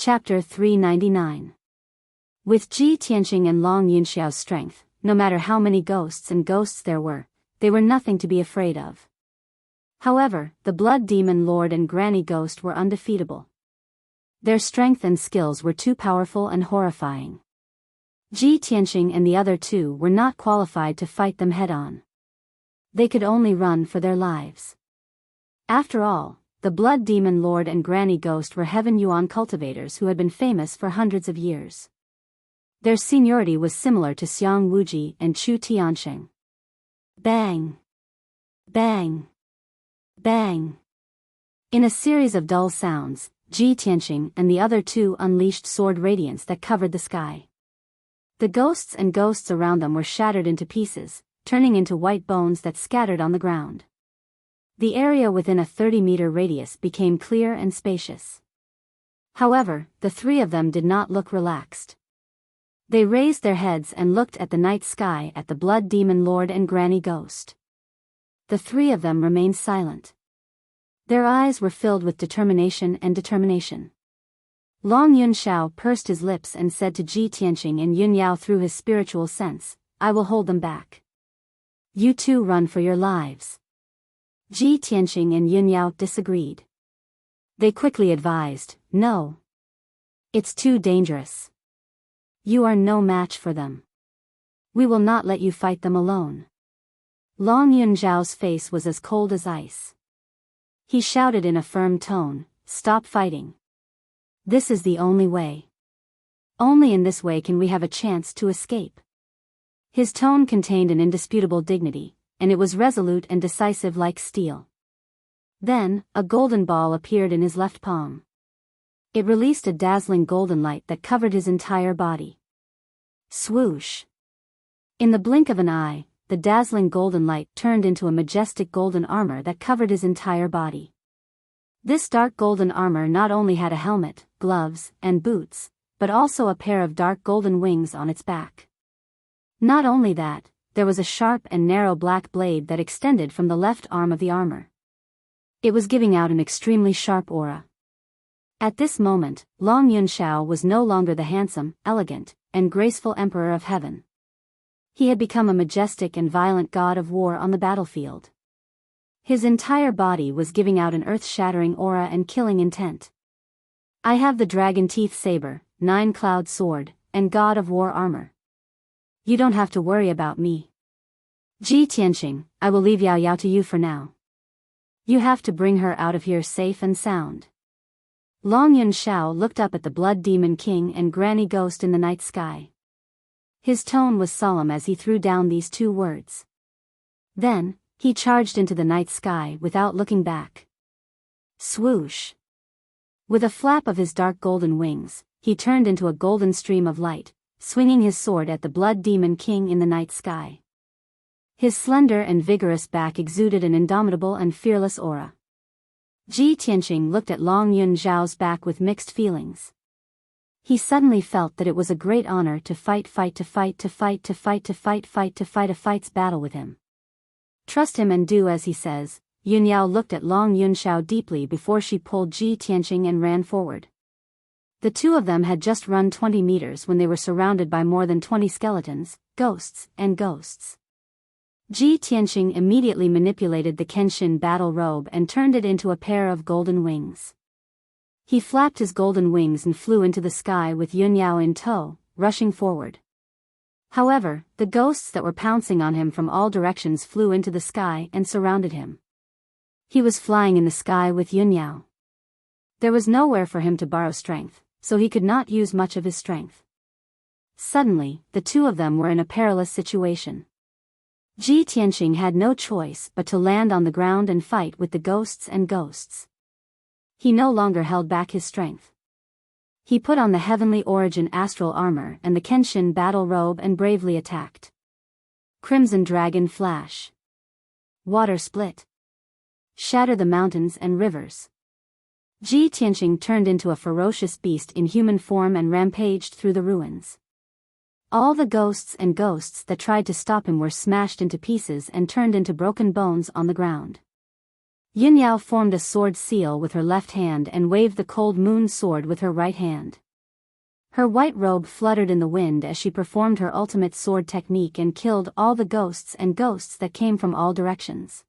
Chapter 399. With Ji Tianqing and Long Yunxiao's strength, no matter how many ghosts there were, they were nothing to be afraid of. However, the Blood Demon Lord and Granny Ghost were undefeatable. Their strength and skills were too powerful and horrifying. Ji Tianqing and the other two were not qualified to fight them head-on. They could only run for their lives. After all, the Blood Demon Lord and Granny Ghost were Heaven Yuan cultivators who had been famous for hundreds of years. Their seniority was similar to Xiang Wuji and Chu Tiansheng. Bang! Bang! Bang! In a series of dull sounds, Ji Tianqing and the other two unleashed sword radiance that covered the sky. The ghosts around them were shattered into pieces, turning into white bones that scattered on the ground. The area within a 30-meter radius became clear and spacious. However, the three of them did not look relaxed. They raised their heads and looked at the night sky at the Blood Demon Lord and Granny Ghost. The three of them remained silent. Their eyes were filled with determination. Long Yunxiao pursed his lips and said to Ji Tianqing and Yunyao through his spiritual sense, "I will hold them back. You two run for your lives." Ji Tianqing and Yunyao disagreed. They quickly advised, "No. It's too dangerous. You are no match for them. We will not let you fight them alone." Long Yunxiao's face was as cold as ice. He shouted in a firm tone, "Stop fighting. This is the only way. Only in this way can we have a chance to escape." His tone contained an indisputable dignity, and it was resolute and decisive like steel. Then, a golden ball appeared in his left palm. It released a dazzling golden light that covered his entire body. Swoosh! In the blink of an eye, the dazzling golden light turned into a majestic golden armor that covered his entire body. This dark golden armor not only had a helmet, gloves, and boots, but also a pair of dark golden wings on its back. Not only that, there was a sharp and narrow black blade that extended from the left arm of the armor. It was giving out an extremely sharp aura. At this moment, Long Yunxiao was no longer the handsome, elegant, and graceful Emperor of Heaven. He had become a majestic and violent god of war on the battlefield. His entire body was giving out an earth-shattering aura and killing intent. "I have the dragon teeth saber, 9-cloud sword, and god of war armor. You don't have to worry about me. Ji Tianqing, I will leave Yao Yao to you for now. You have to bring her out of here safe and sound." Long Yunxiao looked up at the Blood Demon King and Granny Ghost in the night sky. His tone was solemn as he threw down these two words. Then, he charged into the night sky without looking back. Swoosh! With a flap of his dark golden wings, he turned into a golden stream of light, swinging his sword at the Blood Demon King in the night sky. His slender and vigorous back exuded an indomitable and fearless aura. Ji Tianqing looked at Long Yunxiao's back with mixed feelings. He suddenly felt that it was a great honor to fight a fight's battle with him. Trust him and do as he says. Yunyao looked at Long Yunxiao deeply before she pulled Ji Tianqing and ran forward. The two of them had just run 20 meters when they were surrounded by more than 20 skeletons, ghosts. Ji Tianqing immediately manipulated the Kenshin battle robe and turned it into a pair of golden wings. He flapped his golden wings and flew into the sky with Yunyao in tow, rushing forward. However, the ghosts that were pouncing on him from all directions flew into the sky and surrounded him. He was flying in the sky with Yunyao. There was nowhere for him to borrow strength, so he could not use much of his strength. Suddenly, the two of them were in a perilous situation. Ji Tianqing had no choice but to land on the ground and fight with the ghosts. He no longer held back his strength. He put on the Heavenly Origin astral armor and the Kenshin battle robe and bravely attacked. Crimson Dragon Flash. Water Split. Shatter the mountains and rivers. Ji Tianqing turned into a ferocious beast in human form and rampaged through the ruins. All the ghosts that tried to stop him were smashed into pieces and turned into broken bones on the ground. Yunyao formed a sword seal with her left hand and waved the cold moon sword with her right hand. Her white robe fluttered in the wind as she performed her ultimate sword technique and killed all the ghosts that came from all directions.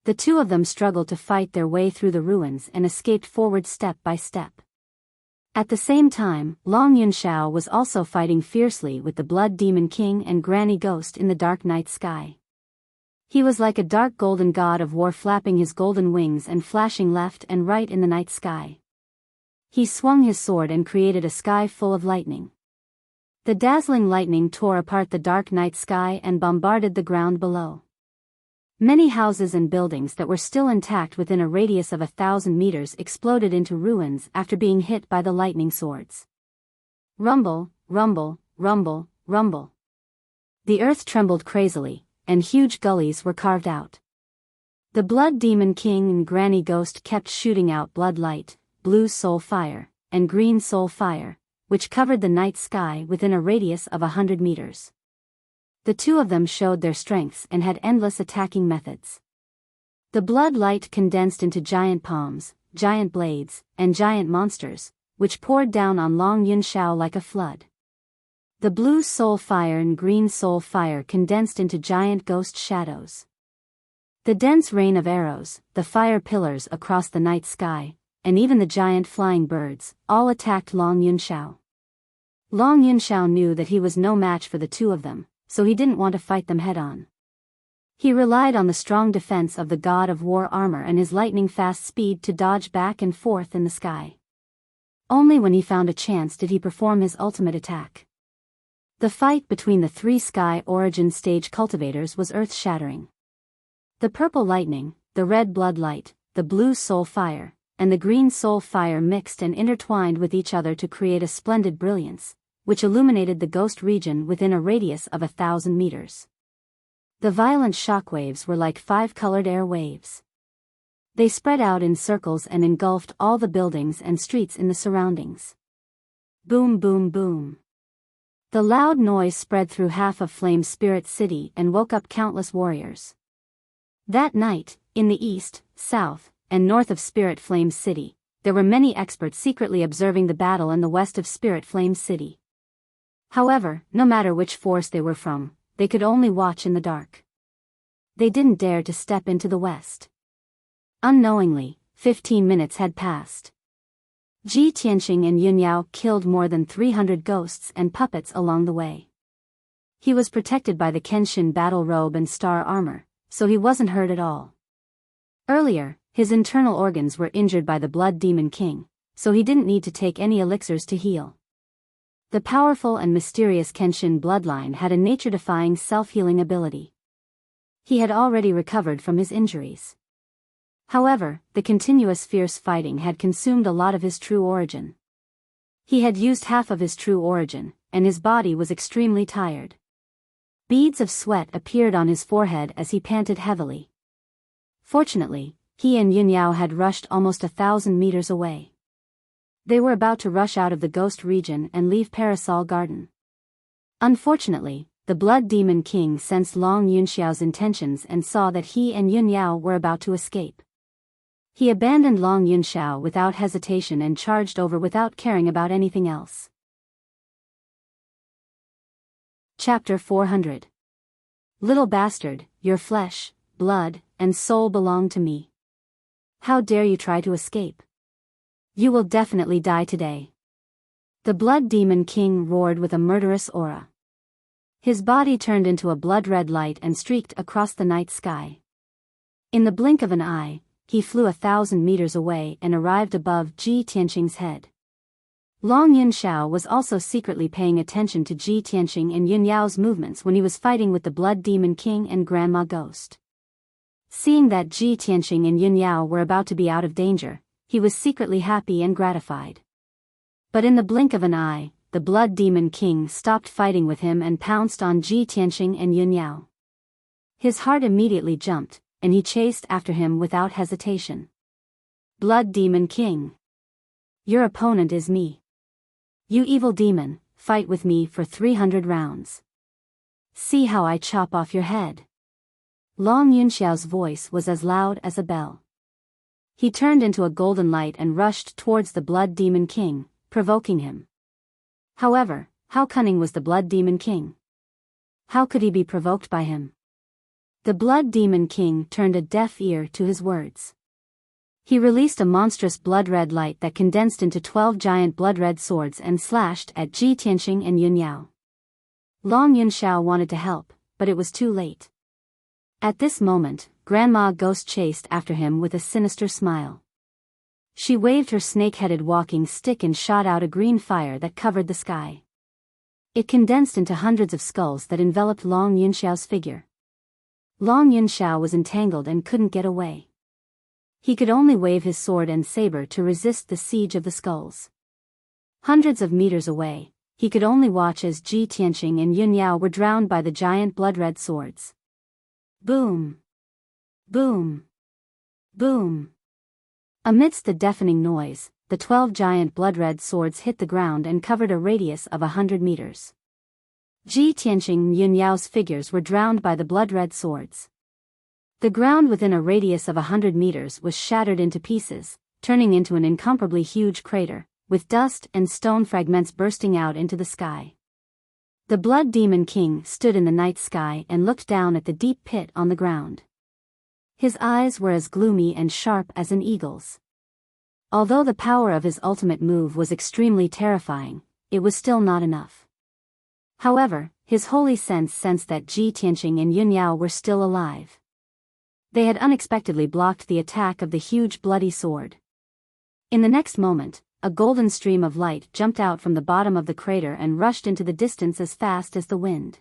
The two of them struggled to fight their way through the ruins and escaped forward step by step. At the same time, Long Yunxiao was also fighting fiercely with the Blood Demon King and Granny Ghost in the dark night sky. He was like a dark golden god of war, flapping his golden wings and flashing left and right in the night sky. He swung his sword and created a sky full of lightning. The dazzling lightning tore apart the dark night sky and bombarded the ground below. Many houses and buildings that were still intact within a radius of 1,000 meters exploded into ruins after being hit by the lightning swords. Rumble, rumble, rumble, rumble. The earth trembled crazily, and huge gullies were carved out. The Blood Demon King and Granny Ghost kept shooting out blood light, blue soul fire, and green soul fire, which covered the night sky within a radius of 100 meters. The two of them showed their strengths and had endless attacking methods. The blood light condensed into giant palms, giant blades, and giant monsters, which poured down on Long Yunxiao like a flood. The blue soul fire and green soul fire condensed into giant ghost shadows. The dense rain of arrows, the fire pillars across the night sky, and even the giant flying birds, all attacked Long Yunxiao. Long Yunxiao knew that he was no match for the two of them, so he didn't want to fight them head-on. He relied on the strong defense of the god of war armor and his lightning-fast speed to dodge back and forth in the sky. Only when he found a chance did he perform his ultimate attack. The fight between the three Sky Origin stage cultivators was earth-shattering. The purple lightning, the red blood light, the blue soul fire, and the green soul fire mixed and intertwined with each other to create a splendid brilliance, which illuminated the ghost region within a radius of 1,000 meters. The violent shockwaves were like 5-colored air waves. They spread out in circles and engulfed all the buildings and streets in the surroundings. Boom, boom, boom. The loud noise spread through half of Flame Spirit City and woke up countless warriors. That night, in the east, south, and north of Spirit Flame City, there were many experts secretly observing the battle in the west of Spirit Flame City. However, no matter which force they were from, they could only watch in the dark. They didn't dare to step into the west. Unknowingly, 15 minutes had passed. Ji Tianqing and Yunyao killed more than 300 ghosts and puppets along the way. He was protected by the Kenshin battle robe and star armor, so he wasn't hurt at all. Earlier, his internal organs were injured by the Blood Demon King, so he didn't need to take any elixirs to heal. The powerful and mysterious Kenshin bloodline had a nature-defying self-healing ability. He had already recovered from his injuries. However, the continuous fierce fighting had consumed a lot of his true origin. He had used half of his true origin, and his body was extremely tired. Beads of sweat appeared on his forehead as he panted heavily. Fortunately, he and Yunyao had rushed almost 1,000 meters away. They were about to rush out of the ghost region and leave Parasol Garden. Unfortunately, the Blood Demon King sensed Long Yunxiao's intentions and saw that he and Yunyao were about to escape. He abandoned Long Yunxiao without hesitation and charged over without caring about anything else. Chapter 400. Little bastard, your flesh, blood, and soul belong to me. How dare you try to escape? You will definitely die today. The Blood Demon King roared with a murderous aura. His body turned into a blood-red light and streaked across the night sky. In the blink of an eye, he flew 1,000 meters away and arrived above Ji Tianqing's head. Long Yunxiao was also secretly paying attention to Ji Tianqing and Yunyao's movements when he was fighting with the Blood Demon King and Grandma Ghost. Seeing that Ji Tianqing and Yunyao were about to be out of danger, he was secretly happy and gratified. But in the blink of an eye, the Blood Demon King stopped fighting with him and pounced on Ji Tianqing and Yunyao. His heart immediately jumped, and he chased after him without hesitation. Blood Demon King. Your opponent is me. You evil demon, fight with me for 300 rounds. See how I chop off your head. Long Yunxiao's voice was as loud as a bell. He turned into a golden light and rushed towards the Blood Demon King, provoking him. However, how cunning was the Blood Demon King? How could he be provoked by him? The Blood Demon King turned a deaf ear to his words. He released a monstrous blood-red light that condensed into 12 giant blood-red swords and slashed at Ji Tianqing and Yun Yao. Long Yunxiao wanted to help, but it was too late. At this moment, Grandma Ghost chased after him with a sinister smile. She waved her snake-headed walking stick and shot out a green fire that covered the sky. It condensed into hundreds of skulls that enveloped Long Yunxiao's figure. Long Yunxiao was entangled and couldn't get away. He could only wave his sword and saber to resist the siege of the skulls. Hundreds of meters away, he could only watch as Ji Tianqing and Yun Yao were drowned by the giant blood-red swords. Boom! Boom! Boom! Amidst the deafening noise, the 12 giant blood-red swords hit the ground and covered a radius of 100 meters. Ji Tianqing and Yun Yao's figures were drowned by the blood-red swords. The ground within a radius of 100 meters was shattered into pieces, turning into an incomparably huge crater, with dust and stone fragments bursting out into the sky. The Blood Demon King stood in the night sky and looked down at the deep pit on the ground. His eyes were as gloomy and sharp as an eagle's. Although the power of his ultimate move was extremely terrifying, it was still not enough. However, his holy sense sensed that Ji Tianqing and Yun Yao were still alive. They had unexpectedly blocked the attack of the huge bloody sword. In the next moment, a golden stream of light jumped out from the bottom of the crater and rushed into the distance as fast as the wind.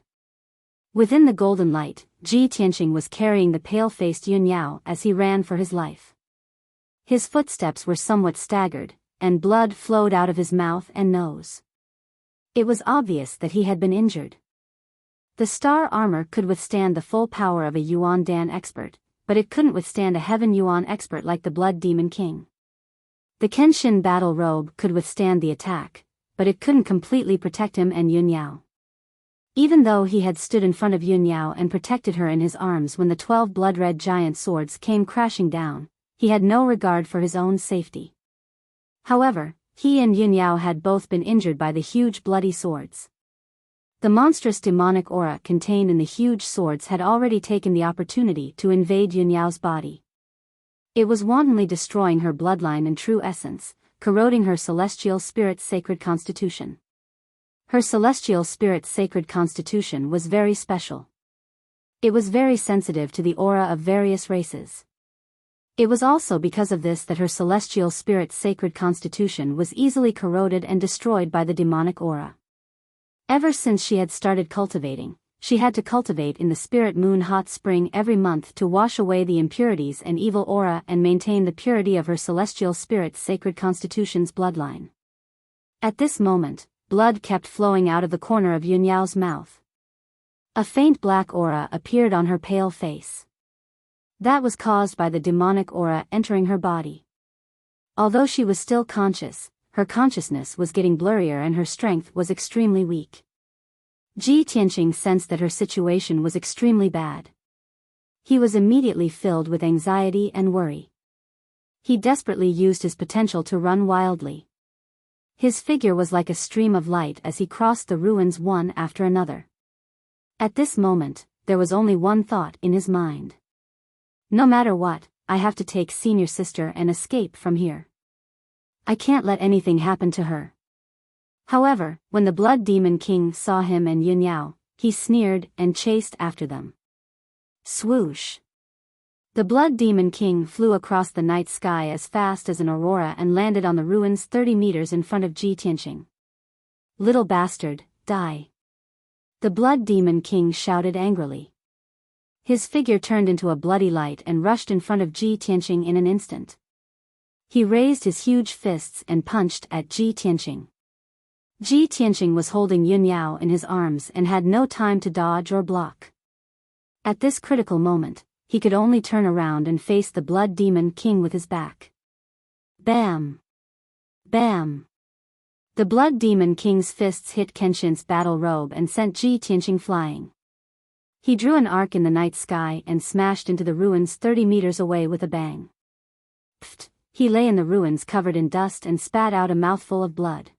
Within the golden light, Ji Tianqing was carrying the pale-faced Yun Yao as he ran for his life. His footsteps were somewhat staggered, and blood flowed out of his mouth and nose. It was obvious that he had been injured. The star armor could withstand the full power of a Yuan Dan expert, but it couldn't withstand a Heaven Yuan expert like the Blood Demon King. The Kenshin battle robe could withstand the attack, but it couldn't completely protect him and Yun Yao. Even though he had stood in front of Yun Yao and protected her in his arms when the 12 blood-red giant swords came crashing down, he had no regard for his own safety. However, he and Yun Yao had both been injured by the huge bloody swords. The monstrous demonic aura contained in the huge swords had already taken the opportunity to invade Yun Yao's body. It was wantonly destroying her bloodline and true essence, corroding her celestial spirit's sacred constitution. Her celestial spirit's sacred constitution was very special. It was very sensitive to the aura of various races. It was also because of this that her celestial spirit's sacred constitution was easily corroded and destroyed by the demonic aura. Ever since she had started cultivating, she had to cultivate in the spirit moon hot spring every month to wash away the impurities and evil aura and maintain the purity of her celestial spirit's sacred constitution's bloodline. At this moment, blood kept flowing out of the corner of Yun Yao's mouth. A faint black aura appeared on her pale face. That was caused by the demonic aura entering her body. Although she was still conscious, her consciousness was getting blurrier and her strength was extremely weak. Ji Tianqing sensed that her situation was extremely bad. He was immediately filled with anxiety and worry. He desperately used his potential to run wildly. His figure was like a stream of light as he crossed the ruins one after another. At this moment, there was only one thought in his mind. No matter what, I have to take senior sister and escape from here. I can't let anything happen to her. However, when the Blood Demon King saw him and Yun Yao, he sneered and chased after them. Swoosh! The Blood Demon King flew across the night sky as fast as an aurora and landed on the ruins 30 meters in front of Ji Tianqing. Little bastard, die! The Blood Demon King shouted angrily. His figure turned into a bloody light and rushed in front of Ji Tianqing in an instant. He raised his huge fists and punched at Ji Tianqing. Ji Tianqing was holding Yun Yao in his arms and had no time to dodge or block. At this critical moment, he could only turn around and face the Blood Demon King with his back. Bam! Bam! The Blood Demon King's fists hit Kenshin's battle robe and sent Ji Tianqing flying. He drew an arc in the night sky and smashed into the ruins 30 meters away with a bang. He lay in the ruins covered in dust and spat out a mouthful of blood.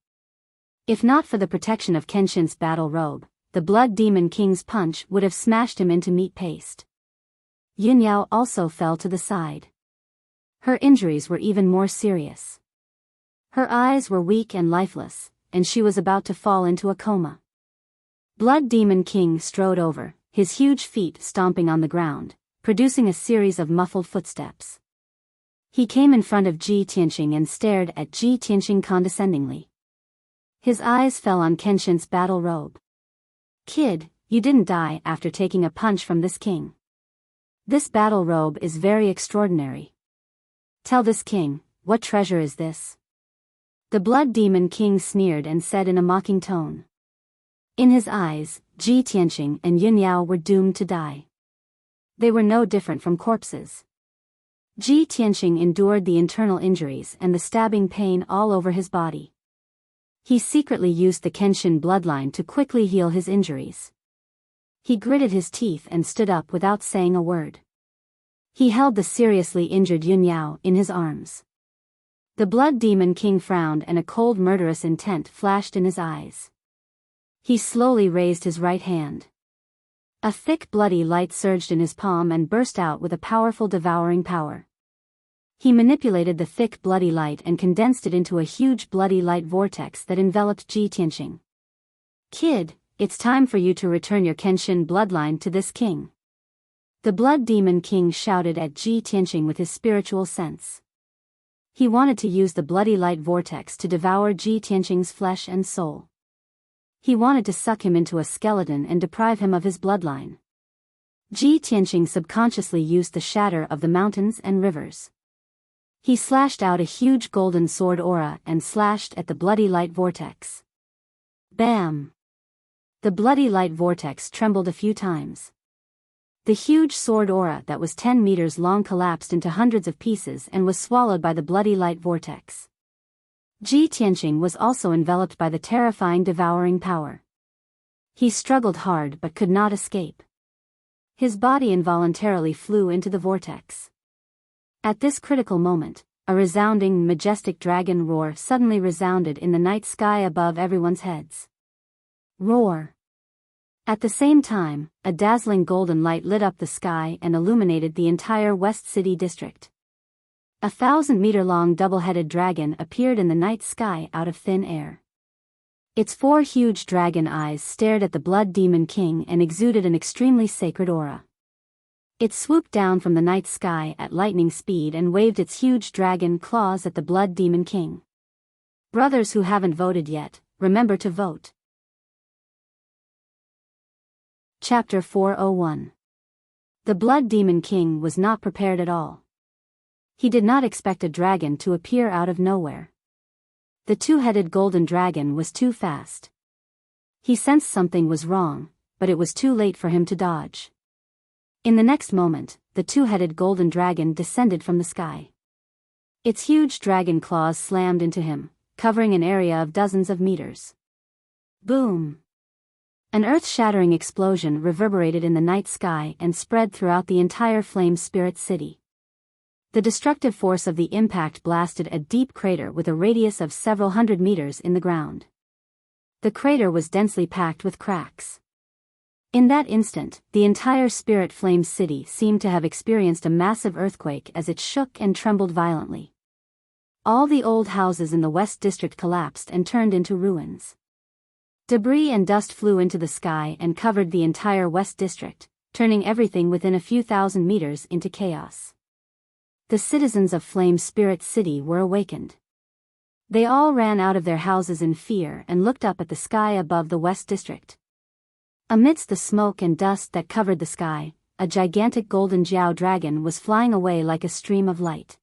If not for the protection of Kenshin's battle robe, the Blood Demon King's punch would have smashed him into meat paste. Yunyao also fell to the side. Her injuries were even more serious. Her eyes were weak and lifeless, and she was about to fall into a coma. Blood Demon King strode over, his huge feet stomping on the ground, producing a series of muffled footsteps. He came in front of Ji Tianqing and stared at Ji Tianqing condescendingly. His eyes fell on Kenshin's battle robe. "Kid, you didn't die after taking a punch from this king. This battle robe is very extraordinary. Tell this king, what treasure is this?" The Blood Demon King sneered and said in a mocking tone. In his eyes, Ji Tianqing and Yunyao were doomed to die. They were no different from corpses. Ji Tianqing endured the internal injuries and the stabbing pain all over his body. He secretly used the Kenshin bloodline to quickly heal his injuries. He gritted his teeth and stood up without saying a word. He held the seriously injured Yunyao in his arms. The Blood Demon King frowned and a cold murderous intent flashed in his eyes. He slowly raised his right hand. A thick bloody light surged in his palm and burst out with a powerful devouring power. He manipulated the thick bloody light and condensed it into a huge bloody light vortex that enveloped Ji Tianqing. "Kid, it's time for you to return your Kenshin bloodline to this king." The Blood Demon King shouted at Ji Tianqing with his spiritual sense. He wanted to use the bloody light vortex to devour Ji Tianqing's flesh and soul. He wanted to suck him into a skeleton and deprive him of his bloodline. Ji Tianqing subconsciously used the shatter of the mountains and rivers. He slashed out a huge golden sword aura and slashed at the bloody light vortex. Bam! The bloody light vortex trembled a few times. The huge sword aura that was 10 meters long collapsed into hundreds of pieces and was swallowed by the bloody light vortex. Ji Tianqing was also enveloped by the terrifying devouring power. He struggled hard but could not escape. His body involuntarily flew into the vortex. At this critical moment, a resounding, majestic dragon roar suddenly resounded in the night sky above everyone's heads. Roar! At the same time, a dazzling golden light lit up the sky and illuminated the entire West City district. A 1,000-meter-long double-headed dragon appeared in the night sky out of thin air. Its 4 huge dragon eyes stared at the Blood Demon King and exuded an extremely sacred aura. It swooped down from the night sky at lightning speed and waved its huge dragon claws at the Blood Demon King. Brothers who haven't voted yet, remember to vote. Chapter 401. The Blood Demon King was not prepared at all. He did not expect a dragon to appear out of nowhere. The 2-headed golden dragon was too fast. He sensed something was wrong, but it was too late for him to dodge. In the next moment, the 2-headed golden dragon descended from the sky. Its huge dragon claws slammed into him, covering an area of dozens of meters. Boom! An earth-shattering explosion reverberated in the night sky and spread throughout the entire Flame Spirit City. The destructive force of the impact blasted a deep crater with a radius of several hundred meters in the ground. The crater was densely packed with cracks. In that instant, the entire Spirit Flame City seemed to have experienced a massive earthquake as it shook and trembled violently. All the old houses in the West District collapsed and turned into ruins. Debris and dust flew into the sky and covered the entire West District, turning everything within a few thousand meters into chaos. The citizens of Flame Spirit City were awakened. They all ran out of their houses in fear and looked up at the sky above the West District. Amidst the smoke and dust that covered the sky, a gigantic golden Jiao dragon was flying away like a stream of light.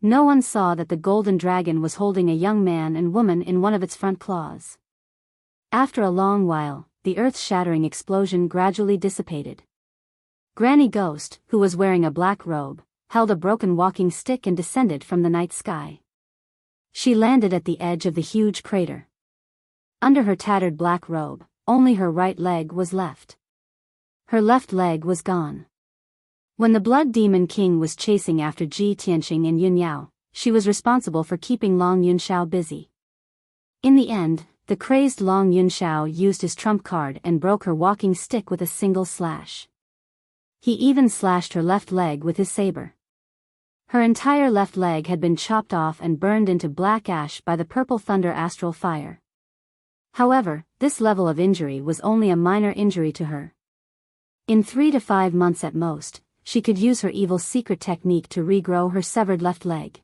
No one saw that the golden dragon was holding a young man and woman in one of its front claws. After a long while, the earth-shattering explosion gradually dissipated. Granny Ghost, who was wearing a black robe, held a broken walking stick and descended from the night sky. She landed at the edge of the huge crater. Under her tattered black robe, only her right leg was left. Her left leg was gone. When the Blood Demon King was chasing after Ji Tianqing and Yun Yao, she was responsible for keeping Long Yunxiao busy. In the end, the crazed Long Yunxiao used his trump card and broke her walking stick with a single slash. He even slashed her left leg with his saber. Her entire left leg had been chopped off and burned into black ash by the purple thunder astral fire. However, this level of injury was only a minor injury to her. In 3 to 5 months at most, she could use her evil secret technique to regrow her severed left leg.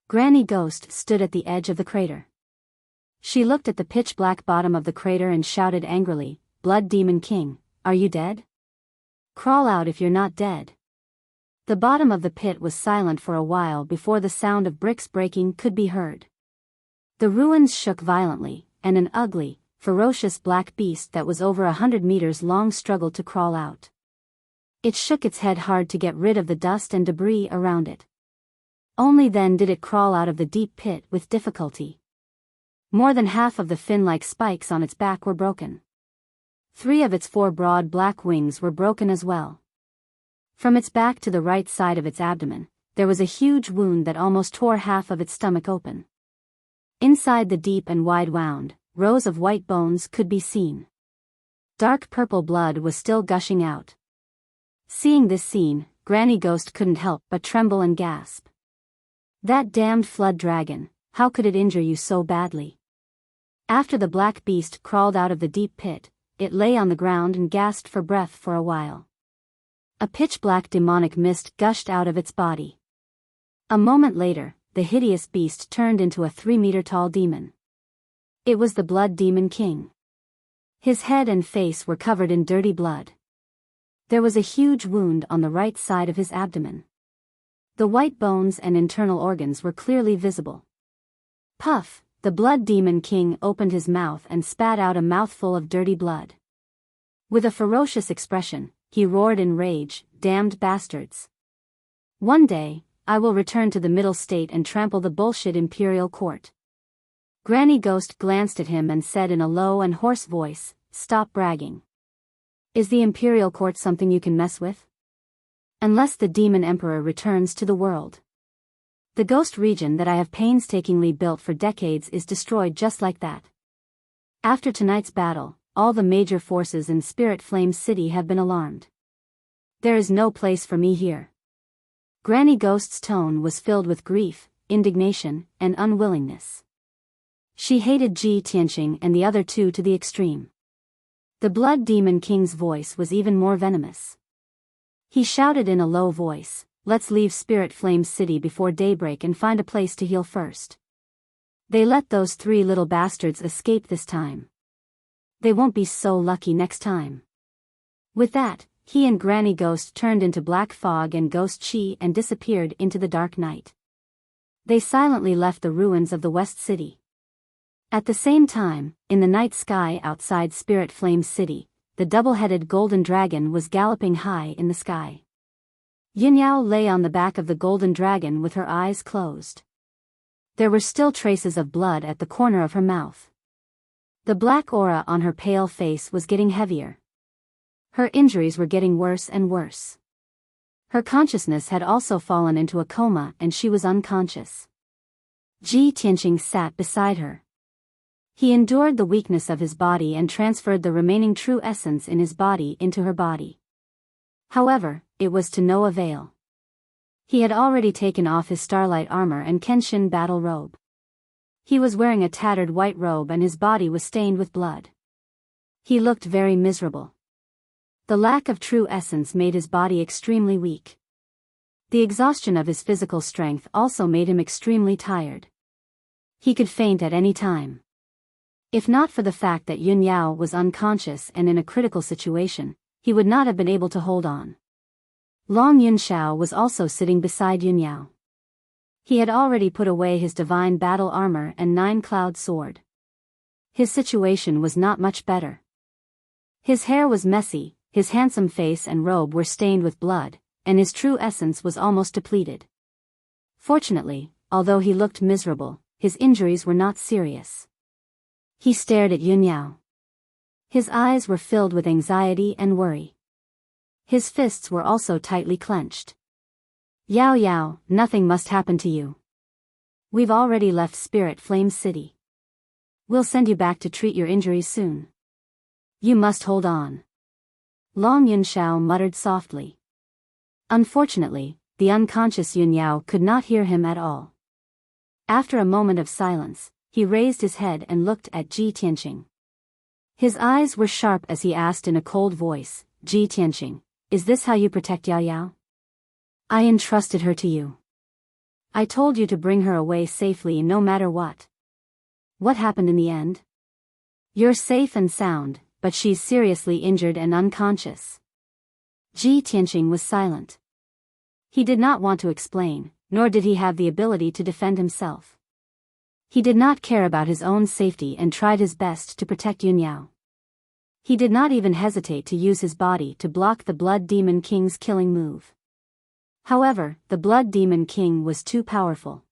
Granny Ghost stood at the edge of the crater. She looked at the pitch-black bottom of the crater and shouted angrily, "Blood Demon King, are you dead? Crawl out if you're not dead." The bottom of the pit was silent for a while before the sound of bricks breaking could be heard. The ruins shook violently, and an ugly, ferocious black beast that was over 100 meters long struggled to crawl out. It shook its head hard to get rid of the dust and debris around it. Only then did it crawl out of the deep pit with difficulty. More than half of the fin-like spikes on its back were broken. 3 of its 4 broad black wings were broken as well. From its back to the right side of its abdomen, there was a huge wound that almost tore half of its stomach open. Inside the deep and wide wound, rows of white bones could be seen. Dark purple blood was still gushing out. Seeing this scene, Granny Ghost couldn't help but tremble and gasp. "That damned flood dragon, how could it injure you so badly?" After the black beast crawled out of the deep pit, it lay on the ground and gasped for breath for a while. A pitch-black demonic mist gushed out of its body. A moment later, the hideous beast turned into a 3-meter-tall demon. It was the Blood Demon King. His head and face were covered in dirty blood. There was a huge wound on the right side of his abdomen. The white bones and internal organs were clearly visible. Puff! The Blood Demon King opened his mouth and spat out a mouthful of dirty blood. With a ferocious expression, he roared in rage, "Damned bastards! One day, I will return to the Middle State and trample the bullshit imperial court." Granny Ghost glanced at him and said in a low and hoarse voice, "Stop bragging. Is the imperial court something you can mess with? Unless the Demon Emperor returns to the world. The ghost region that I have painstakingly built for decades is destroyed just like that. After tonight's battle, all the major forces in Spirit Flame City have been alarmed. There is no place for me here." Granny Ghost's tone was filled with grief, indignation, and unwillingness. She hated Ji Tianqing and the other 2 to the extreme. The Blood Demon King's voice was even more venomous. He shouted in a low voice, "Let's leave Spirit Flame City before daybreak and find a place to heal first. They let those 3 little bastards escape this time. They won't be so lucky next time." With that, he and Granny Ghost turned into black fog and ghost chi and disappeared into the dark night. They silently left the ruins of the West City. At the same time, in the night sky outside Spirit Flame City, the double-headed golden dragon was galloping high in the sky. Yunyao lay on the back of the golden dragon with her eyes closed. There were still traces of blood at the corner of her mouth. The black aura on her pale face was getting heavier. Her injuries were getting worse and worse. Her consciousness had also fallen into a coma and she was unconscious. Ji Tianqing sat beside her. He endured the weakness of his body and transferred the remaining true essence in his body into her body. However, it was to no avail. He had already taken off his starlight armor and Kenshin battle robe. He was wearing a tattered white robe and his body was stained with blood. He looked very miserable. The lack of true essence made his body extremely weak. The exhaustion of his physical strength also made him extremely tired. He could faint at any time. If not for the fact that Yun Yao was unconscious and in a critical situation, he would not have been able to hold on. Long Yunxiao was also sitting beside Yun Yao. He had already put away his divine battle armor and 9-cloud sword. His situation was not much better. His hair was messy, his handsome face and robe were stained with blood, and his true essence was almost depleted. Fortunately, although he looked miserable, his injuries were not serious. He stared at Yun Yao. His eyes were filled with anxiety and worry. His fists were also tightly clenched. Yao Yao, nothing must happen to you. We've already left Spirit Flame City. We'll send you back to treat your injuries soon. You must hold on. Long Yunxiao muttered softly. Unfortunately, the unconscious Yunyao could not hear him at all. After a moment of silence, he raised his head and looked at Ji Tianqing. His eyes were sharp as he asked in a cold voice, Ji Tianqing, is this how you protect Yao Yao? I entrusted her to you. I told you to bring her away safely no matter what. What happened in the end? You're safe and sound, but she's seriously injured and unconscious. Ji Tianqing was silent. He did not want to explain, nor did he have the ability to defend himself. He did not care about his own safety and tried his best to protect Yunyao. He did not even hesitate to use his body to block the Blood Demon King's killing move. However, the Blood Demon King was too powerful.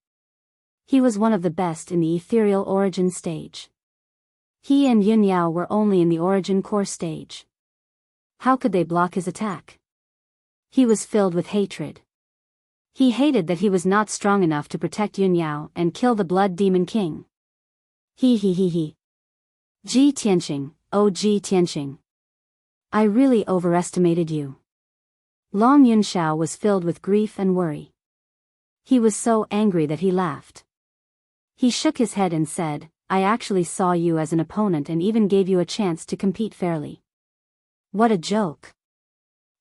He was one of the best in the ethereal origin stage. He and Yunyao were only in the origin core stage. How could they block his attack? He was filled with hatred. He hated that he was not strong enough to protect Yunyao and kill the Blood Demon King. He. Ji Tianqing, oh Ji Tianqing. I really overestimated you. Long Yunxiao was filled with grief and worry. He was so angry that he laughed. He shook his head and said, I actually saw you as an opponent and even gave you a chance to compete fairly. What a joke.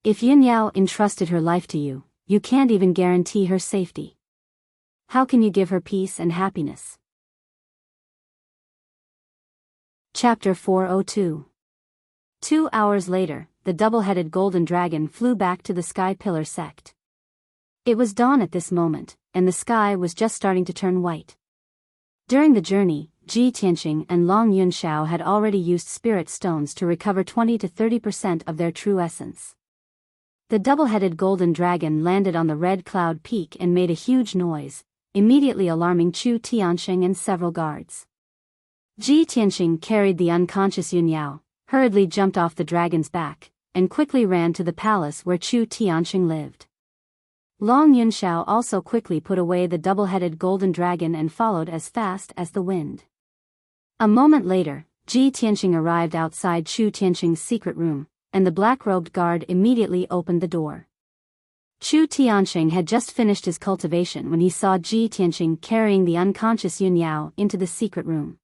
If Yunyao entrusted her life to you, you can't even guarantee her safety. How can you give her peace and happiness? Chapter 402. 2 hours later, the double-headed golden dragon flew back to the Sky Pillar sect. It was dawn at this moment, and the sky was just starting to turn white. During the journey, Ji Tianqing and Long Yunxiao had already used spirit stones to recover 20 to 30% of their true essence. The double-headed golden dragon landed on the Red Cloud Peak and made a huge noise, immediately alarming Chu Tianqing and several guards. Ji Tianqing carried the unconscious Yunyao, hurriedly jumped off the dragon's back, and quickly ran to the palace where Chu Tianqing lived. Long Yunxiao also quickly put away the double-headed golden dragon and followed as fast as the wind. A moment later, Ji Tianqing arrived outside Chu Tianqing's secret room, and the black-robed guard immediately opened the door. Chu Tianqing had just finished his cultivation when he saw Ji Tianqing carrying the unconscious Yunyao into the secret room.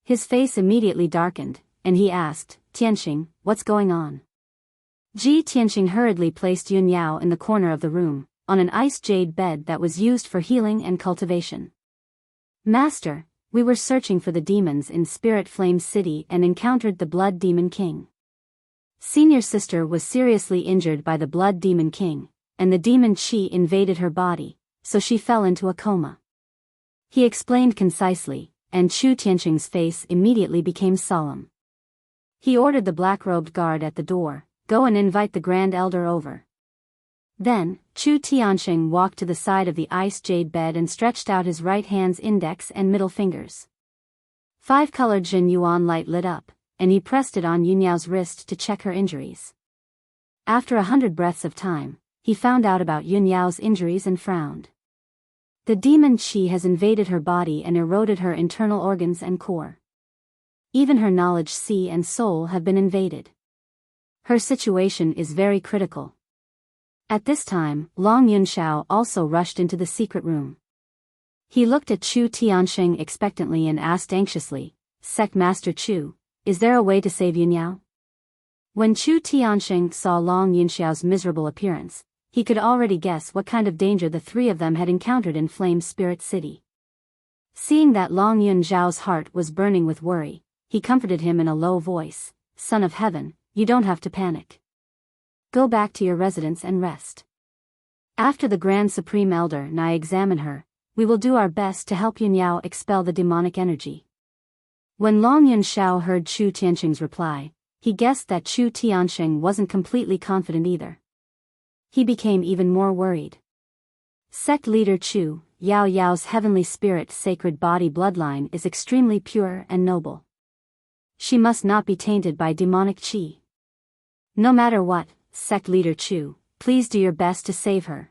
His face immediately darkened, and he asked, Tianqing, what's going on? Ji Tianqing hurriedly placed Yunyao in the corner of the room, on an ice jade bed that was used for healing and cultivation. Master, we were searching for the demons in Spirit Flame City and encountered the Blood Demon King. Senior sister was seriously injured by the Blood Demon King, and the demon Qi invaded her body, so she fell into a coma. He explained concisely, and Chu Tianqing's face immediately became solemn. He ordered the black-robed guard at the door, go and invite the Grand Elder over. Then, Chu Tianqing walked to the side of the ice jade bed and stretched out his right hand's index and middle fingers. 5-colored Jin Yuan light lit up, and he pressed it on Yunyao's wrist to check her injuries. After 100 breaths of time, he found out about Yunyao's injuries and frowned. The demon Qi has invaded her body and eroded her internal organs and core. Even her knowledge Si and soul have been invaded. Her situation is very critical. At this time, Long Yunxiao also rushed into the secret room. He looked at Chu Tianqing expectantly and asked anxiously, Sect Master Chu, is there a way to save Yunyao? When Chu Tianqing saw Long Yunxiao's miserable appearance, he could already guess what kind of danger the three of them had encountered in Flame Spirit City. Seeing that Long Yunxiao's heart was burning with worry, he comforted him in a low voice, Son of Heaven, you don't have to panic. Go back to your residence and rest. After the Grand Supreme Elder and I examine her, we will do our best to help Yunyao expel the demonic energy. When Long Yunxiao heard Chu Tianqing's reply, he guessed that Chu Tianqing wasn't completely confident either. He became even more worried. Sect leader Chu, Yao Yao's heavenly spirit sacred body bloodline is extremely pure and noble. She must not be tainted by demonic qi. No matter what, sect leader Chu, please do your best to save her.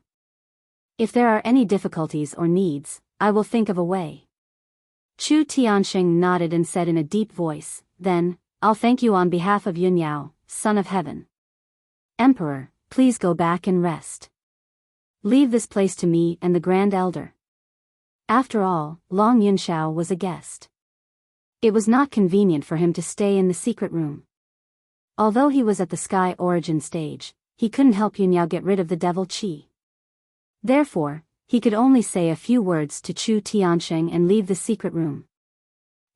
If there are any difficulties or needs, I will think of a way. Chu Tianxing nodded and said in a deep voice, then, I'll thank you on behalf of Yunyao, son of heaven. Emperor, please go back and rest. Leave this place to me and the Grand Elder. After all, Long Yunshao was a guest. It was not convenient for him to stay in the secret room. Although he was at the sky origin stage, he couldn't help Yunyao get rid of the devil Qi. Therefore, he could only say a few words to Chu Tianxing and leave the secret room.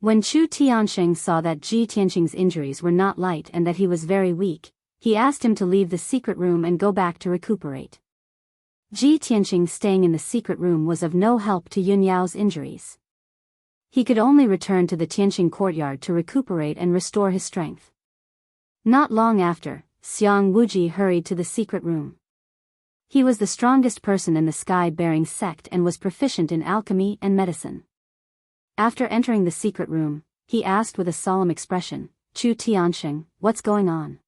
When Chu Tianxing saw that Ji Tianxing's injuries were not light and that he was very weak, he asked him to leave the secret room and go back to recuperate. Ji Tianxing staying in the secret room was of no help to Yunyao's injuries. He could only return to the Tianxing courtyard to recuperate and restore his strength. Not long after, Xiang Wuji hurried to the secret room. He was the strongest person in the sky-bearing sect and was proficient in alchemy and medicine. After entering the secret room, he asked with a solemn expression, Chu Tianxing, what's going on?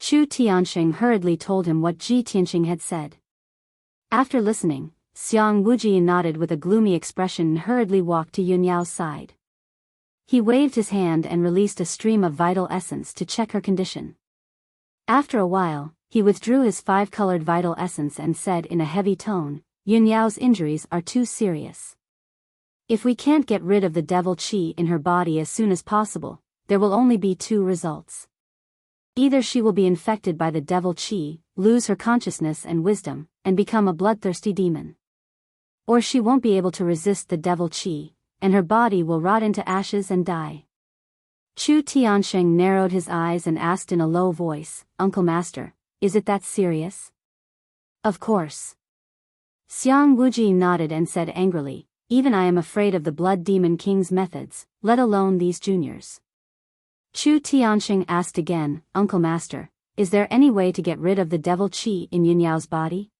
Chu Tianxing hurriedly told him what Ji Tianxing had said. After listening, Xiang Wuji nodded with a gloomy expression and hurriedly walked to Yunyao's side. He waved his hand and released a stream of vital essence to check her condition. After a while, he withdrew his 5-colored vital essence and said in a heavy tone, Yunyao's injuries are too serious. If we can't get rid of the devil Qi in her body as soon as possible, there will only be 2 results. Either she will be infected by the devil Qi, lose her consciousness and wisdom, and become a bloodthirsty demon. Or she won't be able to resist the devil Qi, and her body will rot into ashes and die. Chu Tianxing narrowed his eyes and asked in a low voice, Uncle Master, is it that serious? Of course. Xiang Wuji nodded and said angrily, even I am afraid of the Blood Demon King's methods, let alone these juniors. Chu Tianxing asked again, Uncle Master, is there any way to get rid of the devil Qi in Yunyao's body?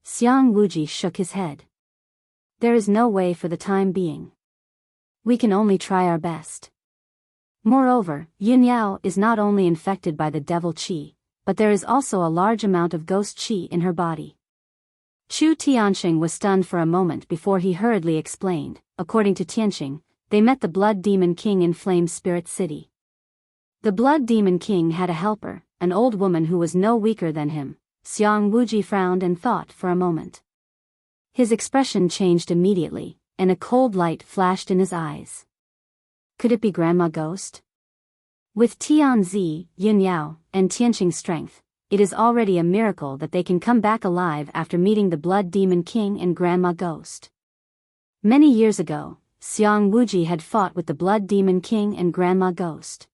Xiang Wuji shook his head. There is no way for the time being. We can only try our best. Moreover, Yunyao is not only infected by the devil Qi, but there is also a large amount of ghost Qi in her body. Chu Tianxing was stunned for a moment before he hurriedly explained, according to Tianxing, they met the Blood Demon King in Flame Spirit City. The Blood Demon King had a helper, an old woman who was no weaker than him. Xiang Wuji frowned and thought for a moment. His expression changed immediately, and a cold light flashed in his eyes. Could it be Grandma Ghost? With Tianzi, Yunyao, and Tianxing's strength, it is already a miracle that they can come back alive after meeting the Blood Demon King and Grandma Ghost. Many years ago, Xiang Wuji had fought with the Blood Demon King and Grandma Ghost.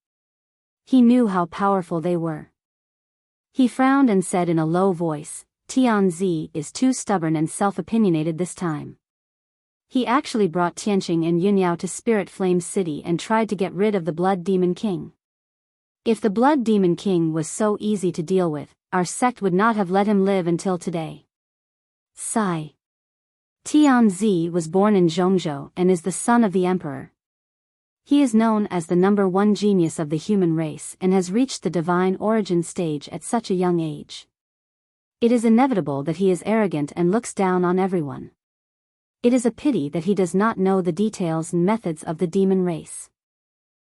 He knew how powerful they were. He frowned and said in a low voice, Tianzi is too stubborn and self-opinionated this time. He actually brought Tianxing and Yunyao to Spirit Flame City and tried to get rid of the Blood Demon King. If the Blood Demon King was so easy to deal with, our sect would not have let him live until today. Sigh. Tianzi was born in Zhongzhou and is the son of the emperor. He is known as the #1 genius of the human race and has reached the divine origin stage at such a young age. It is inevitable that he is arrogant and looks down on everyone. It is a pity that he does not know the details and methods of the demon race.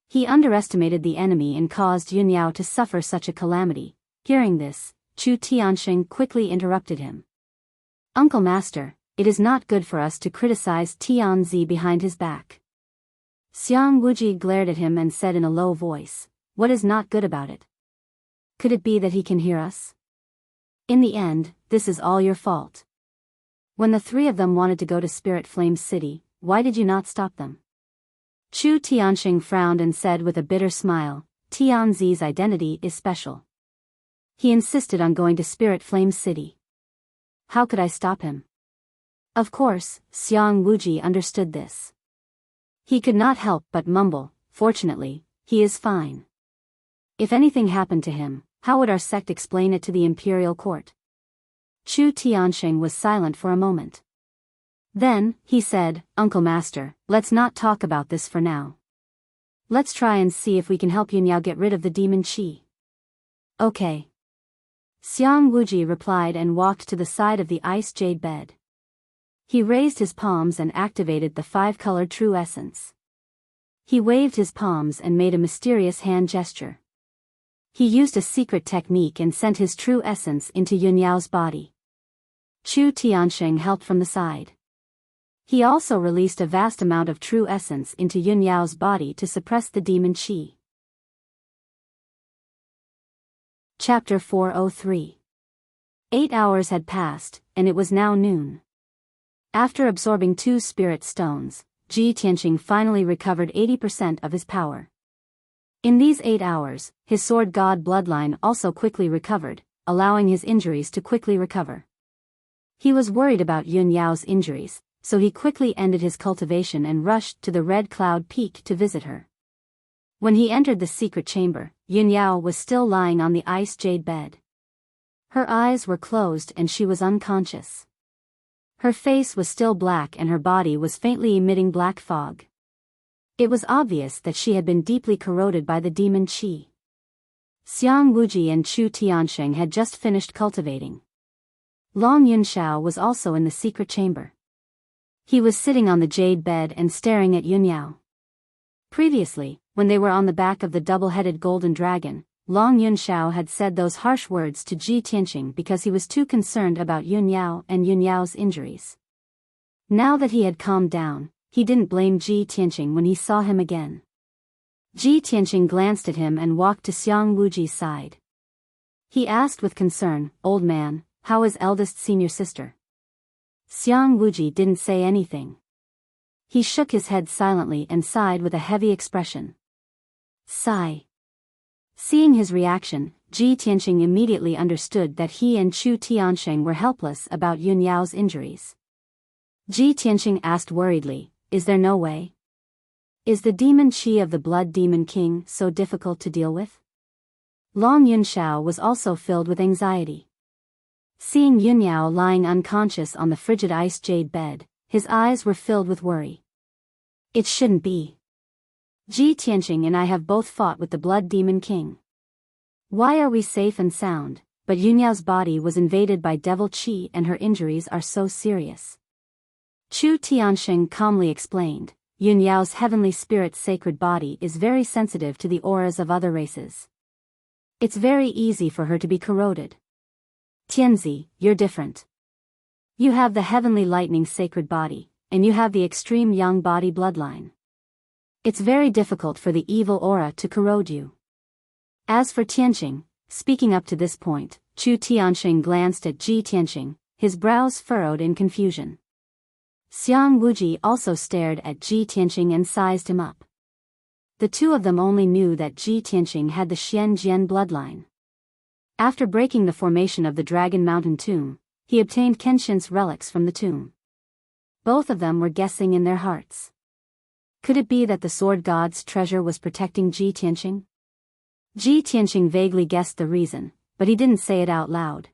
He underestimated the enemy and caused Yunyao to suffer such a calamity. Hearing this, Chu Tianxing quickly interrupted him. Uncle Master, it is not good for us to criticize Tianzi behind his back. Xiang Wuji glared at him and said in a low voice, what is not good about it? Could it be that he can hear us? In the end, this is all your fault. When the 3 of them wanted to go to Spirit Flame City, why did you not stop them? Chu Tianxing frowned and said with a bitter smile, Tianzi's identity is special. He insisted on going to Spirit Flame City. How could I stop him? Of course, Xiang Wuji understood this. He could not help but mumble, fortunately, he is fine. If anything happened to him, how would our sect explain it to the imperial court? Chu Tianxing was silent for a moment. Then, he said, Uncle Master, let's not talk about this for now. Let's try and see if we can help Yunyao get rid of the demon Qi. Okay. Xiang Wuji replied and walked to the side of the ice jade bed. He raised his palms and activated the 5-colored true essence. He waved his palms and made a mysterious hand gesture. He used a secret technique and sent his true essence into Yunyao's body. Chu Tianxing helped from the side. He also released a vast amount of true essence into Yunyao's body to suppress the demon qi. Chapter 403. 8 hours had passed, and it was now noon. After absorbing 2 spirit stones, Ji Tianxing finally recovered 80% of his power. In these 8 hours, his sword god bloodline also quickly recovered, allowing his injuries to quickly recover. He was worried about Yunyao's injuries, so he quickly ended his cultivation and rushed to the Red Cloud Peak to visit her. When he entered the secret chamber, Yunyao was still lying on the ice jade bed. Her eyes were closed and she was unconscious. Her face was still black and her body was faintly emitting black fog. It was obvious that she had been deeply corroded by the demon qi. Xiang Wuji and Chu Tianxing had just finished cultivating. Long Yunxiao was also in the secret chamber. He was sitting on the jade bed and staring at Yunyao. Previously, when they were on the back of the double-headed golden dragon, Long Yunxiao had said those harsh words to Ji Tianxing because he was too concerned about Yunyao and Yunyao's injuries. Now that he had calmed down, he didn't blame Ji Tianxing when he saw him again. Ji Tianxing glanced at him and walked to Xiang Wuji's side. He asked with concern, "Old man, how is eldest senior sister?" Xiang Wuji didn't say anything. He shook his head silently and sighed with a heavy expression. Sigh. Seeing his reaction, Ji Tianxing immediately understood that he and Chu Tianxing were helpless about Yunyao's injuries. Ji Tianxing asked worriedly, "Is there no way? Is the demon qi of the Blood Demon King so difficult to deal with?" Long Yunxiao was also filled with anxiety. Seeing Yunyao lying unconscious on the frigid ice jade bed, his eyes were filled with worry. It shouldn't be. Ji Tianxing and I have both fought with the Blood Demon King. Why are we safe and sound, but Yunyao's body was invaded by devil qi and her injuries are so serious? Chu Tianxing calmly explained, Yunyao's heavenly spirit's sacred body is very sensitive to the auras of other races. It's very easy for her to be corroded. Tianzi, you're different. You have the heavenly lightning sacred body, and you have the extreme young body bloodline. It's very difficult for the evil aura to corrode you. As for Tianxing, speaking up to this point, Chu Tianxing glanced at Ji Tianxing, his brows furrowed in confusion. Xiang Wuji also stared at Ji Tianxing and sized him up. The two of them only knew that Ji Tianxing had the Xian Jian bloodline. After breaking the formation of the Dragon Mountain tomb, he obtained Kenshin's relics from the tomb. Both of them were guessing in their hearts. Could it be that the sword god's treasure was protecting Ji Tianxing? Ji Tianxing vaguely guessed the reason, but he didn't say it out loud.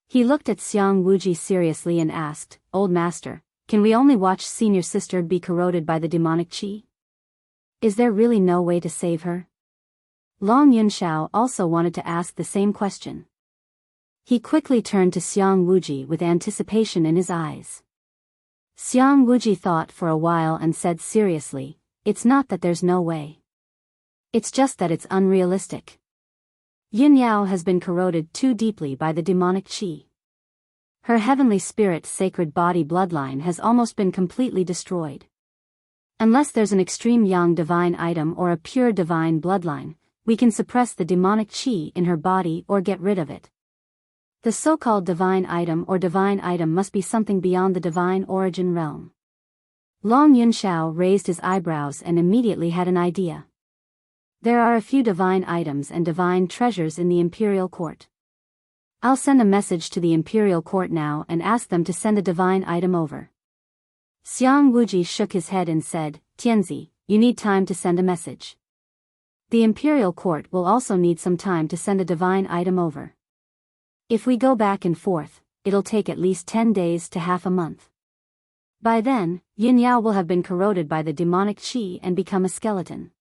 He looked at Xiang Wuji seriously and asked, "Old master, can we only watch senior sister be corroded by the demonic qi? Is there really no way to save her?" Long Yunxiao also wanted to ask the same question. He quickly turned to Xiang Wuji with anticipation in his eyes. Xiang Wuji thought for a while and said seriously, "It's not that there's no way. It's just that it's unrealistic. Yunyao has been corroded too deeply by the demonic qi. Her heavenly spirit's sacred body bloodline has almost been completely destroyed. Unless there's an extreme young divine item or a pure divine bloodline, we can suppress the demonic qi in her body or get rid of it. The so-called divine item or divine item must be something beyond the divine origin realm." Long Yunxiao raised his eyebrows and immediately had an idea. There are a few divine items and divine treasures in the imperial court. I'll send a message to the imperial court now and ask them to send a divine item over. Xiang Wuji shook his head and said, "Tianzi, you need time to send a message. The imperial court will also need some time to send a divine item over. If we go back and forth, it'll take at least 10 days to half a month. By then, Yunyao will have been corroded by the demonic qi and become a skeleton."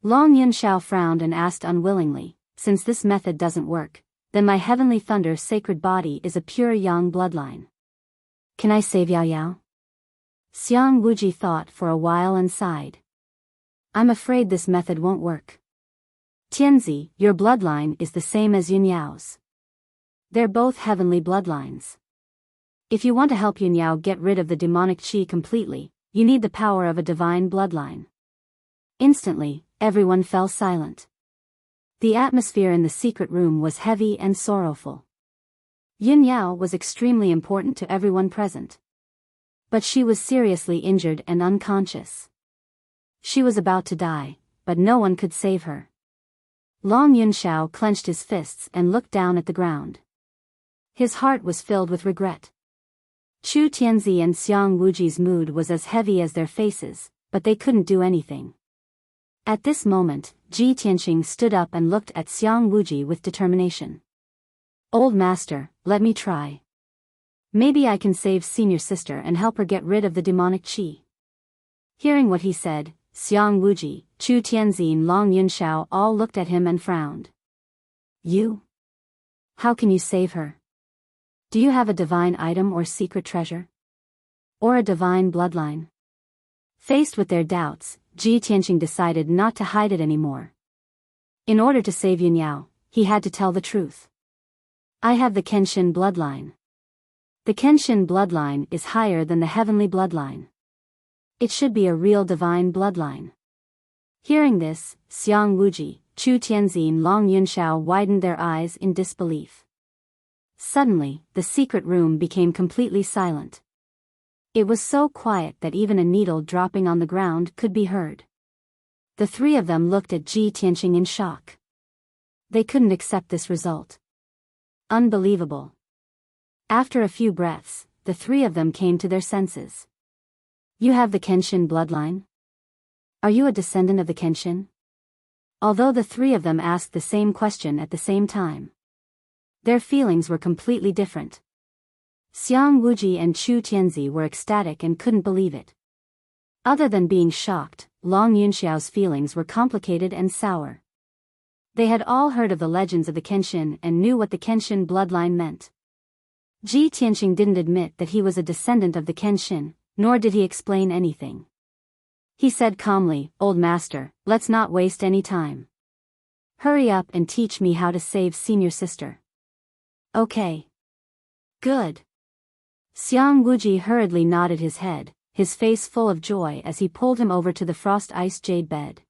Long Yunxiao frowned and asked unwillingly, "Since this method doesn't work, then my heavenly thunder sacred body is a pure yang bloodline. Can I save Yao Yao? Xiang Wuji thought for a while and sighed. I'm afraid this method won't work. Tianzi, your bloodline is the same as Yun Yao's. They're both heavenly bloodlines. If you want to help Yun Yao get rid of the demonic qi completely, you need the power of a divine bloodline. Instantly, everyone fell silent. The atmosphere in the secret room was heavy and sorrowful. Yun Yao was extremely important to everyone present. But she was seriously injured and unconscious. She was about to die, but no one could save her. Long Yunxiao clenched his fists and looked down at the ground. His heart was filled with regret. Chu Tianzi and Xiang Wuji's mood was as heavy as their faces, but they couldn't do anything. At this moment, Ji Tianqing stood up and looked at Xiang Wuji with determination. Old master, let me try. Maybe I can save senior sister and help her get rid of the demonic qi. Hearing what he said, Xiang Wuji, Chu Tianzi and Long Yunxiao all looked at him and frowned. You? How can you save her? Do you have a divine item or secret treasure? Or a divine bloodline? Faced with their doubts, Ji Tianqing decided not to hide it anymore. In order to save Yun Yao, he had to tell the truth. I have the Kenshin bloodline. The Kenshin bloodline is higher than the heavenly bloodline. It should be a real divine bloodline. Hearing this, Xiang Wuji, Chu Tianzi and Long Yunxiao widened their eyes in disbelief. Suddenly, the secret room became completely silent. It was so quiet that even a needle dropping on the ground could be heard. The three of them looked at Ji Tianqing in shock. They couldn't accept this result. Unbelievable. After a few breaths, the three of them came to their senses. You have the Kenshin bloodline? Are you a descendant of the Kenshin? Although the three of them asked the same question at the same time, their feelings were completely different. Xiang Wuji and Chu Tianzi were ecstatic and couldn't believe it. Other than being shocked, Long Yunxiao's feelings were complicated and sour. They had all heard of the legends of the Kenshin and knew what the Kenshin bloodline meant. Ji Tianqing didn't admit that he was a descendant of the Kenshin, nor did he explain anything. He said calmly, Old master, let's not waste any time. Hurry up and teach me how to save senior sister. Okay. Good. Xiang Wuji hurriedly nodded his head, his face full of joy as he pulled him over to the frost-ice jade bed.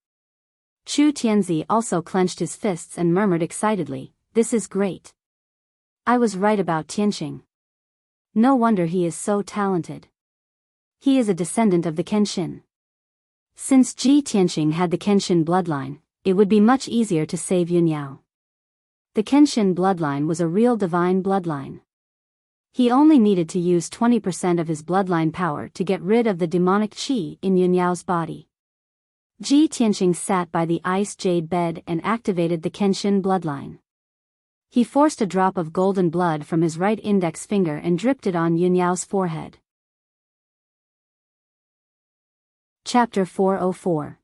Chu Tianzi also clenched his fists and murmured excitedly, This is great. I was right about Tianqing. No wonder he is so talented. He is a descendant of the Kenshin. Since Ji Tianqing had the Kenshin bloodline, it would be much easier to save Yun Yao. The Kenshin bloodline was a real divine bloodline. He only needed to use 20% of his bloodline power to get rid of the demonic qi in Yun Yao's body. Ji Tianqing sat by the ice jade bed and activated the Kenshin bloodline. He forced a drop of golden blood from his right index finger and dripped it on Yun Yao's forehead. Chapter 404.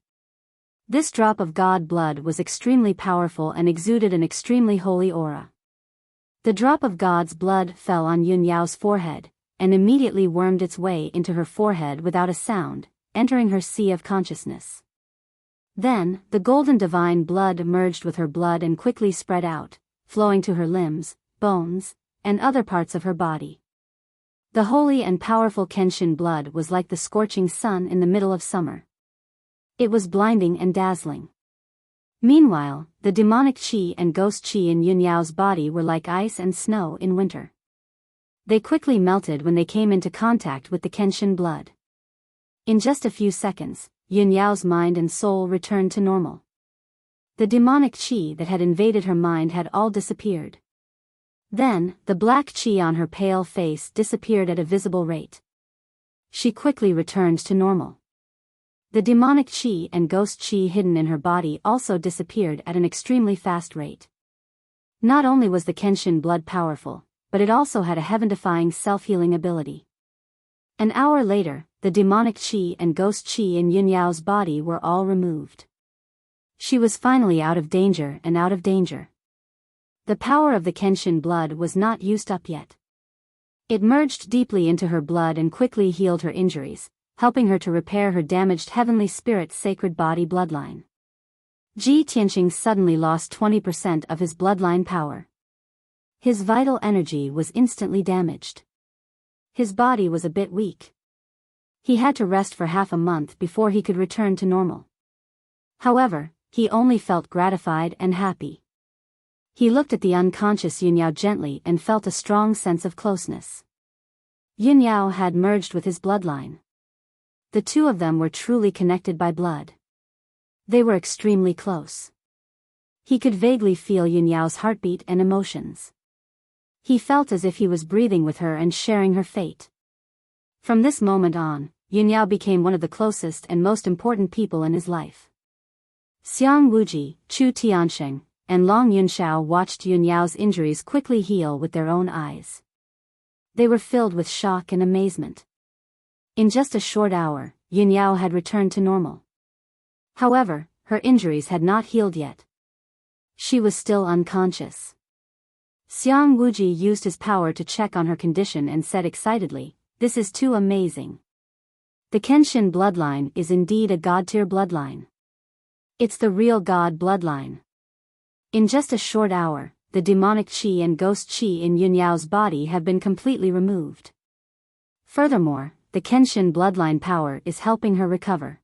This drop of god blood was extremely powerful and exuded an extremely holy aura. The drop of God's blood fell on Yun Yao's forehead, and immediately wormed its way into her forehead without a sound, entering her sea of consciousness. Then, the golden divine blood merged with her blood and quickly spread out, flowing to her limbs, bones, and other parts of her body. The holy and powerful Kenshin blood was like the scorching sun in the middle of summer. It was blinding and dazzling. Meanwhile, the demonic qi and ghost qi in Yun Yao's body were like ice and snow in winter. They quickly melted when they came into contact with the Kenshin blood. In just a few seconds, Yun Yao's mind and soul returned to normal. The demonic qi that had invaded her mind had all disappeared. Then, the black qi on her pale face disappeared at a visible rate. She quickly returned to normal. The demonic qi and ghost qi hidden in her body also disappeared at an extremely fast rate. Not only was the Kenshin blood powerful, but it also had a heaven-defying self-healing ability. An hour later, the demonic qi and ghost qi in Yun Yao's body were all removed. She was finally out of danger and out of danger. The power of the Kenshin blood was not used up yet. It merged deeply into her blood and quickly healed her injuries, helping her to repair her damaged heavenly spirit's sacred body bloodline. Ji Tianqing suddenly lost 20% of his bloodline power. His vital energy was instantly damaged. His body was a bit weak. He had to rest for half a month before he could return to normal. However, he only felt gratified and happy. He looked at the unconscious Yunyao gently and felt a strong sense of closeness. Yunyao had merged with his bloodline. The two of them were truly connected by blood. They were extremely close. He could vaguely feel Yunyao's heartbeat and emotions. He felt as if he was breathing with her and sharing her fate. From this moment on, Yunyao became one of the closest and most important people in his life. Xiang Wuji, Chu Tiansheng, and Long Yunxiao watched Yunyao's injuries quickly heal with their own eyes. They were filled with shock and amazement. In just a short hour, Yunyao had returned to normal. However, her injuries had not healed yet. She was still unconscious. Xiang Wuji used his power to check on her condition and said excitedly, "This is too amazing. The Kenshin bloodline is indeed a god-tier bloodline. It's the real god bloodline." In just a short hour, the demonic qi and ghost qi in Yunyao's body have been completely removed. Furthermore, the Kenshin bloodline power is helping her recover.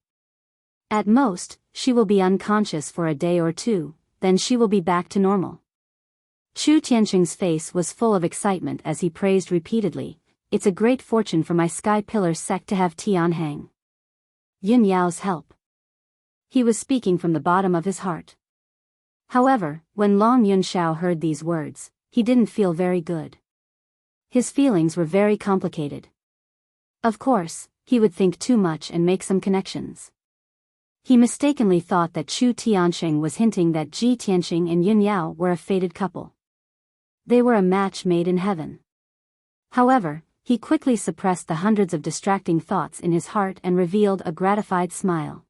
At most, she will be unconscious for a day or two, then she will be back to normal. Chu Tianqing's face was full of excitement as he praised repeatedly, "It's a great fortune for my Sky Pillar sect to have Tianhang. Yunyao's help." He was speaking from the bottom of his heart. However, when Long Yunxiao heard these words, he didn't feel very good. His feelings were very complicated. Of course, he would think too much and make some connections. He mistakenly thought that Chu Tiansheng was hinting that Ji Tianqing and Yunyao were a fated couple. They were a match made in heaven. However, he quickly suppressed the hundreds of distracting thoughts in his heart and revealed a gratified smile.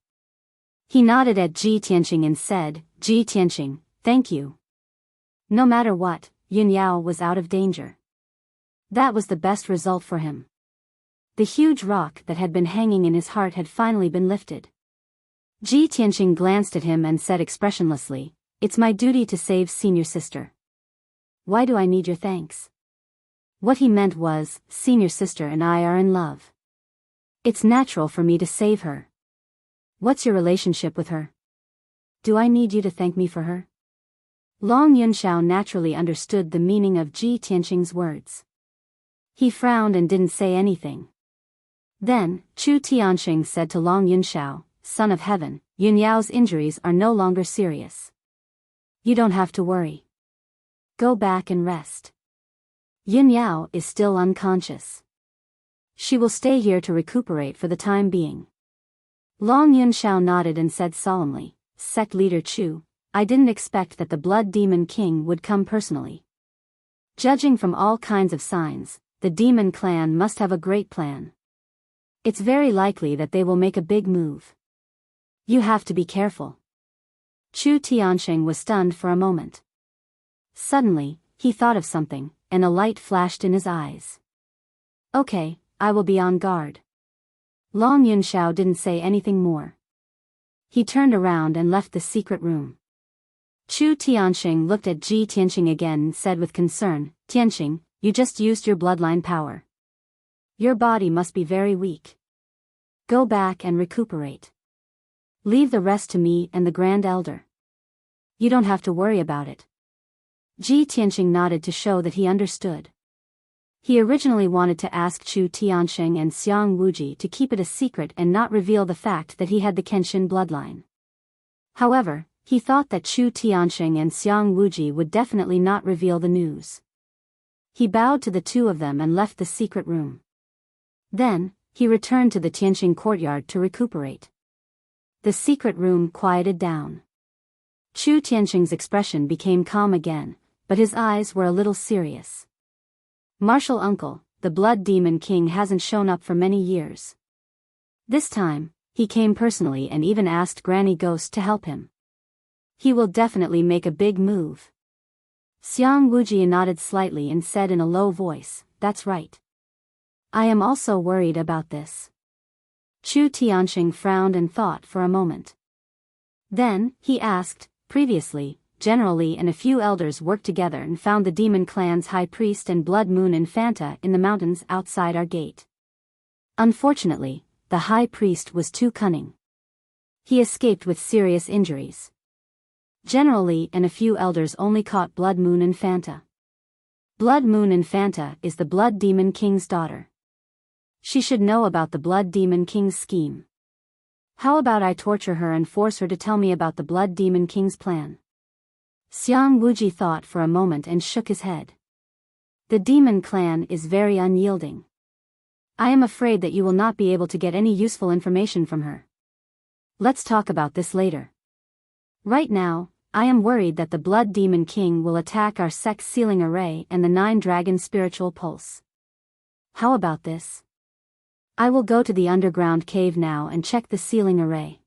He nodded at Ji Tianqing and said, "Ji Tianqing, thank you." No matter what, Yunyao was out of danger. That was the best result for him. The huge rock that had been hanging in his heart had finally been lifted. Ji Tianqing glanced at him and said expressionlessly, "It's my duty to save senior sister. Why do I need your thanks?" What he meant was, senior sister and I are in love. It's natural for me to save her. What's your relationship with her? Do I need you to thank me for her? Long Yunxiao naturally understood the meaning of Ji Tianqing's words. He frowned and didn't say anything. Then, Chu Tianqing said to Long Yunxiao, "Son of heaven, Yunyao's injuries are no longer serious. You don't have to worry. Go back and rest. Yunyao is still unconscious. She will stay here to recuperate for the time being." Long Yunxiao nodded and said solemnly, "Sect leader Chu, I didn't expect that the Blood Demon King would come personally. Judging from all kinds of signs, the demon clan must have a great plan. It's very likely that they will make a big move. You have to be careful." Chu Tiansheng was stunned for a moment. Suddenly, he thought of something, and a light flashed in his eyes. "Okay, I will be on guard." Long Yunxiao didn't say anything more. He turned around and left the secret room. Chu Tiansheng looked at Ji Tianqing again and said with concern, "Tianqing, you just used your bloodline power. Your body must be very weak. Go back and recuperate. Leave the rest to me and the Grand Elder. You don't have to worry about it." Ji Tianqing nodded to show that he understood. He originally wanted to ask Chu Tiansheng and Xiang Wuji to keep it a secret and not reveal the fact that he had the Kenshin bloodline. However, he thought that Chu Tiansheng and Xiang Wuji would definitely not reveal the news. He bowed to the two of them and left the secret room. Then, he returned to the Tianqing courtyard to recuperate. The secret room quieted down. Chu Tianqing's expression became calm again, but his eyes were a little serious. "Martial uncle, the Blood Demon King hasn't shown up for many years. This time, he came personally and even asked Granny Ghost to help him. He will definitely make a big move. Xiang Wuji nodded slightly and said in a low voice, "That's right. I am also worried about this." Chu Tianxing frowned and thought for a moment. Then, he asked, "Previously, General Li and a few elders worked together and found the demon clan's high priest and blood moon infanta in the mountains outside our gate. Unfortunately, the high priest was too cunning. He escaped with serious injuries. General Li and a few elders only caught Blood Moon Infanta. Blood Moon Infanta is the Blood Demon King's daughter. She should know about the Blood Demon King's scheme. How about I torture her and force her to tell me about the Blood Demon King's plan?" Xiang Wuji thought for a moment and shook his head. "The demon clan is very unyielding. I am afraid that you will not be able to get any useful information from her. Let's talk about this later. Right now, I am worried that the Blood Demon King will attack our sect's sealing array and the 9-dragon spiritual pulse. How about this? I will go to the underground cave now and check the sealing array.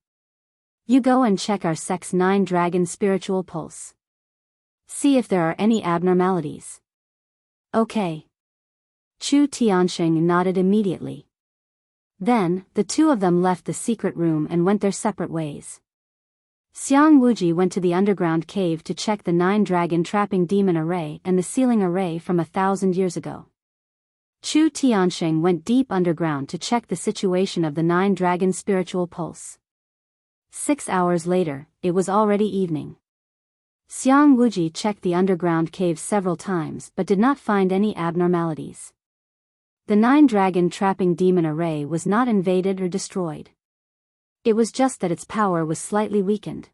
You go and check our sect's 9-dragon spiritual pulse. See if there are any abnormalities." "Okay." Chu Tianxing nodded immediately. Then, the two of them left the secret room and went their separate ways. Xiang Wuji went to the underground cave to check the 9-dragon trapping demon array and the sealing array from 1,000 years ago. Chu Tianxing went deep underground to check the situation of the 9-dragon spiritual pulse. 6 hours later, it was already evening. Xiang Wuji checked the underground cave several times but did not find any abnormalities. The 9-dragon trapping demon array was not invaded or destroyed. It was just that its power was slightly weakened.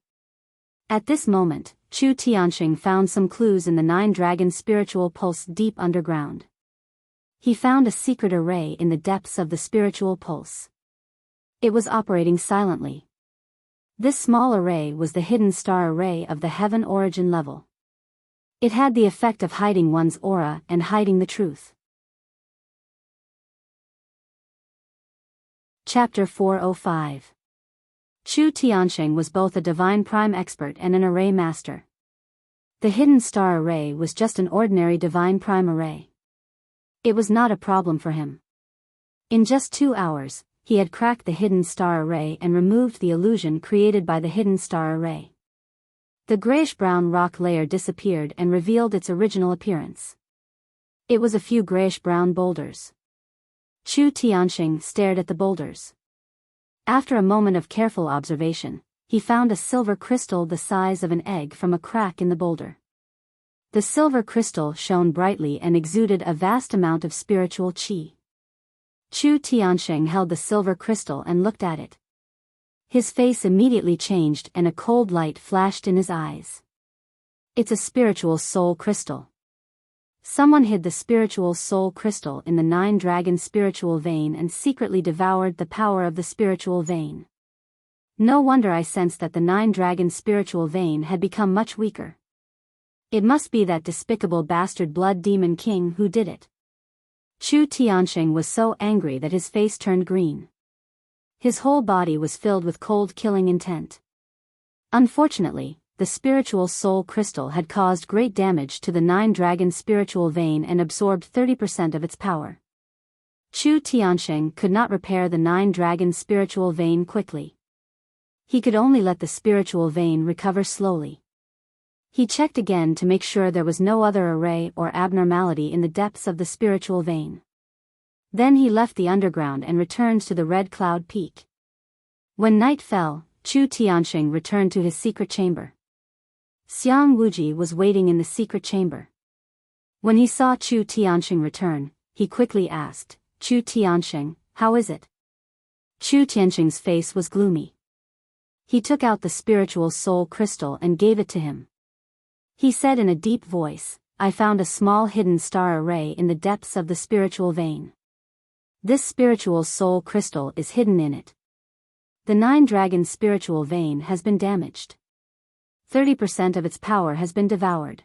At this moment, Chu Tianxing found some clues in the 9-dragon spiritual pulse deep underground. He found a secret array in the depths of the spiritual pulse. It was operating silently. This small array was the hidden star array of the heaven origin level. It had the effect of hiding one's aura and hiding the truth. Chapter 405. Chu Tianxing was both a divine prime expert and an array master. The hidden star array was just an ordinary divine prime array. It was not a problem for him. In just 2 hours, he had cracked the hidden star array and removed the illusion created by the hidden star array. The grayish-brown rock layer disappeared and revealed its original appearance. It was a few grayish-brown boulders. Chu Tianxing stared at the boulders. After a moment of careful observation, he found a silver crystal the size of an egg from a crack in the boulder. The silver crystal shone brightly and exuded a vast amount of spiritual qi. Chu Tianxing held the silver crystal and looked at it. His face immediately changed and a cold light flashed in his eyes. "It's a spiritual soul crystal." Someone hid the spiritual soul crystal in the 9-dragon spiritual vein and secretly devoured the power of the spiritual vein. No wonder I sensed that the 9-dragon spiritual vein had become much weaker. It must be that despicable bastard Blood Demon King who did it. Chu Tianxing was so angry that his face turned green. His whole body was filled with cold killing intent. Unfortunately, the spiritual soul crystal had caused great damage to the 9-dragon spiritual vein and absorbed 30% of its power. Chu Tianxing could not repair the 9-dragon spiritual vein quickly. He could only let the spiritual vein recover slowly. He checked again to make sure there was no other array or abnormality in the depths of the spiritual vein. Then he left the underground and returned to the Red Cloud Peak. When night fell, Chu Tianxing returned to his secret chamber. Xiang Wuji was waiting in the secret chamber. When he saw Chu Tianxing return, he quickly asked, "Chu Tianxing, how is it?" Chu Tianxing's face was gloomy. He took out the spiritual soul crystal and gave it to him. He said in a deep voice, "I found a small hidden star array in the depths of the spiritual vein. This spiritual soul crystal is hidden in it. The 9-dragon spiritual vein has been damaged. 30% of its power has been devoured.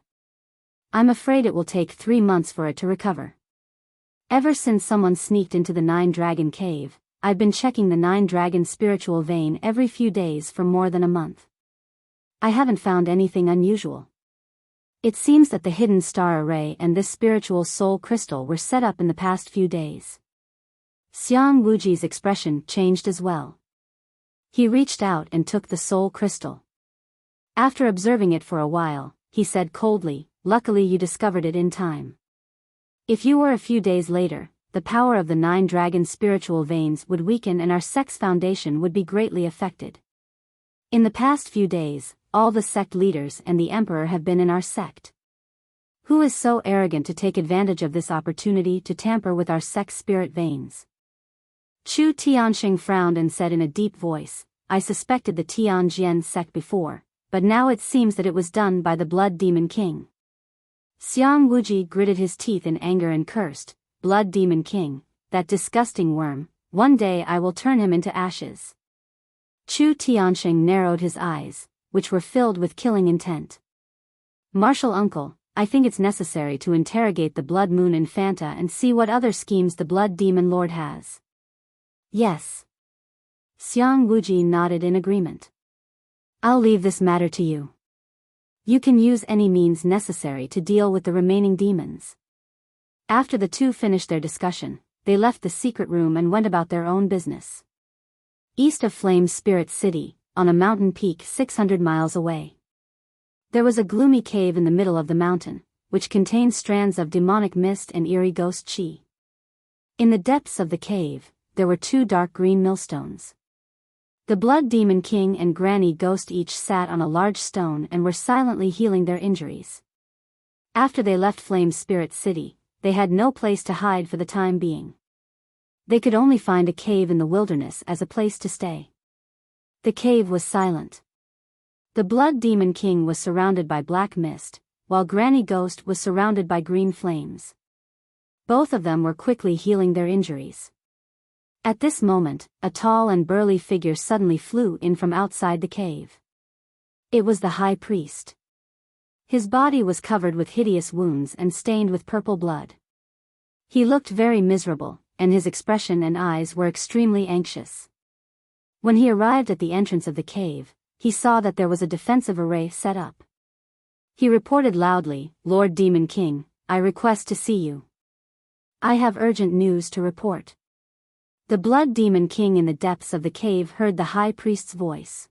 I'm afraid it will take 3 months for it to recover. Ever since someone sneaked into the 9-dragon cave, I've been checking the 9-dragon spiritual vein every few days for more than a month. I haven't found anything unusual. It seems that the hidden star array and this spiritual soul crystal were set up in the past few days. Xiang Wuji's expression changed as well. He reached out and took the soul crystal. After observing it for a while, he said coldly, "Luckily you discovered it in time. If you were a few days later, the power of the 9 dragon spiritual veins would weaken and our sect's foundation would be greatly affected. In the past few days, all the sect leaders and the emperor have been in our sect. Who is so arrogant to take advantage of this opportunity to tamper with our sect's spirit veins?" Chu Tianxing frowned and said in a deep voice, "I suspected the Tianjian sect before, but now it seems that it was done by the Blood Demon King." Xiang Wuji gritted his teeth in anger and cursed, "Blood Demon King, that disgusting worm, one day I will turn him into ashes." Chu Tianxing narrowed his eyes, which were filled with killing intent. "Martial uncle, I think it's necessary to interrogate the Blood Moon Infanta and see what other schemes the Blood Demon Lord has." "Yes." Xiang Wuji nodded in agreement. "I'll leave this matter to you. You can use any means necessary to deal with the remaining demons." After the two finished their discussion, they left the secret room and went about their own business. East of Flame Spirit City, on a mountain peak 600 miles away, there was a gloomy cave in the middle of the mountain, which contained strands of demonic mist and eerie ghost chi. In the depths of the cave, there were 2 dark green millstones. The Blood Demon King and Granny Ghost each sat on a large stone and were silently healing their injuries. After they left Flame Spirit City, they had no place to hide for the time being. They could only find a cave in the wilderness as a place to stay. The cave was silent. The Blood Demon King was surrounded by black mist, while Granny Ghost was surrounded by green flames. Both of them were quickly healing their injuries. At this moment, a tall and burly figure suddenly flew in from outside the cave. It was the High Priest. His body was covered with hideous wounds and stained with purple blood. He looked very miserable, and his expression and eyes were extremely anxious. When he arrived at the entrance of the cave, he saw that there was a defensive array set up. He reported loudly, "Lord Demon King, I request to see you. I have urgent news to report." The Blood Demon King in the depths of the cave heard the High Priest's voice.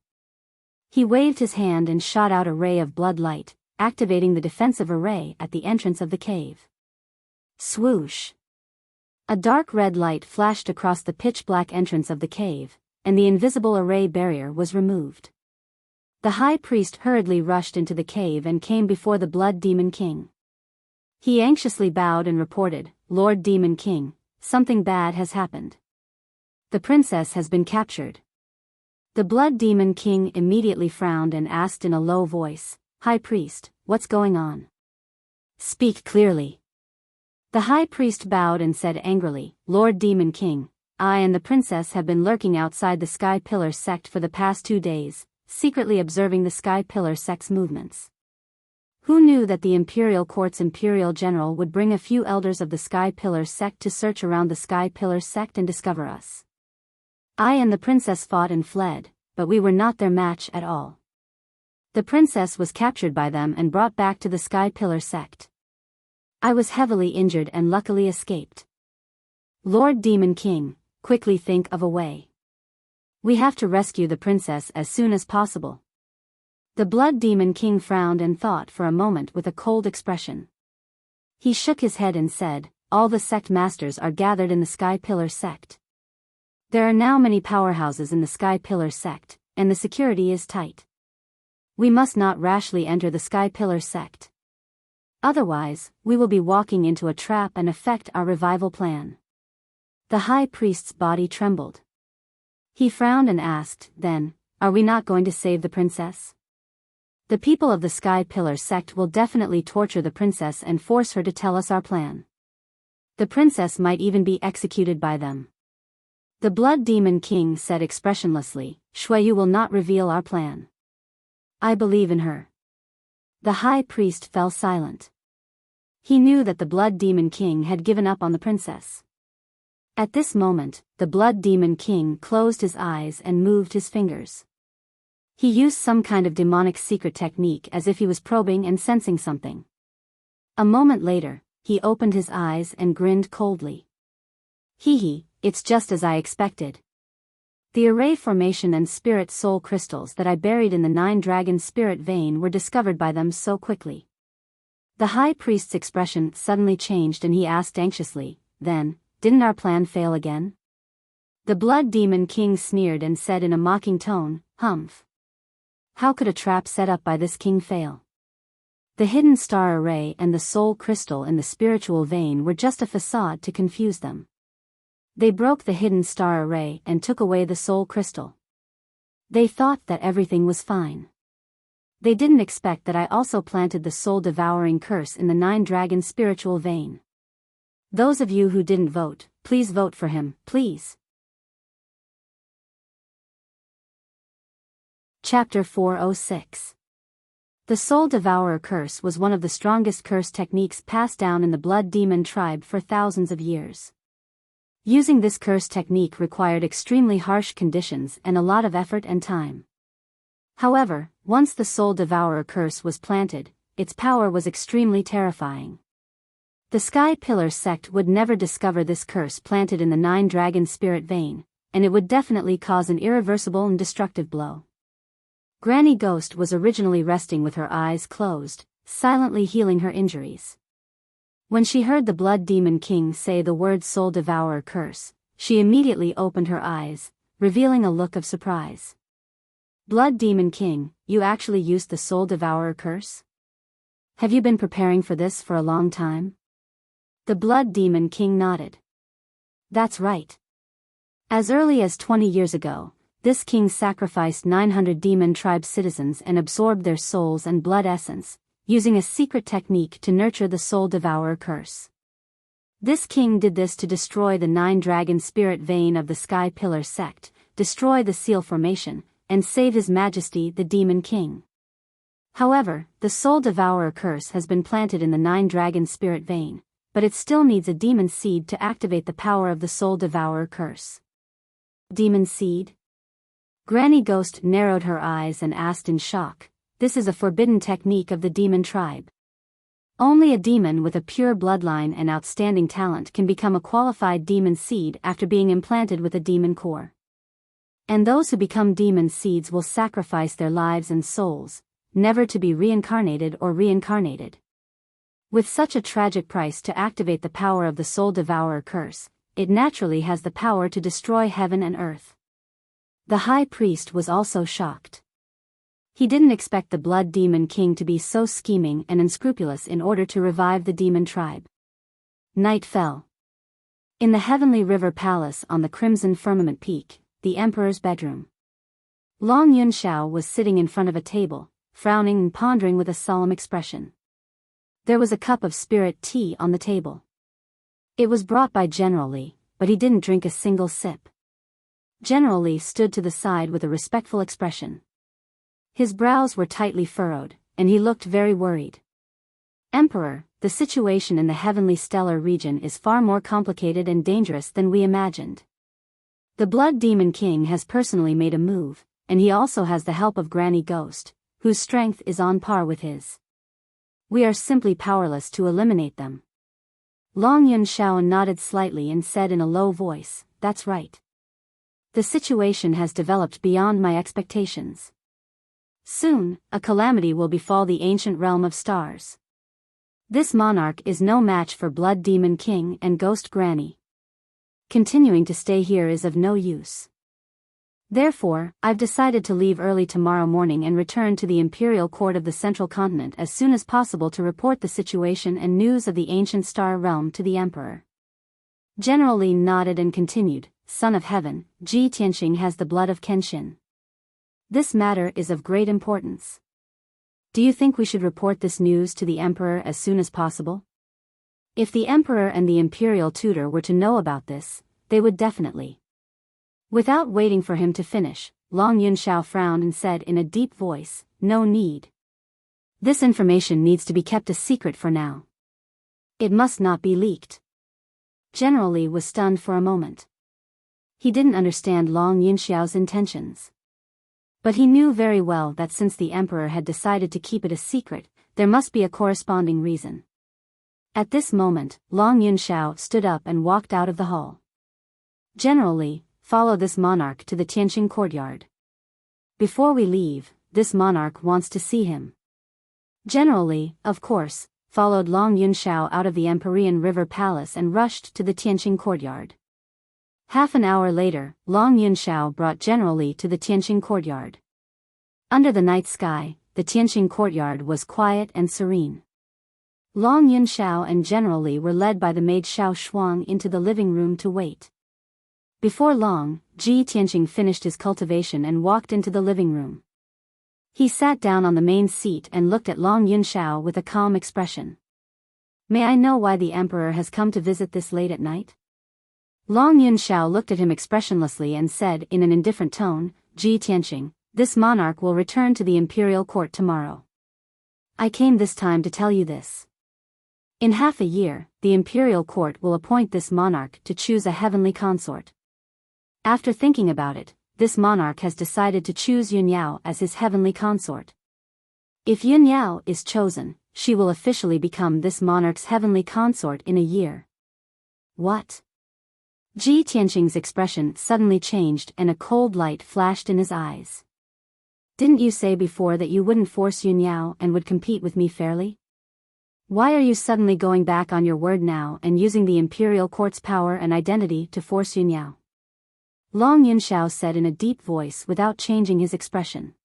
He waved his hand and shot out a ray of blood light, activating the defensive array at the entrance of the cave. Swoosh! A dark red light flashed across the pitch-black entrance of the cave, and the invisible array barrier was removed. The High Priest hurriedly rushed into the cave and came before the Blood Demon King. He anxiously bowed and reported, "Lord Demon King, something bad has happened. The princess has been captured." The Blood Demon King immediately frowned and asked in a low voice, "High Priest, what's going on? Speak clearly." The High Priest bowed and said angrily, "Lord Demon King, I and the princess have been lurking outside the Sky Pillar sect for the past 2 days, secretly observing the Sky Pillar sect's movements. Who knew that the Imperial Court's Imperial General would bring a few elders of the Sky Pillar sect to search around the Sky Pillar sect and discover us? I and the princess fought and fled, but we were not their match at all. The princess was captured by them and brought back to the Sky Pillar sect. I was heavily injured and luckily escaped. Lord Demon King, quickly think of a way. We have to rescue the princess as soon as possible." The Blood Demon King frowned and thought for a moment with a cold expression. He shook his head and said, "All the sect masters are gathered in the Sky Pillar sect. There are now many powerhouses in the Sky Pillar sect, and the security is tight. We must not rashly enter the Sky Pillar sect. Otherwise, we will be walking into a trap and affect our revival plan." The High Priest's body trembled. He frowned and asked, "Then, are we not going to save the princess? The people of the Sky Pillar sect will definitely torture the princess and force her to tell us our plan. The princess might even be executed by them." The Blood Demon King said expressionlessly, "Shuiyu will not reveal our plan. I believe in her." The High Priest fell silent. He knew that the Blood Demon King had given up on the princess. At this moment, the Blood Demon King closed his eyes and moved his fingers. He used some kind of demonic secret technique as if he was probing and sensing something. A moment later, he opened his eyes and grinned coldly. Hee, it's just as I expected. The array formation and spirit soul crystals that I buried in the 9-dragon spirit vein were discovered by them so quickly. The high priest's expression suddenly changed and he asked anxiously, then, didn't our plan fail again? The blood demon king sneered and said in a mocking tone, humph. How could a trap set up by this king fail? The hidden star array and the soul crystal in the spiritual vein were just a facade to confuse them. They broke the hidden star array and took away the soul crystal. They thought that everything was fine. They didn't expect that I also planted the soul-devouring curse in the 9-dragon spiritual vein. Those of you who didn't vote, please vote for him, please. Chapter 406. The Soul Devourer curse was one of the strongest curse techniques passed down in the blood demon tribe for thousands of years. Using this curse technique required extremely harsh conditions and a lot of effort and time. However, once the Soul Devourer curse was planted, its power was extremely terrifying. The Sky Pillar sect would never discover this curse planted in the 9-dragon spirit vein, and it would definitely cause an irreversible and destructive blow. Granny Ghost was originally resting with her eyes closed, silently healing her injuries. When she heard the Blood Demon King say the word Soul Devourer curse, she immediately opened her eyes, revealing a look of surprise. Blood Demon King, you actually used the Soul Devourer curse? Have you been preparing for this for a long time? The Blood Demon King nodded. That's right. As early as 20 years ago, this king sacrificed 900 demon tribe citizens and absorbed their souls and blood essence, using a secret technique to nurture the Soul Devourer curse. This king did this to destroy the 9-dragon spirit vein of the Sky Pillar sect, destroy the seal formation, and save His Majesty the Demon King. However, the Soul Devourer curse has been planted in the 9-dragon spirit vein, but it still needs a demon seed to activate the power of the Soul Devourer curse. Demon seed? Granny Ghost narrowed her eyes and asked in shock, this is a forbidden technique of the demon tribe. Only a demon with a pure bloodline and outstanding talent can become a qualified demon seed after being implanted with a demon core. And those who become demon seeds will sacrifice their lives and souls, never to be reincarnated or reincarnated. With such a tragic price to activate the power of the Soul Devourer curse, it naturally has the power to destroy heaven and earth. The high priest was also shocked. He didn't expect the Blood Demon King to be so scheming and unscrupulous in order to revive the demon tribe. Night fell. In the Heavenly River Palace on the Crimson Firmament Peak, the Emperor's bedroom. Long Yunxiao was sitting in front of a table, frowning and pondering with a solemn expression. There was a cup of spirit tea on the table. It was brought by General Li, but he didn't drink a single sip. General Li stood to the side with a respectful expression. His brows were tightly furrowed, and he looked very worried. Emperor, the situation in the heavenly stellar region is far more complicated and dangerous than we imagined. The Blood Demon King has personally made a move, and he also has the help of Granny Ghost, whose strength is on par with his. We are simply powerless to eliminate them. Long Yunxiao nodded slightly and said in a low voice, that's right. The situation has developed beyond my expectations. Soon, a calamity will befall the ancient realm of stars. This monarch is no match for Blood Demon King and Ghost Granny. Continuing to stay here is of no use. Therefore, I've decided to leave early tomorrow morning and return to the Imperial Court of the Central Continent as soon as possible to report the situation and news of the ancient star realm to the Emperor. General Li nodded and continued, Son of Heaven, Ji Tianxing has the blood of Kenshin. This matter is of great importance. Do you think we should report this news to the Emperor as soon as possible? If the Emperor and the Imperial Tutor were to know about this, they would definitely. Without waiting for him to finish, Long Yunxiao frowned and said in a deep voice, No need. This information needs to be kept a secret for now. It must not be leaked. General Li was stunned for a moment. He didn't understand Long Yunxiao's intentions. But he knew very well that since the emperor had decided to keep it a secret, there must be a corresponding reason. At this moment, Long Yunxiao stood up and walked out of the hall. "General Li, follow this monarch to the Tianqing courtyard. Before we leave, this monarch wants to see him." General Li, of course, followed Long Yunxiao out of the Empyrean River Palace and rushed to the Tianqing courtyard. Half an hour later, Long Yunxiao brought General Li to the Tianqing courtyard. Under the night sky, the Tianqing courtyard was quiet and serene. Long Yunxiao and General Li were led by the maid Xiao Shuang into the living room to wait. Before long, Ji Tianqing finished his cultivation and walked into the living room. He sat down on the main seat and looked at Long Yunxiao with a calm expression. "May I know why the emperor has come to visit this late at night?" Long Yunxiao looked at him expressionlessly and said in an indifferent tone, "Ji Tianqing, this monarch will return to the imperial court tomorrow. I came this time to tell you this. In half a year, the imperial court will appoint this monarch to choose a heavenly consort. After thinking about it, this monarch has decided to choose Yunyao as his heavenly consort. If Yunyao is chosen, she will officially become this monarch's heavenly consort in a year." "What?" Ji Tianqing's expression suddenly changed and a cold light flashed in his eyes. "Didn't you say before that you wouldn't force Yunyao and would compete with me fairly? Why are you suddenly going back on your word now and using the imperial court's power and identity to force Yunyao?" Long Yunxiao said in a deep voice without changing his expression.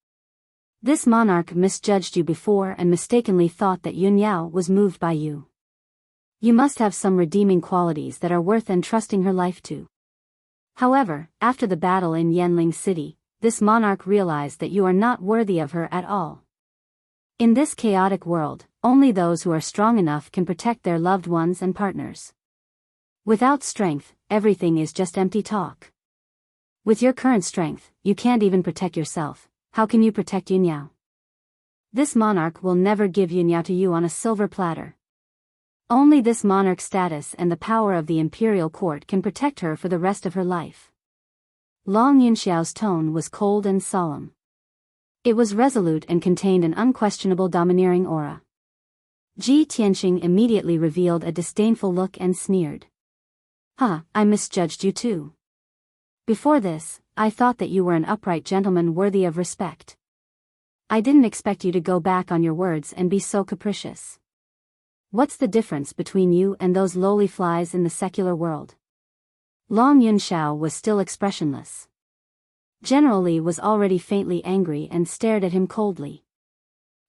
"This monarch misjudged you before and mistakenly thought that Yunyao was moved by you. You must have some redeeming qualities that are worth entrusting her life to. However, after the battle in Yanling City, this monarch realized that you are not worthy of her at all. In this chaotic world, only those who are strong enough can protect their loved ones and partners. Without strength, everything is just empty talk. With your current strength, you can't even protect yourself. How can you protect Yunyao? This monarch will never give Yunyao to you on a silver platter. Only this monarch's status and the power of the imperial court can protect her for the rest of her life." Long Yunxiao's tone was cold and solemn. It was resolute and contained an unquestionable domineering aura. Ji Tianqing immediately revealed a disdainful look and sneered. "Huh, I misjudged you too. Before this, I thought that you were an upright gentleman worthy of respect. I didn't expect you to go back on your words and be so capricious. What's the difference between you and those lowly flies in the secular world?" Long Yunxiao was still expressionless. General Li was already faintly angry and stared at him coldly.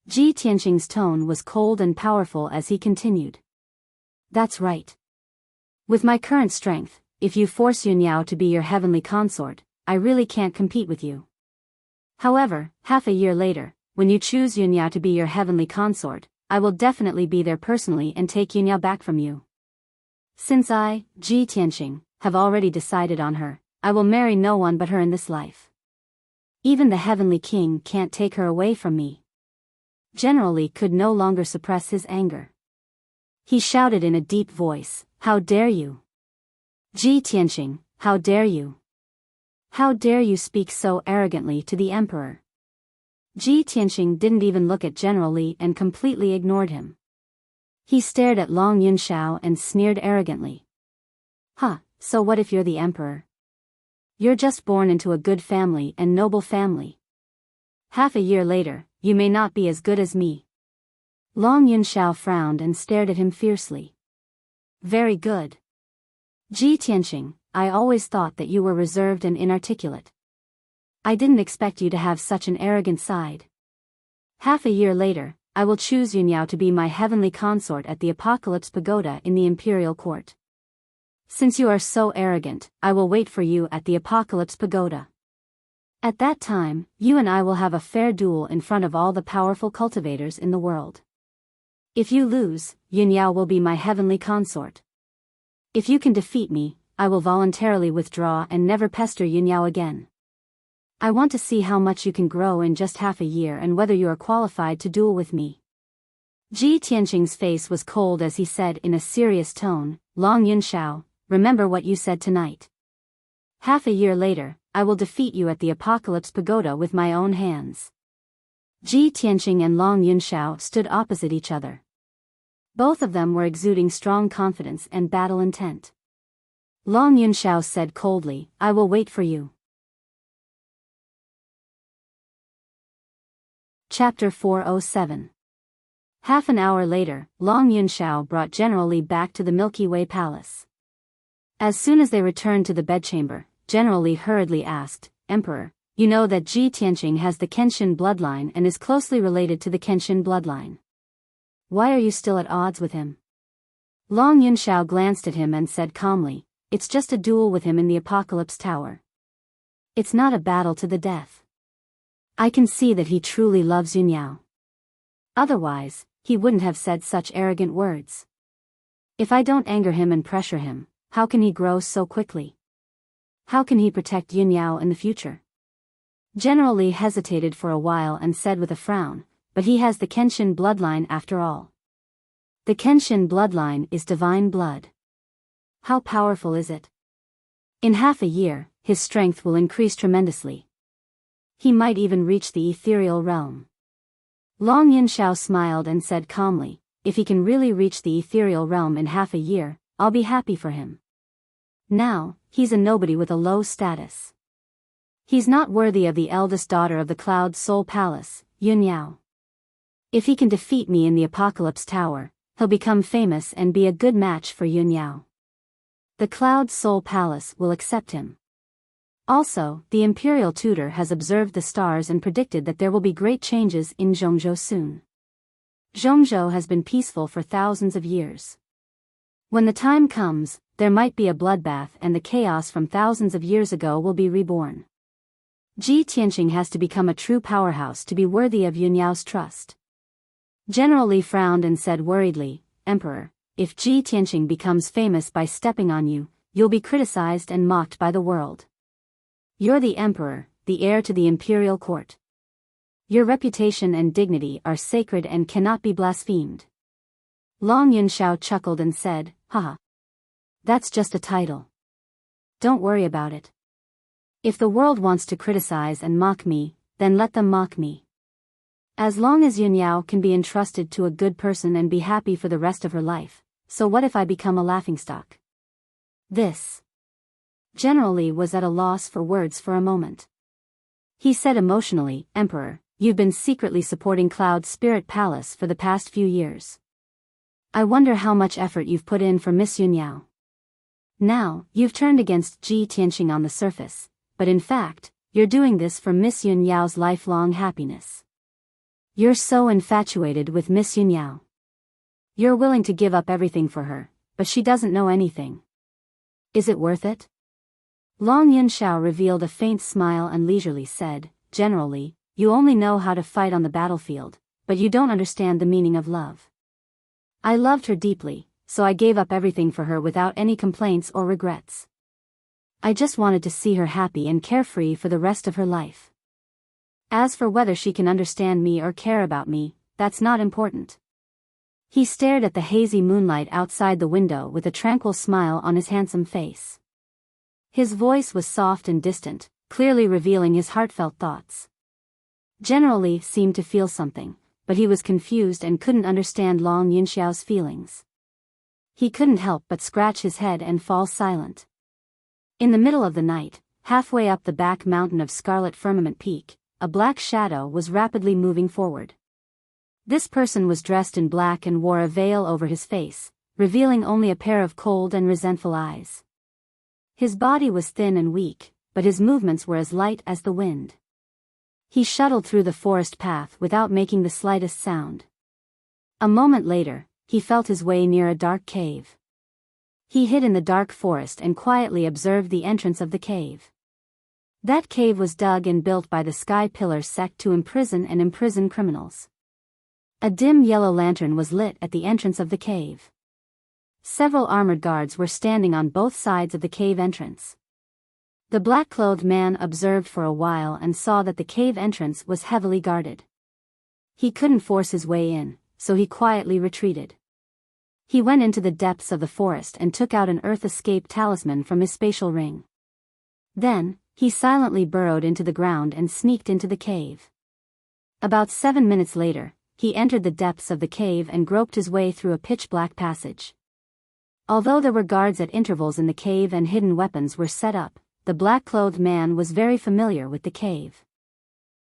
Ji Tianqing's tone was cold and powerful as he continued. "That's right. With my current strength, if you force Yunyao to be your heavenly consort, I really can't compete with you. However, half a year later, when you choose Yunyao to be your heavenly consort, I will definitely be there personally and take Yunyao back from you. Since I, Ji Tianqing, have already decided on her, I will marry no one but her in this life. Even the heavenly king can't take her away from me." General Li could no longer suppress his anger. He shouted in a deep voice, "How dare you? Ji Tianqing, how dare you? How dare you speak so arrogantly to the emperor?" Ji Tianqing didn't even look at General Li and completely ignored him. He stared at Long Yunxiao and sneered arrogantly. "Huh, so what if you're the emperor? You're just born into a good family and noble family. Half a year later, you may not be as good as me." Long Yunxiao frowned and stared at him fiercely. "Very good. Ji Tianqing, I always thought that you were reserved and inarticulate. I didn't expect you to have such an arrogant side. Half a year later, I will choose Yunyao to be my heavenly consort at the Apocalypse Pagoda in the imperial court. Since you are so arrogant, I will wait for you at the Apocalypse Pagoda. At that time, you and I will have a fair duel in front of all the powerful cultivators in the world. If you lose, Yunyao will be my heavenly consort. If you can defeat me, I will voluntarily withdraw and never pester Yunyao again. I want to see how much you can grow in just half a year and whether you are qualified to duel with me." Ji Tianqing's face was cold as he said in a serious tone, "Long Yunxiao, remember what you said tonight. Half a year later, I will defeat you at the Apocalypse Pagoda with my own hands. Ji Tianqing and Long Yunxiao stood opposite each other. Both of them were exuding strong confidence and battle intent. Long Yunxiao said coldly, I will wait for you. Chapter 407. Half an hour later, Long Yunxiao brought General Li back to the Milky Way Palace. As soon as they returned to the bedchamber, General Li hurriedly asked, Emperor, you know that Ji Tianqing has the Kenshin bloodline and is closely related to the Kenshin bloodline. Why are you still at odds with him? Long Yunxiao glanced at him and said calmly, it's just a duel with him in the Apocalypse Tower. It's not a battle to the death. I can see that he truly loves Yunyao. Otherwise, he wouldn't have said such arrogant words. If I don't anger him and pressure him, how can he grow so quickly? How can he protect Yunyao in the future? General Li hesitated for a while and said with a frown, but he has the Kenshin bloodline after all. The Kenshin bloodline is divine blood. How powerful is it? In half a year, his strength will increase tremendously. He might even reach the ethereal realm. Long Yunxiao smiled and said calmly, if he can really reach the ethereal realm in half a year, I'll be happy for him. Now, he's a nobody with a low status. He's not worthy of the eldest daughter of the Cloud Soul Palace, Yunyao. If he can defeat me in the Apocalypse Tower, he'll become famous and be a good match for Yunyao. The Cloud Soul Palace will accept him. Also, the Imperial Tutor has observed the stars and predicted that there will be great changes in Zhongzhou soon. Zhongzhou has been peaceful for thousands of years. When the time comes, there might be a bloodbath and the chaos from thousands of years ago will be reborn. Ji Tianqing has to become a true powerhouse to be worthy of Yunyao's trust. General Li frowned and said worriedly, Emperor, if Ji Tianqing becomes famous by stepping on you, you'll be criticized and mocked by the world. You're the emperor, the heir to the imperial court. Your reputation and dignity are sacred and cannot be blasphemed. Long Yunxiao chuckled and said, haha. That's just a title. Don't worry about it. If the world wants to criticize and mock me, then let them mock me. As long as Yunyao can be entrusted to a good person and be happy for the rest of her life, so what if I become a laughingstock? This. General Li was at a loss for words for a moment. He said emotionally, Emperor, you've been secretly supporting Cloud Spirit Palace for the past few years. I wonder how much effort you've put in for Miss Yunyao. Now, you've turned against Ji Tianqing on the surface, but in fact, you're doing this for Miss Yunyao's lifelong happiness. You're so infatuated with Miss Yunyao. You're willing to give up everything for her, but she doesn't know anything. Is it worth it? Long Yunxiao revealed a faint smile and leisurely said, General Li, you only know how to fight on the battlefield, but you don't understand the meaning of love. I loved her deeply, so I gave up everything for her without any complaints or regrets. I just wanted to see her happy and carefree for the rest of her life. As for whether she can understand me or care about me, that's not important. He stared at the hazy moonlight outside the window with a tranquil smile on his handsome face. His voice was soft and distant, clearly revealing his heartfelt thoughts. General Li seemed to feel something, but he was confused and couldn't understand Long Yunxiao's feelings. He couldn't help but scratch his head and fall silent. In the middle of the night, halfway up the back mountain of Scarlet Firmament Peak, a black shadow was rapidly moving forward. This person was dressed in black and wore a veil over his face, revealing only a pair of cold and resentful eyes. His body was thin and weak, but his movements were as light as the wind. He shuttled through the forest path without making the slightest sound. A moment later, he felt his way near a dark cave. He hid in the dark forest and quietly observed the entrance of the cave. That cave was dug and built by the Sky Pillar sect to imprison criminals. A dim yellow lantern was lit at the entrance of the cave. Several armored guards were standing on both sides of the cave entrance. The black-clothed man observed for a while and saw that the cave entrance was heavily guarded. He couldn't force his way in, so he quietly retreated. He went into the depths of the forest and took out an Earth Escape talisman from his spatial ring. Then, He silently burrowed into the ground and sneaked into the cave. About 7 minutes later, he entered the depths of the cave and groped his way through a pitch-black passage. Although there were guards at intervals in the cave and hidden weapons were set up, the black-clothed man was very familiar with the cave.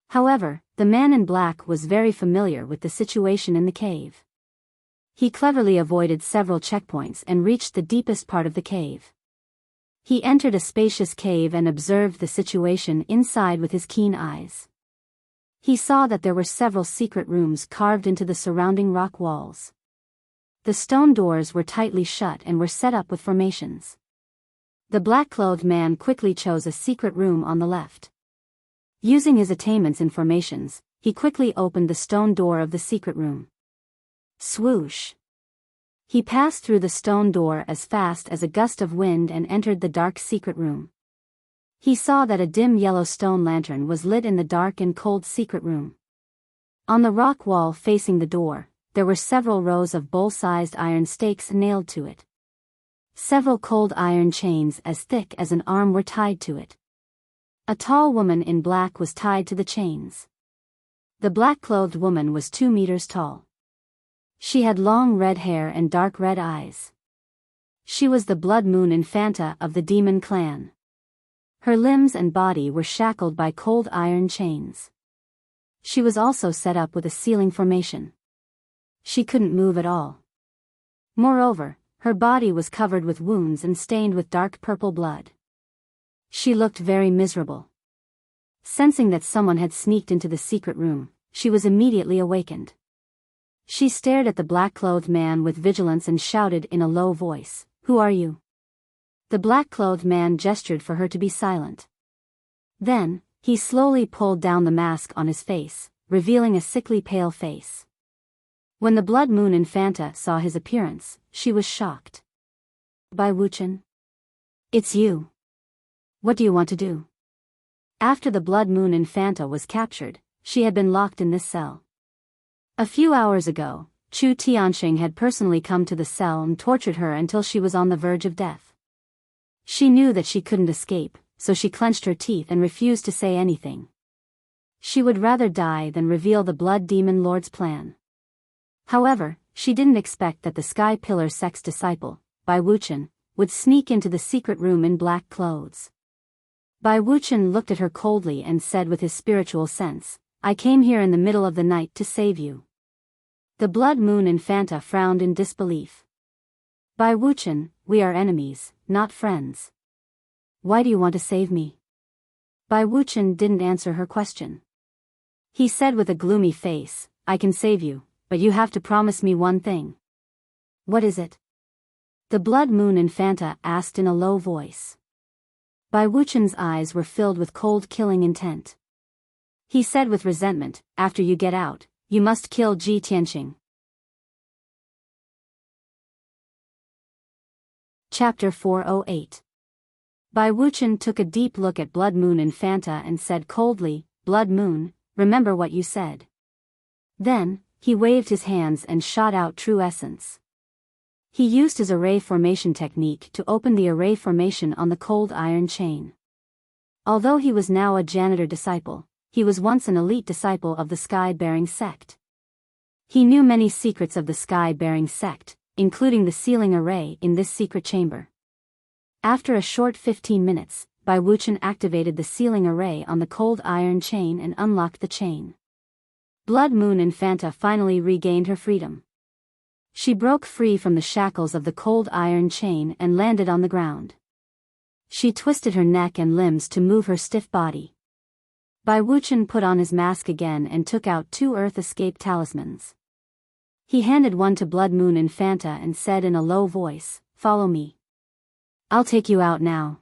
However, the man in black was very familiar with the situation in the cave. He cleverly avoided several checkpoints and reached the deepest part of the cave. He entered a spacious cave and observed the situation inside with his keen eyes. He saw that there were several secret rooms carved into the surrounding rock walls. The stone doors were tightly shut and were set up with formations. The black-clothed man quickly chose a secret room on the left. Using his attainments in formations, he quickly opened the stone door of the secret room. Swoosh! He passed through the stone door as fast as a gust of wind and entered the dark secret room. He saw that a dim yellow stone lantern was lit in the dark and cold secret room. On the rock wall facing the door, there were several rows of bowl-sized iron stakes nailed to it. Several cold iron chains as thick as an arm were tied to it. A tall woman in black was tied to the chains. The black-clothed woman was 2 meters tall. She had long red hair and dark red eyes. She was the Blood Moon Infanta of the Demon Clan. Her limbs and body were shackled by cold iron chains. She was also set up with a sealing formation. She couldn't move at all. Moreover, her body was covered with wounds and stained with dark purple blood. She looked very miserable. Sensing that someone had sneaked into the secret room, she was immediately awakened. She stared at the black-clothed man with vigilance and shouted in a low voice, "Who are you?" The black-clothed man gestured for her to be silent. Then, he slowly pulled down the mask on his face, revealing a sickly pale face. When the Blood Moon Infanta saw his appearance, she was shocked. "Bai Wuchen? It's you. What do you want to do?" After the Blood Moon Infanta was captured, she had been locked in this cell. A few hours ago, Chu Tianxing had personally come to the cell and tortured her until she was on the verge of death. She knew that she couldn't escape, so she clenched her teeth and refused to say anything. She would rather die than reveal the Blood Demon Lord's plan. However, she didn't expect that the Sky Pillar sect's disciple, Bai Wuchen, would sneak into the secret room in black clothes. Bai Wuchen looked at her coldly and said with his spiritual sense, "I came here in the middle of the night to save you." The Blood Moon Infanta frowned in disbelief. "Bai Wuchen, we are enemies, not friends. Why do you want to save me?" Bai Wuchen didn't answer her question. He said with a gloomy face, "I can save you, but you have to promise me one thing." "What is it?" the Blood Moon Infanta asked in a low voice. Bai Wuchen's eyes were filled with cold killing intent. He said with resentment, "After you get out, you must kill Ji Tianxing." Chapter 408. Bai Wuchen took a deep look at Blood Moon Infanta and said coldly, "Blood Moon, remember what you said." Then, he waved his hands and shot out true essence. He used his array formation technique to open the array formation on the cold iron chain. Although he was now a janitor disciple, he was once an elite disciple of the Sky-Bearing sect. He knew many secrets of the Sky-Bearing sect, including the sealing array in this secret chamber. After a short 15 minutes, Bai Wuchen activated the sealing array on the cold iron chain and unlocked the chain. Blood Moon Infanta finally regained her freedom. She broke free from the shackles of the cold iron chain and landed on the ground. She twisted her neck and limbs to move her stiff body. Bai Wuchen put on his mask again and took out 2 Earth Escape talismans. He handed one to Blood Moon Infanta and said in a low voice, "Follow me. I'll take you out now."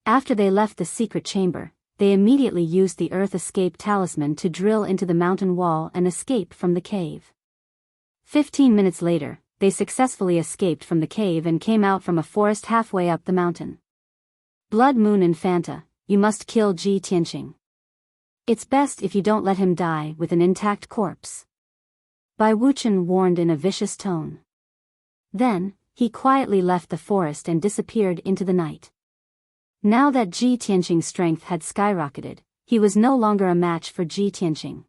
After they left the secret chamber, they immediately used the Earth Escape talisman to drill into the mountain wall and escape from the cave. 15 minutes later, they successfully escaped from the cave and came out from a forest halfway up the mountain. "Blood Moon Infanta, you must kill Ji Tianxing. It's best if you don't let him die with an intact corpse," Bai Wuchen warned in a vicious tone. Then, he quietly left the forest and disappeared into the night. Now that Ji Tianqing's strength had skyrocketed, he was no longer a match for Ji Tianqing.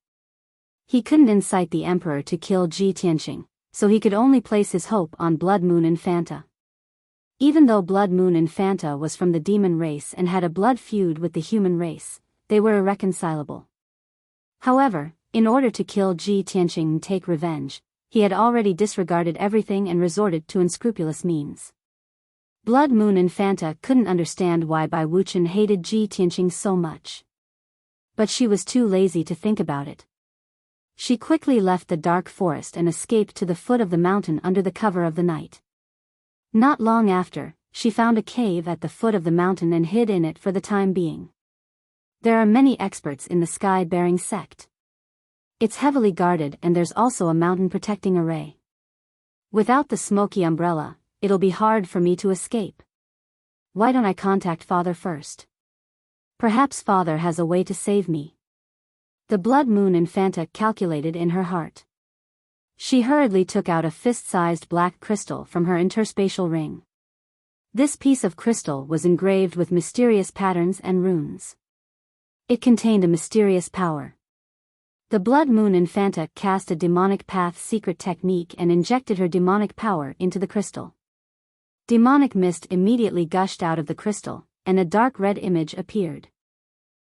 He couldn't incite the emperor to kill Ji Tianqing, so he could only place his hope on Blood Moon Infanta. Even though Blood Moon Infanta was from the demon race and had a blood feud with the human race, they were irreconcilable. However, in order to kill Ji Tianqing and take revenge, he had already disregarded everything and resorted to unscrupulous means. Blood Moon Infanta couldn't understand why Bai Wuchen hated Ji Tianqing so much. But she was too lazy to think about it. She quickly left the dark forest and escaped to the foot of the mountain under the cover of the night. Not long after, she found a cave at the foot of the mountain and hid in it for the time being. There are many experts in the sky-bearing sect. It's heavily guarded and there's also a mountain protecting array. Without the smoky umbrella, it'll be hard for me to escape. Why don't I contact Father first? Perhaps Father has a way to save me. The Blood Moon Infanta calculated in her heart. She hurriedly took out a fist-sized black crystal from her interspatial ring. This piece of crystal was engraved with mysterious patterns and runes. It contained a mysterious power. The Blood Moon Infanta cast a demonic path secret technique and injected her demonic power into the crystal. Demonic mist immediately gushed out of the crystal, and a dark red image appeared.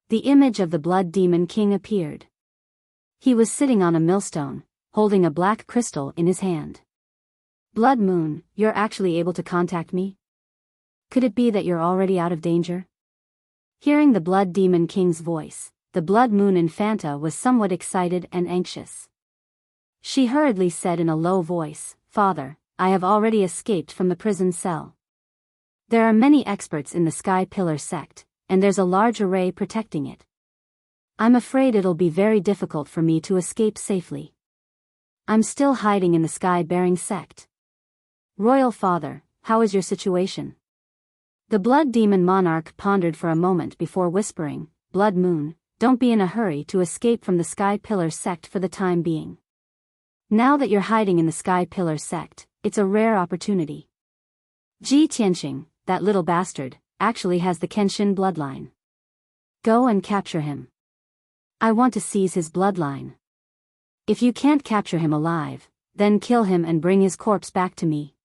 The image of the Blood Demon King appeared. He was sitting on a millstone, holding a black crystal in his hand. Blood Moon, you're actually able to contact me? Could it be that you're already out of danger? Hearing the Blood Demon King's voice, the Blood Moon Infanta was somewhat excited and anxious. She hurriedly said in a low voice, "Father, I have already escaped from the prison cell. There are many experts in the Sky Pillar sect, and there's a large array protecting it. I'm afraid it'll be very difficult for me to escape safely. I'm still hiding in the Sky-bearing sect. Royal Father, how is your situation?" The Blood Demon Monarch pondered for a moment before whispering, "Blood Moon, don't be in a hurry to escape from the Sky Pillar sect for the time being. Now that you're hiding in the Sky Pillar sect, it's a rare opportunity. Ji Tianqing, that little bastard, actually has the Kenshin bloodline. Go and capture him. I want to seize his bloodline. If you can't capture him alive, then kill him and bring his corpse back to me."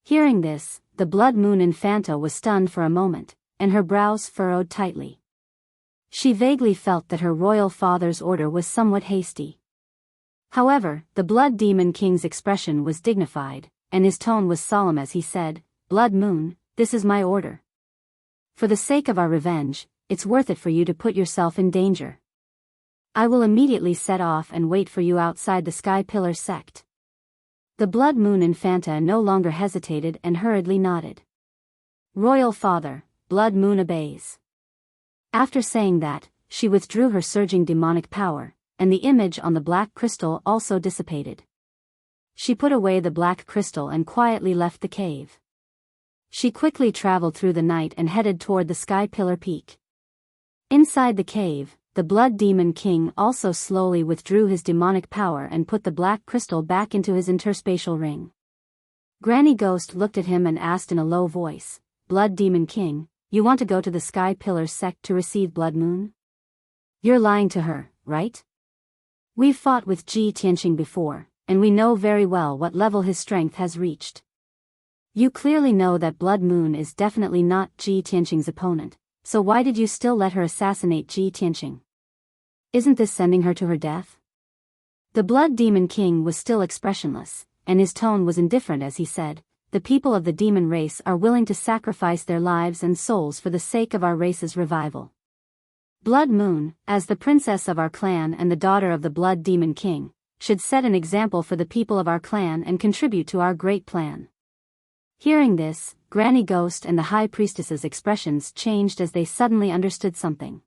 Hearing this, the Blood Moon Infanta was stunned for a moment, and her brows furrowed tightly. She vaguely felt that her royal father's order was somewhat hasty. However, the Blood Demon King's expression was dignified, and his tone was solemn as he said, "Blood Moon, this is my order. For the sake of our revenge, it's worth it for you to put yourself in danger. I will immediately set off and wait for you outside the Sky Pillar sect." The Blood Moon Infanta no longer hesitated and hurriedly nodded. "Royal Father, Blood Moon obeys." After saying that, she withdrew her surging demonic power, and the image on the black crystal also dissipated. She put away the black crystal and quietly left the cave. She quickly traveled through the night and headed toward the Sky Pillar Peak. Inside the cave, the Blood Demon King also slowly withdrew his demonic power and put the black crystal back into his interspatial ring. Granny Ghost looked at him and asked in a low voice, "Blood Demon King, you want to go to the Sky Pillar sect to receive Blood Moon? You're lying to her, right? We've fought with Ji Tianqing before, and we know very well what level his strength has reached. You clearly know that Blood Moon is definitely not Ji Tianqing's opponent, so why did you still let her assassinate Ji Tianqing? Isn't this sending her to her death?" The Blood Demon King was still expressionless, and his tone was indifferent as he said, "The people of the demon race are willing to sacrifice their lives and souls for the sake of our race's revival. Blood Moon, as the princess of our clan and the daughter of the Blood Demon King, should set an example for the people of our clan and contribute to our great plan." Hearing this, Granny Ghost and the High Priestess's expressions changed as they suddenly understood something.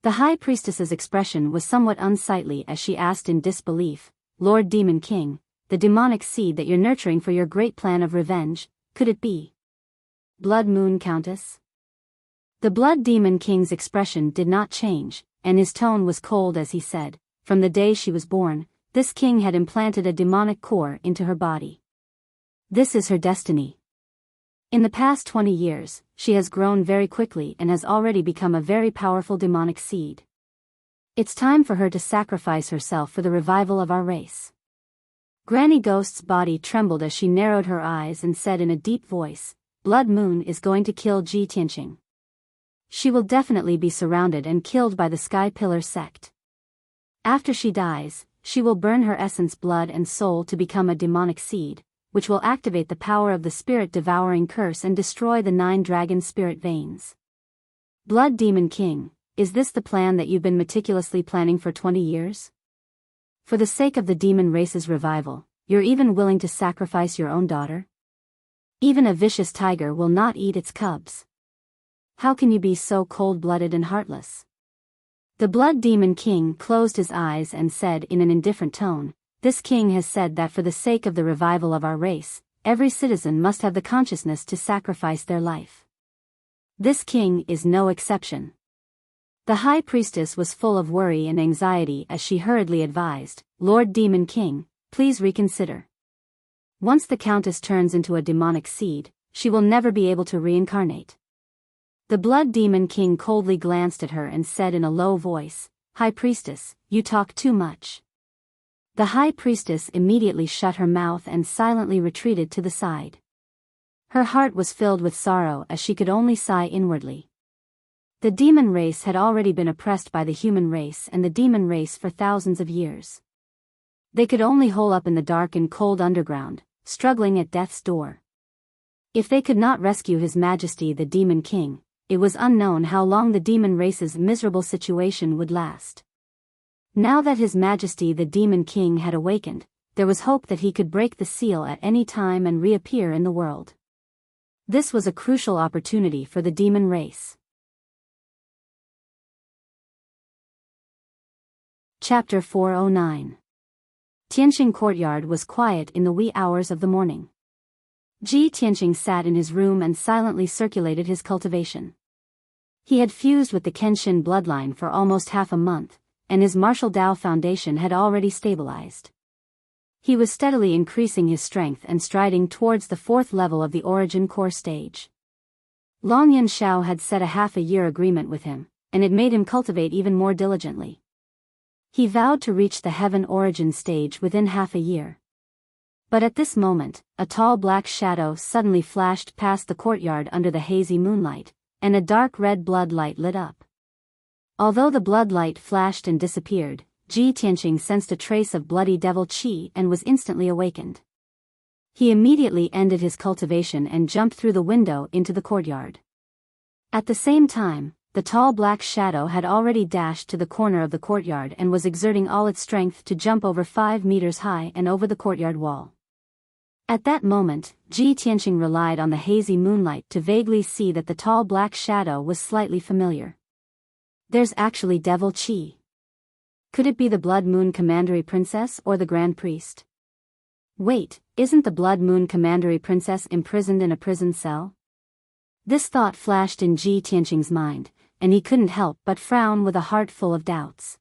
The High Priestess's expression was somewhat unsightly as she asked in disbelief, "Lord Demon King, the demonic seed that you're nurturing for your great plan of revenge, could it be Blood Moon Countess?" The Blood Demon King's expression did not change, and his tone was cold as he said, "From the day she was born, this king had implanted a demonic core into her body. This is her destiny. In the past 20 years, she has grown very quickly and has already become a very powerful demonic seed. It's time for her to sacrifice herself for the revival of our race. Granny Ghost's body trembled as she narrowed her eyes and said in a deep voice, Blood Moon is going to kill Ji Tianqing. She will definitely be surrounded and killed by the Sky Pillar sect. After she dies, she will burn her essence, blood and soul to become a demonic seed, which will activate the power of the spirit-devouring curse and destroy the 9 dragon spirit veins. Blood Demon King, is this the plan that you've been meticulously planning for 20 years? For the sake of the demon race's revival, you're even willing to sacrifice your own daughter? Even a vicious tiger will not eat its cubs. How can you be so cold-blooded and heartless? The Blood Demon King closed his eyes and said in an indifferent tone, This king has said that for the sake of the revival of our race, every citizen must have the consciousness to sacrifice their life. This king is no exception. The high priestess was full of worry and anxiety as she hurriedly advised, Lord Demon King, please reconsider. Once the countess turns into a demonic seed, she will never be able to reincarnate. The Blood Demon King coldly glanced at her and said in a low voice, High Priestess, you talk too much. The High Priestess immediately shut her mouth and silently retreated to the side. Her heart was filled with sorrow as she could only sigh inwardly. The demon race had already been oppressed by the human race and the demon race for thousands of years. They could only hole up in the dark and cold underground, struggling at death's door. If they could not rescue His Majesty the Demon King, it was unknown how long the demon race's miserable situation would last. Now that His Majesty the Demon King had awakened, there was hope that he could break the seal at any time and reappear in the world. This was a crucial opportunity for the demon race. Chapter 409. Tianqing Courtyard was quiet in the wee hours of the morning. Ji Tianqing sat in his room and silently circulated his cultivation. He had fused with the Kenshin bloodline for almost half a month, and his martial Dao foundation had already stabilized. He was steadily increasing his strength and striding towards the 4th level of the Origin Core stage. Long Yin Shao had set a half-a-year agreement with him, and it made him cultivate even more diligently. He vowed to reach the Heaven Origin stage within half a year. But at this moment, a tall black shadow suddenly flashed past the courtyard under the hazy moonlight, and a dark red blood light lit up. Although the blood light flashed and disappeared, Ji Tianqing sensed a trace of bloody devil qi and was instantly awakened. He immediately ended his cultivation and jumped through the window into the courtyard. At the same time, the tall black shadow had already dashed to the corner of the courtyard and was exerting all its strength to jump over 5 meters high and over the courtyard wall. At that moment, Ji Tianqing relied on the hazy moonlight to vaguely see that the tall black shadow was slightly familiar. There's actually devil qi. Could it be the Blood Moon Commandery Princess or the Grand Priest? Wait, isn't the Blood Moon Commandery Princess imprisoned in a prison cell? This thought flashed in Ji Tianqing's mind, and he couldn't help but frown with a heart full of doubts.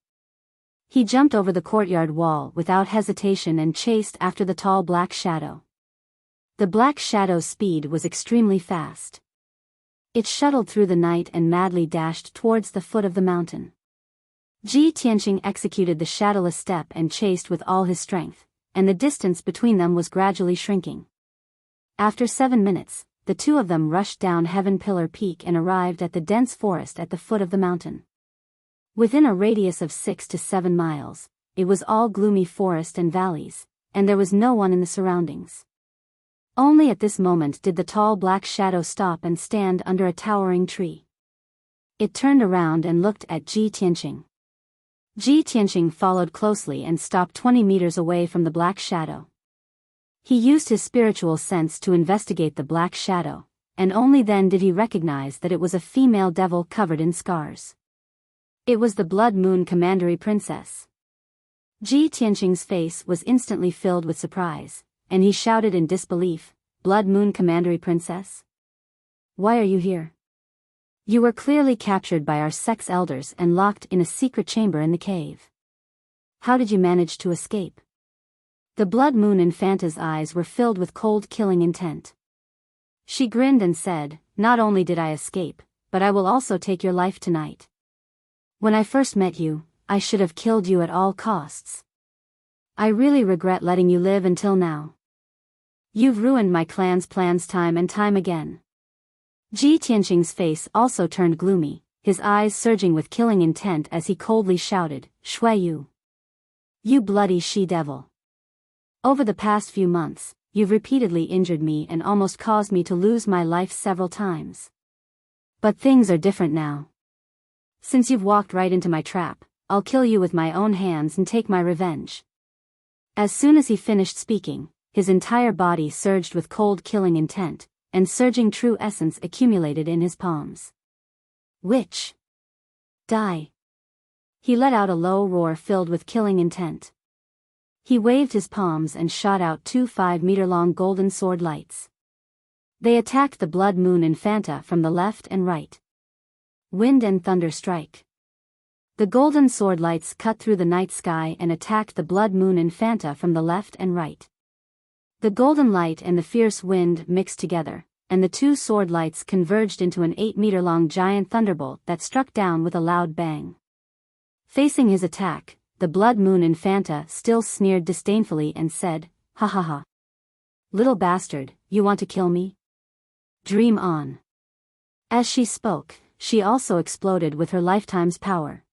He jumped over the courtyard wall without hesitation and chased after the tall black shadow. The black shadow's speed was extremely fast. It shuttled through the night and madly dashed towards the foot of the mountain. Ji Tianqing executed the shadowless step and chased with all his strength, and the distance between them was gradually shrinking. After 7 minutes, the two of them rushed down Heaven Pillar Peak and arrived at the dense forest at the foot of the mountain. Within a radius of 6 to 7 miles, it was all gloomy forest and valleys, and there was no one in the surroundings. Only at this moment did the tall black shadow stop and stand under a towering tree. It turned around and looked at Ji Tianqing. Ji Tianqing followed closely and stopped 20 meters away from the black shadow. He used his spiritual sense to investigate the black shadow, and only then did he recognize that it was a female devil covered in scars. It was the Blood Moon Commandery Princess. Ji Tianqing's face was instantly filled with surprise, and he shouted in disbelief, "Blood Moon Commandery Princess? Why are you here? You were clearly captured by our sex elders and locked in a secret chamber in the cave. How did you manage to escape?" The Blood Moon Infanta's eyes were filled with cold killing intent. She grinned and said, "Not only did I escape, but I will also take your life tonight. When I first met you, I should have killed you at all costs. I really regret letting you live until now. You've ruined my clan's plans time and time again." Ji Tianqing's face also turned gloomy, his eyes surging with killing intent as he coldly shouted, "Shui Yu! You bloody she-devil! Over the past few months, you've repeatedly injured me and almost caused me to lose my life several times. But things are different now. Since you've walked right into my trap, I'll kill you with my own hands and take my revenge." As soon as he finished speaking, his entire body surged with cold killing intent, and surging true essence accumulated in his palms. "Witch! Die!" He let out a low roar filled with killing intent. He waved his palms and shot out 2 5-meter-long golden sword lights. They attacked the Blood Moon Infanta from the left and right. Wind and thunder strike. The golden sword lights cut through the night sky and attacked the Blood Moon Infanta from the left and right. The golden light and the fierce wind mixed together, and the 2 sword lights converged into an 8-meter-long giant thunderbolt that struck down with a loud bang. Facing his attack, the Blood Moon Infanta still sneered disdainfully and said, "Ha ha ha. Little bastard, you want to kill me? Dream on." As she spoke, she also exploded with her lifetime's power.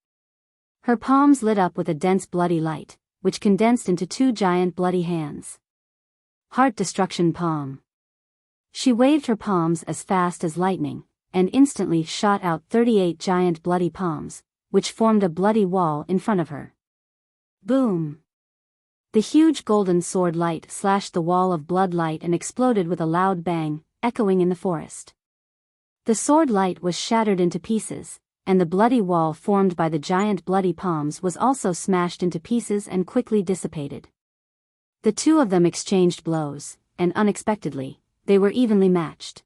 Her palms lit up with a dense bloody light, which condensed into 2 giant bloody hands. Heart Destruction Palm. She waved her palms as fast as lightning, and instantly shot out 38 giant bloody palms, which formed a bloody wall in front of her. Boom! The huge golden sword light slashed the wall of blood light and exploded with a loud bang, echoing in the forest. The sword light was shattered into pieces, and the bloody wall formed by the giant bloody palms was also smashed into pieces and quickly dissipated. The 2 of them exchanged blows, and unexpectedly, they were evenly matched.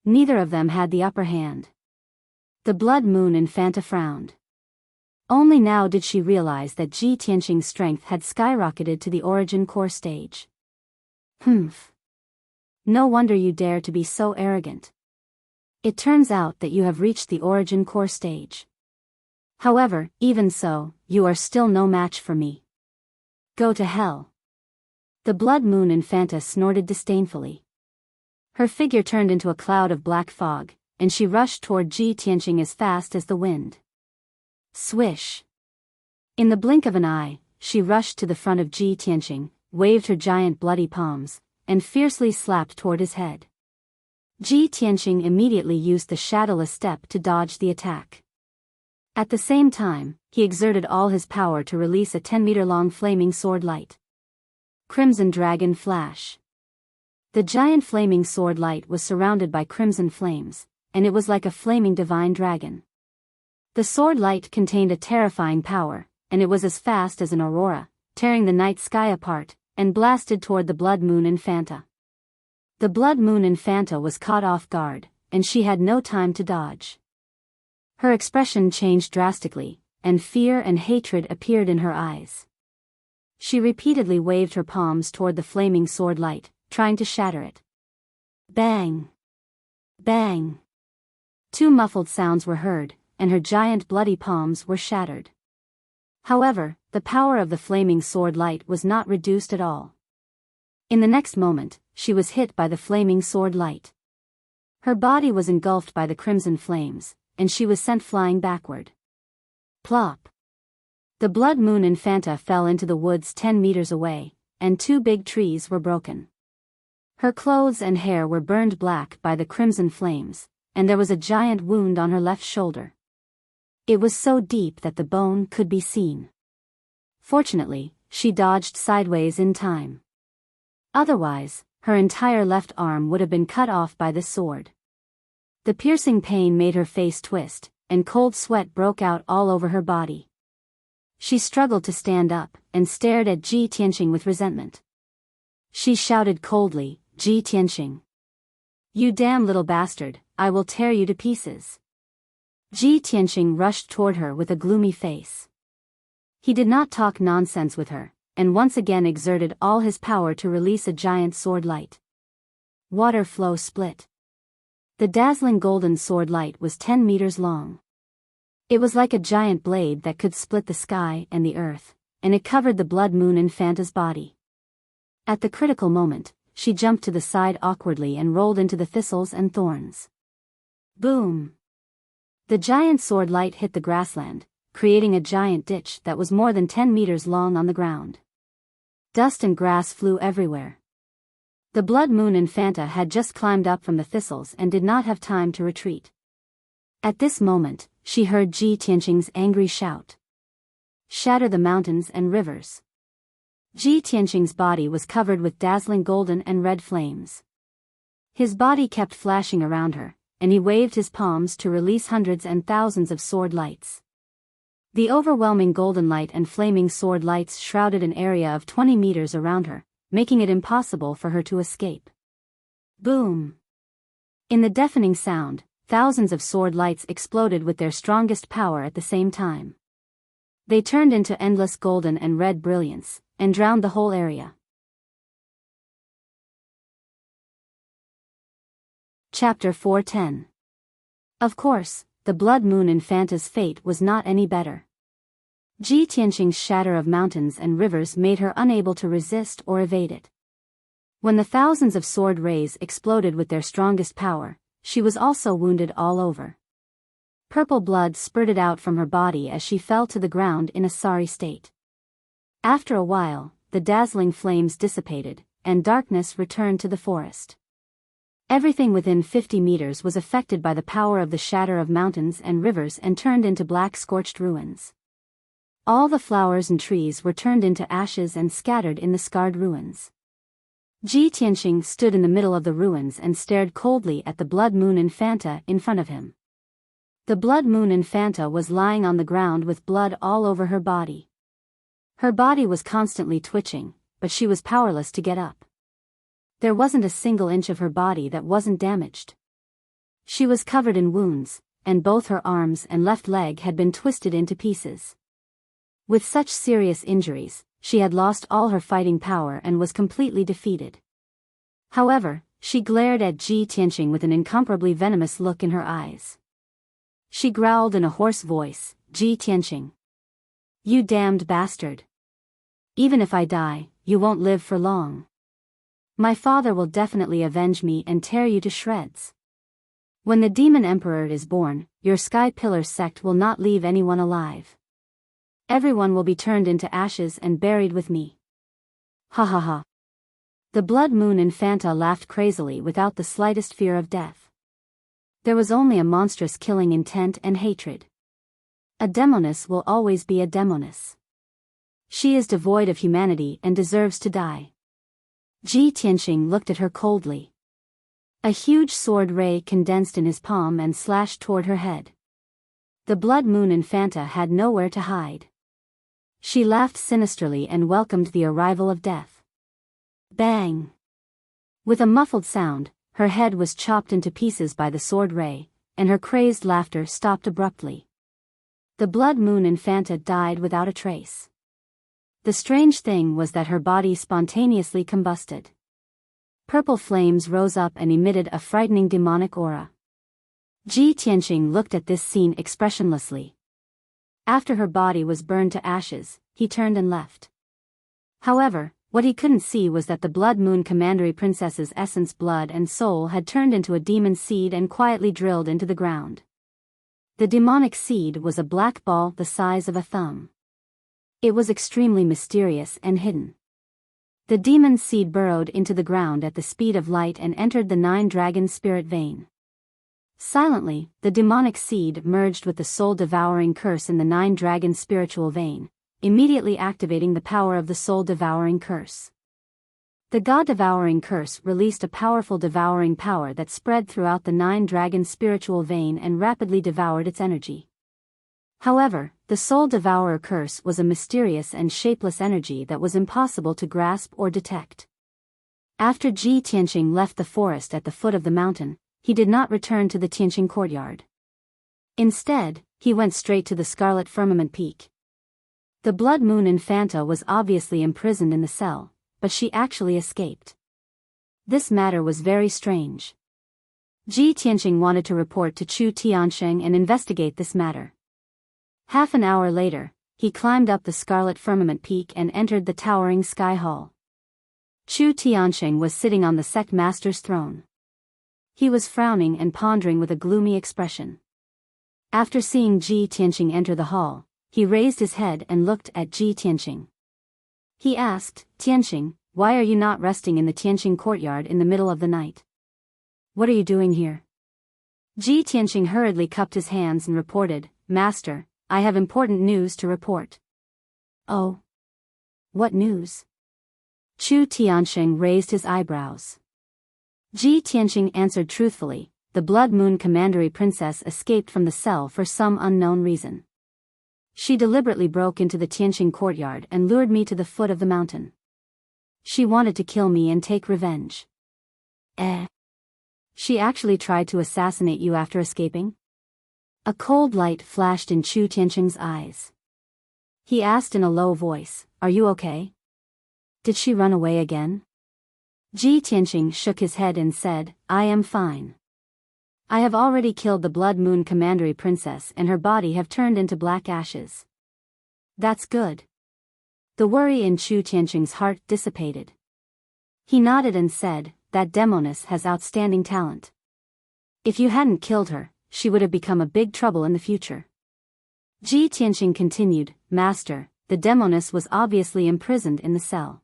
Neither of them had the upper hand. The Blood Moon Infanta frowned. Only now did she realize that Ji Tianqing's strength had skyrocketed to the origin core stage. "Humph. No wonder you dare to be so arrogant. It turns out that you have reached the origin core stage. However, even so, you are still no match for me. Go to hell." The Blood Moon Infanta snorted disdainfully. Her figure turned into a cloud of black fog, and she rushed toward Ji Tianqing as fast as the wind. Swish! In the blink of an eye, she rushed to the front of Ji Tianqing, waved her giant bloody palms, and fiercely slapped toward his head. Ji Tianqing immediately used the shadowless step to dodge the attack. At the same time, he exerted all his power to release a 10-meter-long flaming sword light. Crimson Dragon Flash. The giant flaming sword light was surrounded by crimson flames, and it was like a flaming divine dragon. The sword light contained a terrifying power, and it was as fast as an aurora, tearing the night sky apart, and blasted toward the Blood Moon Infanta. The Blood Moon Infanta was caught off guard, and she had no time to dodge. Her expression changed drastically, and fear and hatred appeared in her eyes. She repeatedly waved her palms toward the flaming sword light, trying to shatter it. Bang! Bang! 2 muffled sounds were heard, and her giant bloody palms were shattered. However, the power of the flaming sword light was not reduced at all. In the next moment, she was hit by the flaming sword light. Her body was engulfed by the crimson flames, and she was sent flying backward. Plop! The Blood Moon Infanta fell into the woods 10 meters away, and 2 big trees were broken. Her clothes and hair were burned black by the crimson flames, and there was a giant wound on her left shoulder. It was so deep that the bone could be seen. Fortunately, she dodged sideways in time. Otherwise, her entire left arm would have been cut off by the sword. The piercing pain made her face twist, and cold sweat broke out all over her body. She struggled to stand up, and stared at Ji Tianqing with resentment. She shouted coldly, "Ji Tianqing! You damn little bastard, I will tear you to pieces." Ji Tianqing rushed toward her with a gloomy face. He did not talk nonsense with her, and once again exerted all his power to release a giant sword light. Water flow split. The dazzling golden sword light was 10 meters long. It was like a giant blade that could split the sky and the earth, and it covered the Blood Moon Infanta's body. At the critical moment, she jumped to the side awkwardly and rolled into the thistles and thorns. Boom! The giant sword light hit the grassland, creating a giant ditch that was more than 10 meters long on the ground. Dust and grass flew everywhere. The Blood Moon Infanta had just climbed up from the thistles and did not have time to retreat. At this moment, she heard Ji Tianqing's angry shout. Shatter the mountains and rivers. Ji Tianqing's body was covered with dazzling golden and red flames. His body kept flashing around her, and he waved his palms to release hundreds and thousands of sword lights. The overwhelming golden light and flaming sword lights shrouded an area of 20 meters around her, making it impossible for her to escape. Boom! In the deafening sound, thousands of sword lights exploded with their strongest power at the same time. They turned into endless golden and red brilliance, and drowned the whole area. Chapter 410. Of course, the Blood Moon Infanta's fate was not any better. Ji Tianqing's shatter of mountains and rivers made her unable to resist or evade it. When the thousands of sword rays exploded with their strongest power, she was also wounded all over. Purple blood spurted out from her body as she fell to the ground in a sorry state. After a while, the dazzling flames dissipated, and darkness returned to the forest. Everything within 50 meters was affected by the power of the shatter of mountains and rivers and turned into black scorched ruins. All the flowers and trees were turned into ashes and scattered in the scarred ruins. Ji Tianqing stood in the middle of the ruins and stared coldly at the Blood Moon Infanta in front of him. The Blood Moon Infanta was lying on the ground with blood all over her body. Her body was constantly twitching, but she was powerless to get up. There wasn't a single inch of her body that wasn't damaged. She was covered in wounds, and both her arms and left leg had been twisted into pieces. With such serious injuries, she had lost all her fighting power and was completely defeated. However, she glared at Ji Tianqing with an incomparably venomous look in her eyes. She growled in a hoarse voice, "Ji Tianqing. You damned bastard. Even if I die, you won't live for long. My father will definitely avenge me and tear you to shreds. When the Demon Emperor is born, your Sky Pillar sect will not leave anyone alive. Everyone will be turned into ashes and buried with me." Ha ha ha. The Blood Moon Infanta laughed crazily without the slightest fear of death. There was only a monstrous killing intent and hatred. A demoness will always be a demoness. She is devoid of humanity and deserves to die. Ji Tianqing looked at her coldly. A huge sword ray condensed in his palm and slashed toward her head. The Blood Moon Infanta had nowhere to hide. She laughed sinisterly and welcomed the arrival of death. Bang! With a muffled sound, her head was chopped into pieces by the sword ray, and her crazed laughter stopped abruptly. The Blood Moon Infanta died without a trace. The strange thing was that her body spontaneously combusted. Purple flames rose up and emitted a frightening demonic aura. Ji Tianqing looked at this scene expressionlessly. After her body was burned to ashes, he turned and left. However, what he couldn't see was that the Blood Moon Commandery Princess's essence, blood and soul had turned into a demon seed and quietly drilled into the ground. The demonic seed was a black ball the size of a thumb. It was extremely mysterious and hidden. The demon seed burrowed into the ground at the speed of light and entered the 9-dragon spirit vein. Silently, the demonic seed merged with the soul-devouring curse in the 9-dragon spiritual vein, immediately activating the power of the soul-devouring curse. The God-devouring curse released a powerful devouring power that spread throughout the 9-dragon spiritual vein and rapidly devoured its energy. However, the Soul Devourer curse was a mysterious and shapeless energy that was impossible to grasp or detect. After Ji Tianqing left the forest at the foot of the mountain, he did not return to the Tianqing courtyard. Instead, he went straight to the Scarlet Firmament Peak. The Blood Moon Infanta was obviously imprisoned in the cell, but she actually escaped. This matter was very strange. Ji Tianqing wanted to report to Chu Tiansheng and investigate this matter. Half an hour later, he climbed up the scarlet firmament peak and entered the towering sky hall. Chu Tiansheng was sitting on the sect master's throne. He was frowning and pondering with a gloomy expression. After seeing Ji Tianqing enter the hall, he raised his head and looked at Ji Tianqing. He asked, "Tianqing, why are you not resting in the Tianqing courtyard in the middle of the night? What are you doing here?" Ji Tianqing hurriedly cupped his hands and reported, "Master, I have important news to report." "Oh? What news?" Chu Tiansheng raised his eyebrows. Ji Tianqing answered truthfully, "The Blood Moon Commandery Princess escaped from the cell for some unknown reason. She deliberately broke into the Tianqing courtyard and lured me to the foot of the mountain. She wanted to kill me and take revenge." She actually tried to assassinate you after escaping?" A cold light flashed in Chu Tianqing's eyes. He asked in a low voice, "Are you okay? Did she run away again?" Ji Tianqing shook his head and said, "I am fine. I have already killed the Blood Moon Commandery Princess and her body have turned into black ashes." "That's good." The worry in Chu Tianqing's heart dissipated. He nodded and said, "That demoness has outstanding talent. If you hadn't killed her, she would have become a big trouble in the future." Ji Tianqing continued, "Master, the demoness was obviously imprisoned in the cell.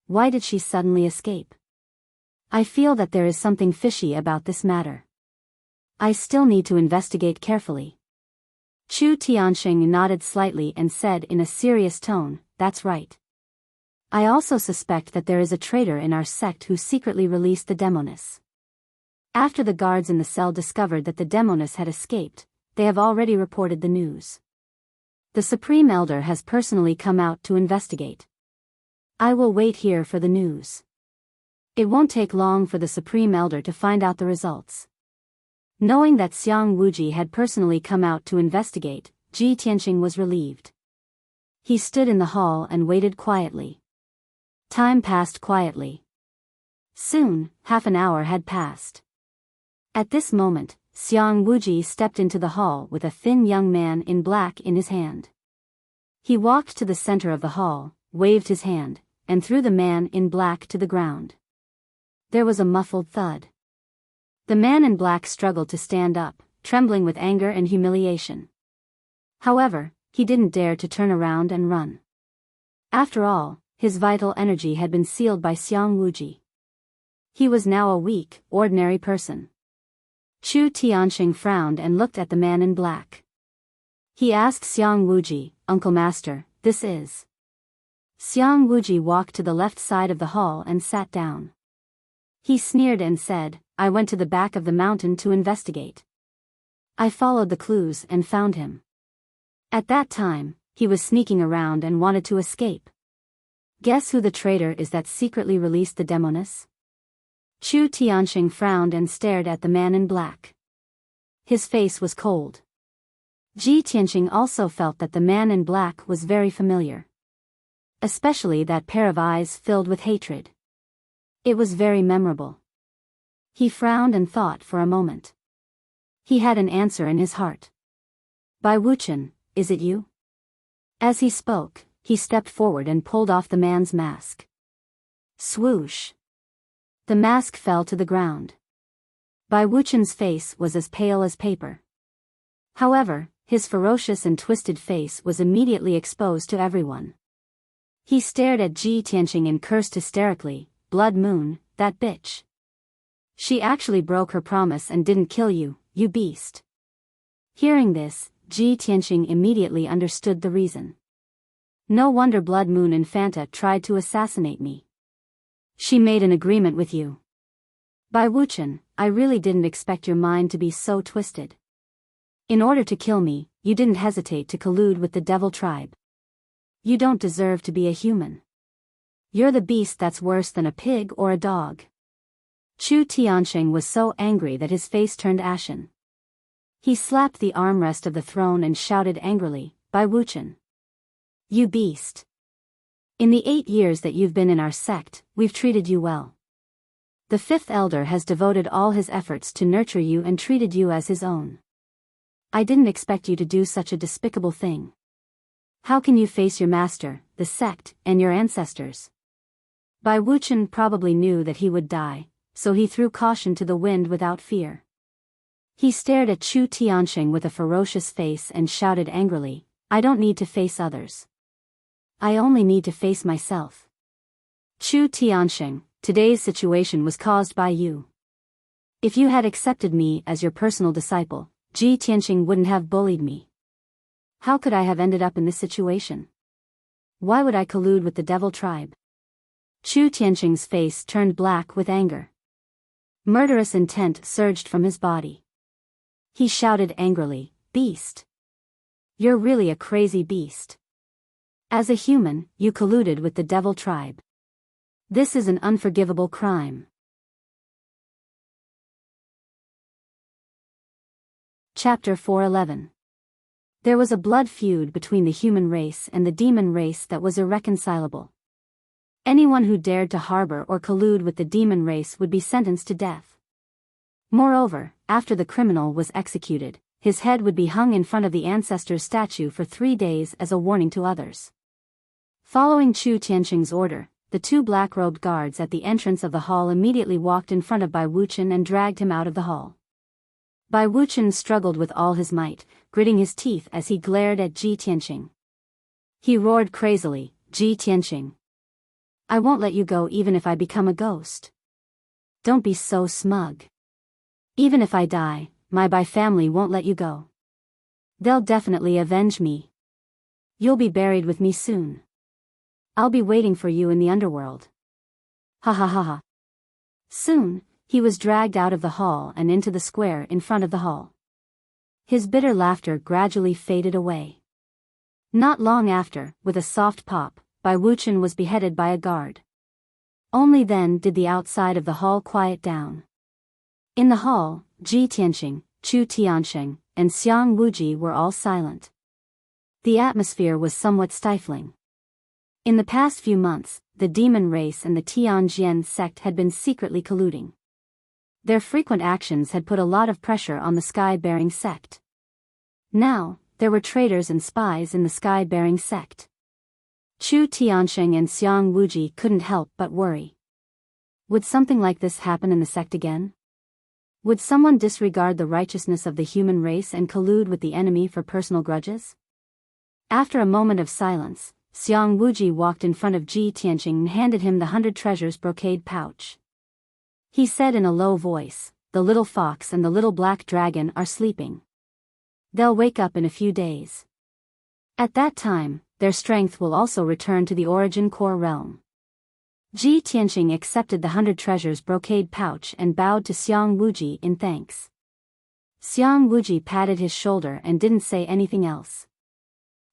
Why did she suddenly escape? I feel that there is something fishy about this matter. I still need to investigate carefully." Chu Tiansheng nodded slightly and said in a serious tone, "That's right. I also suspect that there is a traitor in our sect who secretly released the demoness. After the guards in the cell discovered that the demoness had escaped, they have already reported the news. The Supreme Elder has personally come out to investigate. I will wait here for the news. It won't take long for the Supreme Elder to find out the results." Knowing that Xiang Wuji had personally come out to investigate, Ji Tianqing was relieved. He stood in the hall and waited quietly. Time passed quietly. Soon, half an hour had passed. At this moment, Xiang Wuji stepped into the hall with a thin young man in black in his hand. He walked to the center of the hall, waved his hand, and threw the man in black to the ground. There was a muffled thud. The man in black struggled to stand up, trembling with anger and humiliation. However, he didn't dare to turn around and run. After all, his vital energy had been sealed by Xiang Wuji. He was now a weak, ordinary person. Chu Tiansheng frowned and looked at the man in black. He asked Xiang Wuji, "Uncle Master, this is?" Xiang Wuji walked to the left side of the hall and sat down. He sneered and said, "I went to the back of the mountain to investigate. I followed the clues and found him. At that time, he was sneaking around and wanted to escape. Guess who the traitor is that secretly released the demoness?" Chu Tiansheng frowned and stared at the man in black. His face was cold. Ji Tianqing also felt that the man in black was very familiar. Especially that pair of eyes filled with hatred. It was very memorable. He frowned and thought for a moment. He had an answer in his heart. "Bai Wuchen, is it you?" As he spoke, he stepped forward and pulled off the man's mask. Swoosh! The mask fell to the ground. Bai Wuchen's face was as pale as paper. However, his ferocious and twisted face was immediately exposed to everyone. He stared at Ji Tianqing and cursed hysterically, "Blood Moon, that bitch. She actually broke her promise and didn't kill you, you beast." Hearing this, Ji Tianqing immediately understood the reason. "No wonder Blood Moon Infanta tried to assassinate me. She made an agreement with you. Bai Wuchen, I really didn't expect your mind to be so twisted. In order to kill me, you didn't hesitate to collude with the devil tribe. You don't deserve to be a human. You're the beast that's worse than a pig or a dog." Chu Tiansheng was so angry that his face turned ashen. He slapped the armrest of the throne and shouted angrily, "Bai Wuchen! You beast! In the 8 years that you've been in our sect, we've treated you well. The fifth elder has devoted all his efforts to nurture you and treated you as his own. I didn't expect you to do such a despicable thing. How can you face your master, the sect, and your ancestors? Bai Wuchen probably knew that he would die, so he threw caution to the wind without fear. He stared at Chu Tianxing with a ferocious face and shouted angrily, I don't need to face others. I only need to face myself. Chu Tianxing, today's situation was caused by you. If you had accepted me as your personal disciple, Ji Tianxing wouldn't have bullied me. How could I have ended up in this situation? Why would I collude with the devil tribe? Chu Tianxing's face turned black with anger. Murderous intent surged from his body. He shouted angrily, Beast! You're really a crazy beast. As a human, you colluded with the devil tribe. This is an unforgivable crime. Chapter 411. There was a blood feud between the human race and the demon race that was irreconcilable. Anyone who dared to harbor or collude with the demon race would be sentenced to death. Moreover, after the criminal was executed, his head would be hung in front of the ancestor's statue for 3 days as a warning to others. Following Chu Tianxing's order, the 2 black-robed guards at the entrance of the hall immediately walked in front of Bai Wuchen and dragged him out of the hall. Bai Wuchen struggled with all his might, gritting his teeth as he glared at Ji Tianxing. He roared crazily, Ji Tianxing. I won't let you go even if I become a ghost. Don't be so smug. Even if I die, my Bai family won't let you go. They'll definitely avenge me. You'll be buried with me soon. I'll be waiting for you in the underworld. Ha ha ha ha. Soon, he was dragged out of the hall and into the square in front of the hall. His bitter laughter gradually faded away. Not long after, with a soft pop, Bai Wuchen was beheaded by a guard. Only then did the outside of the hall quiet down. In the hall, Ji Tianxing, Chu Tianxing, and Xiang Wuji were all silent. The atmosphere was somewhat stifling. In the past few months, the demon race and the Tianjian sect had been secretly colluding. Their frequent actions had put a lot of pressure on the sky-bearing sect. Now, there were traitors and spies in the sky-bearing sect. Chu Tianxing and Xiang Wuji couldn't help but worry. Would something like this happen in the sect again? Would someone disregard the righteousness of the human race and collude with the enemy for personal grudges? After a moment of silence, Xiang Wuji walked in front of Ji Tianxing and handed him the 100 treasures brocade pouch. He said in a low voice, the little fox and the little black dragon are sleeping. They'll wake up in a few days. At that time, their strength will also return to the origin core realm. Ji Tianxing accepted the 100 treasures brocade pouch and bowed to Xiang Wuji in thanks. Xiang Wuji patted his shoulder and didn't say anything else.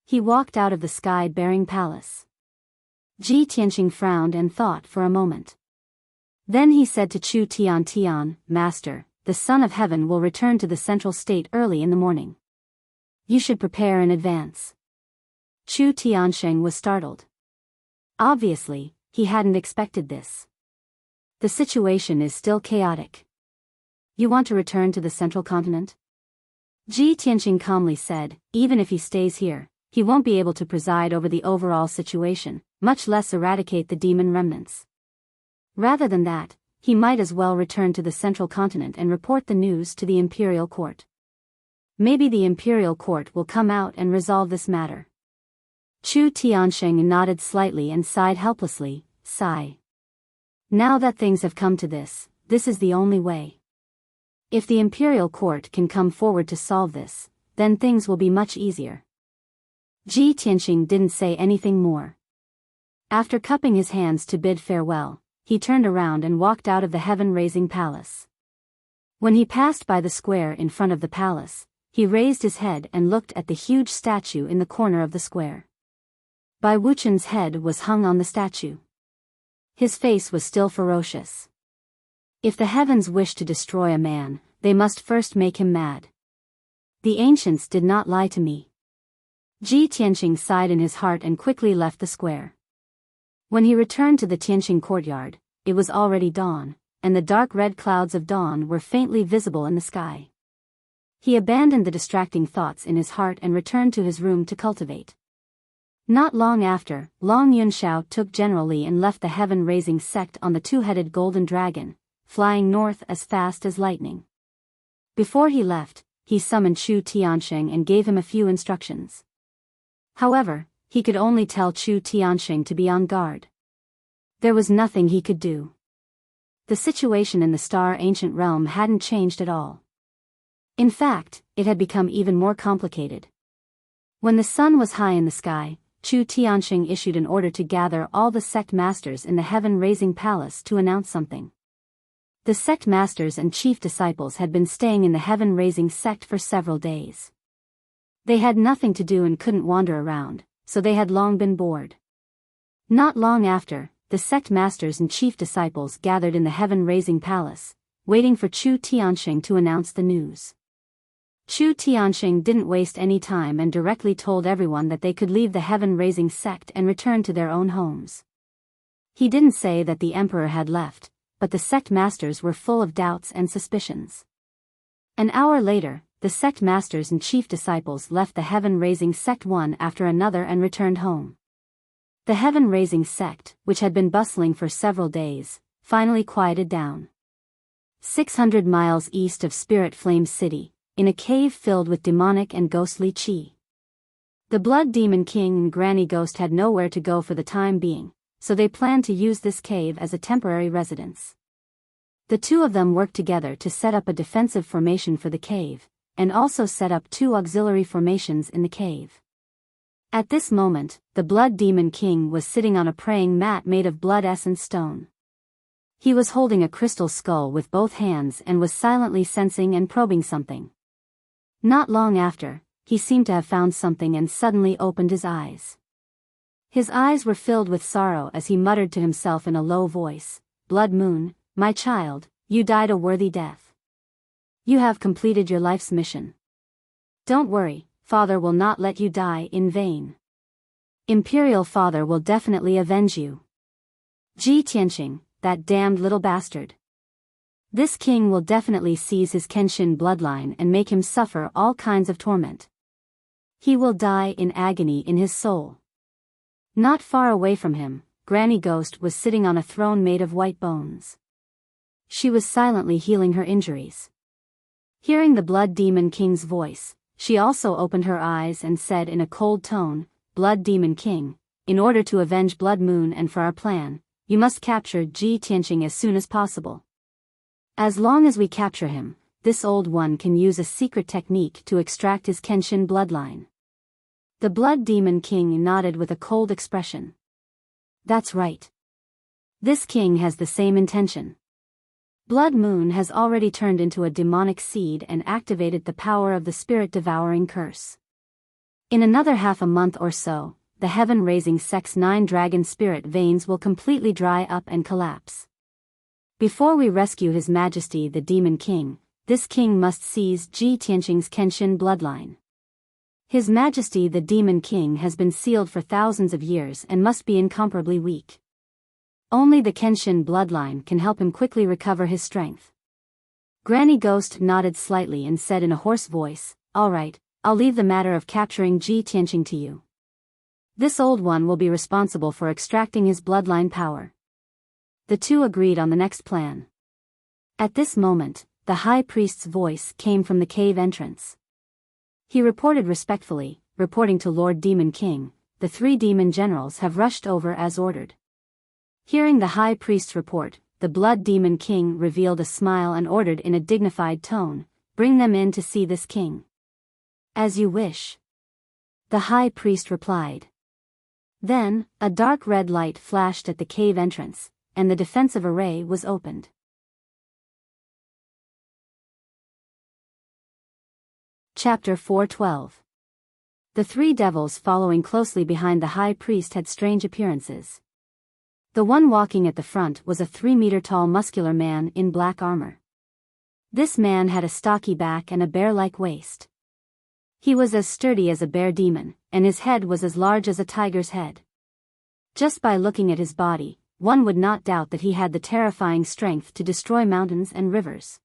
He walked out of the sky-bearing palace. Ji Tianxing frowned and thought for a moment. Then he said to Chu Tian, Master, the Son of Heaven will return to the central state early in the morning. You should prepare in advance. Chu Tianxing was startled. Obviously, he hadn't expected this. The situation is still chaotic. You want to return to the central continent? Ji Tianxing calmly said, even if he stays here, he won't be able to preside over the overall situation, much less eradicate the demon remnants. Rather than that, he might as well return to the central continent and report the news to the imperial court. Maybe the imperial court will come out and resolve this matter. Chu Tianxing nodded slightly and sighed helplessly, sigh. Now that things have come to this is the only way. If the imperial court can come forward to solve this, then things will be much easier. Ji Tianxing didn't say anything more. After cupping his hands to bid farewell, he turned around and walked out of the heaven-raising palace. When he passed by the square in front of the palace, he raised his head and looked at the huge statue in the corner of the square. Bai Wuchen's head was hung on the statue. His face was still ferocious. If the heavens wish to destroy a man, they must first make him mad. The ancients did not lie to me. Ji Tianxing sighed in his heart and quickly left the square. When he returned to the Tianxing courtyard, it was already dawn, and the dark red clouds of dawn were faintly visible in the sky. He abandoned the distracting thoughts in his heart and returned to his room to cultivate. Not long after, Long Yunxiao took General Li and left the heaven-raising sect on the two-headed golden dragon, flying north as fast as lightning. Before he left, he summoned Chu Tianxing and gave him a few instructions. However, he could only tell Chu Tianxing to be on guard. There was nothing he could do. The situation in the Star Ancient Realm hadn't changed at all. In fact, it had become even more complicated. When the sun was high in the sky, Chu Tianxing issued an order to gather all the sect masters in the heaven-raising palace to announce something. The sect masters and chief disciples had been staying in the heaven-raising sect for several days. They had nothing to do and couldn't wander around, so they had long been bored. Not long after, the sect masters and chief disciples gathered in the heaven-raising palace, waiting for Chu Tianxing to announce the news. Chu Tianxing didn't waste any time and directly told everyone that they could leave the heaven-raising sect and return to their own homes. He didn't say that the emperor had left, but the sect masters were full of doubts and suspicions. An hour later, the sect masters and chief disciples left the heaven-raising sect one after another and returned home. The heaven-raising sect, which had been bustling for several days, finally quieted down. 600 miles east of Spirit Flame City, in a cave filled with demonic and ghostly qi. The Blood Demon King and Granny Ghost had nowhere to go for the time being, so they planned to use this cave as a temporary residence. The two of them worked together to set up a defensive formation for the cave, and also set up 2 auxiliary formations in the cave. At this moment, the Blood Demon King was sitting on a praying mat made of blood essence stone. He was holding a crystal skull with both hands and was silently sensing and probing something. Not long after, he seemed to have found something and suddenly opened his eyes. His eyes were filled with sorrow as he muttered to himself in a low voice, "Blood Moon, my child, you died a worthy death. You have completed your life's mission. Don't worry, Father will not let you die in vain. Imperial Father will definitely avenge you. Ji Tianxing, that damned little bastard. This king will definitely seize his Kenshin bloodline and make him suffer all kinds of torment. He will die in agony in his soul." Not far away from him, Granny Ghost was sitting on a throne made of white bones. She was silently healing her injuries. Hearing the Blood Demon King's voice, she also opened her eyes and said in a cold tone, "Blood Demon King, in order to avenge Blood Moon and for our plan, you must capture Ji Tianxing as soon as possible. As long as we capture him, this old one can use a secret technique to extract his Kenshin bloodline." The Blood Demon King nodded with a cold expression. "That's right. This king has the same intention. Blood Moon has already turned into a demonic seed and activated the power of the spirit-devouring curse. In another half a month or so, the heaven-raising sect's 9 dragon spirit veins will completely dry up and collapse. Before we rescue His Majesty the Demon King, this king must seize Ji Tianxing's Kenshin bloodline. His Majesty the Demon King has been sealed for thousands of years and must be incomparably weak. Only the Kenshin bloodline can help him quickly recover his strength." Granny Ghost nodded slightly and said in a hoarse voice, "All right, I'll leave the matter of capturing Ji Tianxing to you. This old one will be responsible for extracting his bloodline power." The two agreed on the next plan. At this moment, the high priest's voice came from the cave entrance. He reported respectfully, reporting to Lord Demon King, "The 3 demon generals have rushed over as ordered." Hearing the high priest's report, the Blood Demon King revealed a smile and ordered in a dignified tone, "Bring them in to see this king." "As you wish," the high priest replied. Then, a dark red light flashed at the cave entrance, and the defensive array was opened. Chapter 412. The 3 devils following closely behind the high priest had strange appearances. The one walking at the front was a 3-meter-tall muscular man in black armor. This man had a stocky back and a bear-like waist. He was as sturdy as a bear demon, and his head was as large as a tiger's head. Just by looking at his body, one would not doubt that he had the terrifying strength to destroy mountains and rivers.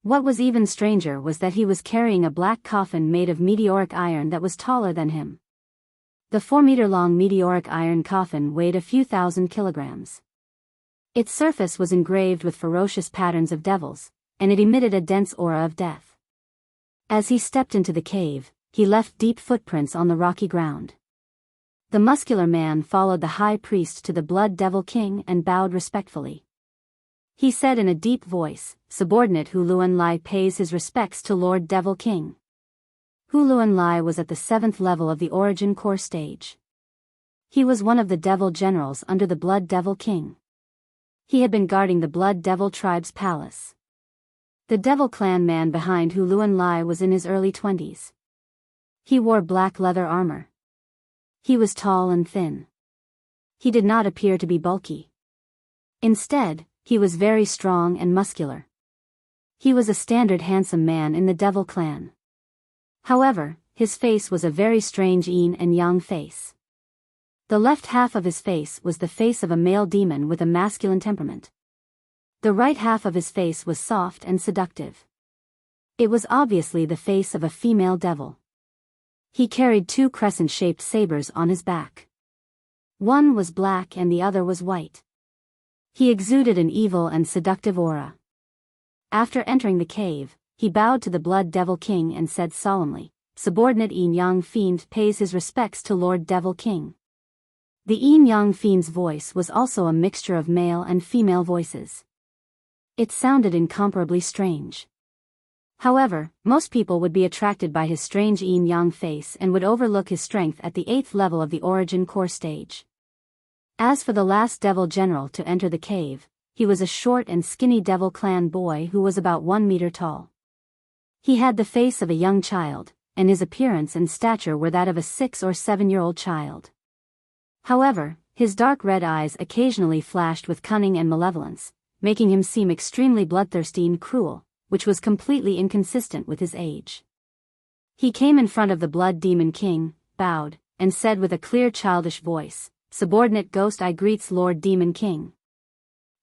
What was even stranger was that he was carrying a black coffin made of meteoric iron that was taller than him. The 4-meter-long meteoric iron coffin weighed a few thousand kilograms. Its surface was engraved with ferocious patterns of devils, and it emitted a dense aura of death. As he stepped into the cave, he left deep footprints on the rocky ground. The muscular man followed the high priest to the Blood Devil King and bowed respectfully. He said in a deep voice, "Subordinate Huluan Lai pays his respects to Lord Devil King." Huluan Lai was at the 7th level of the Origin Core stage. He was one of the Devil Generals under the Blood Devil King. He had been guarding the Blood Devil tribe's palace. The Devil Clan man behind Huluan Lai was in his early 20s. He wore black leather armor. He was tall and thin. He did not appear to be bulky. Instead, he was very strong and muscular. He was a standard handsome man in the Devil Clan. However, his face was a very strange yin and yang face. The left half of his face was the face of a male demon with a masculine temperament. The right half of his face was soft and seductive. It was obviously the face of a female devil. He carried 2 crescent-shaped sabers on his back. One was black and the other was white. He exuded an evil and seductive aura. After entering the cave, he bowed to the Blood Devil King and said solemnly, "Subordinate Yin Yang Fiend pays his respects to Lord Devil King." The Yin Yang Fiend's voice was also a mixture of male and female voices. It sounded incomparably strange. However, most people would be attracted by his strange Yin Yang face and would overlook his strength at the 8th level of the Origin Core stage. As for the last Devil General to enter the cave, he was a short and skinny Devil Clan boy who was about 1 meter tall. He had the face of a young child, and his appearance and stature were that of a 6 or 7-year-old child. However, his dark red eyes occasionally flashed with cunning and malevolence, making him seem extremely bloodthirsty and cruel, which was completely inconsistent with his age. He came in front of the Blood Demon King, bowed, and said with a clear childish voice, "Subordinate Ghost I greets Lord Demon King."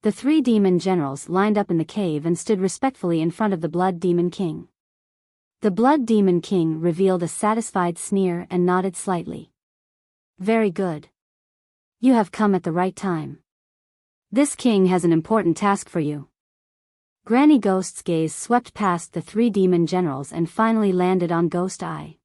The 3 demon generals lined up in the cave and stood respectfully in front of the Blood Demon King. The Blood Demon King revealed a satisfied sneer and nodded slightly. "Very good. You have come at the right time. This king has an important task for you." Granny Ghost's gaze swept past the 3 demon generals and finally landed on Ghost Eye.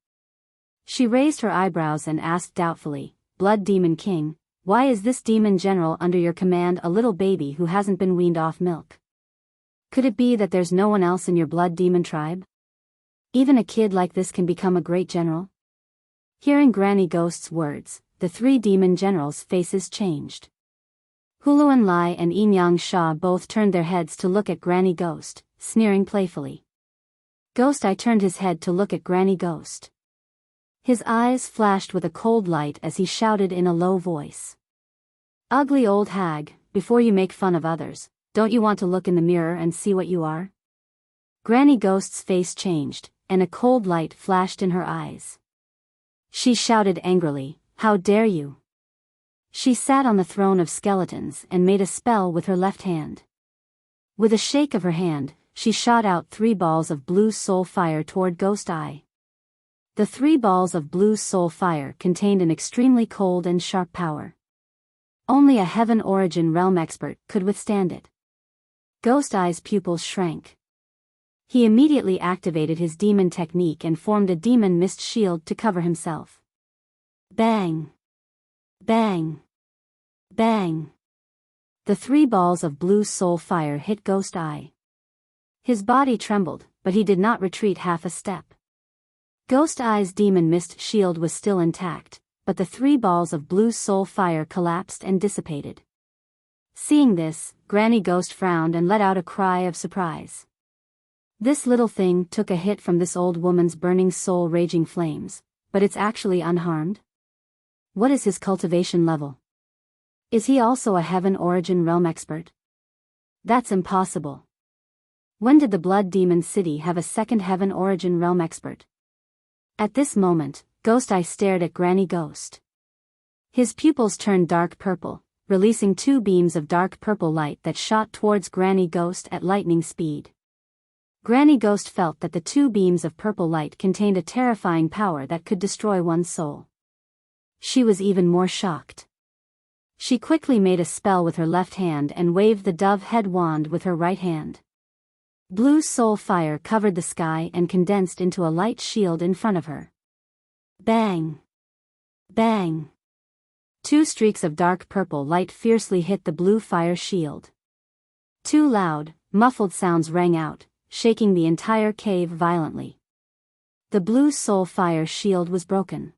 She raised her eyebrows and asked doubtfully, "Blood Demon King, why is this demon general under your command a little baby who hasn't been weaned off milk? Could it be that there's no one else in your blood demon tribe? Even a kid like this can become a great general?" Hearing Granny Ghost's words, the 3 demon generals' faces changed. Huluan Lai and Yin Yang Sha both turned their heads to look at Granny Ghost, sneering playfully. Ghost Eye turned his head to look at Granny Ghost. His eyes flashed with a cold light as he shouted in a low voice. "Ugly old hag, before you make fun of others, don't you want to look in the mirror and see what you are?" Granny Ghost's face changed, and a cold light flashed in her eyes. She shouted angrily, "How dare you!" She sat on the throne of skeletons and made a spell with her left hand. With a shake of her hand, she shot out 3 balls of blue soul fire toward Ghost Eye. The 3 balls of blue soul fire contained an extremely cold and sharp power. Only a Heaven Origin realm expert could withstand it. Ghost Eye's pupils shrank. He immediately activated his demon technique and formed a demon mist shield to cover himself. Bang! Bang! Bang! The 3 balls of blue soul fire hit Ghost Eye. His body trembled, but he did not retreat half a step. Ghost Eye's demon mist shield was still intact, but the 3 balls of blue soul fire collapsed and dissipated. Seeing this, Granny Ghost frowned and let out a cry of surprise. This little thing took a hit from this old woman's burning soul raging flames, but it's actually unharmed? What is his cultivation level? Is he also a Heaven Origin realm expert? That's impossible. When did the Blood Demon City have a second Heaven Origin realm expert? At this moment, Ghost Eye stared at Granny Ghost. His pupils turned dark purple, releasing 2 beams of dark purple light that shot towards Granny Ghost at lightning speed. Granny Ghost felt that the 2 beams of purple light contained a terrifying power that could destroy one's soul. She was even more shocked. She quickly made a spell with her left hand and waved the dove head wand with her right hand. Blue soul fire covered the sky and condensed into a light shield in front of her. Bang! Bang! 2 streaks of dark purple light fiercely hit the blue fire shield. 2 loud, muffled sounds rang out, shaking the entire cave violently. The blue soul fire shield was broken.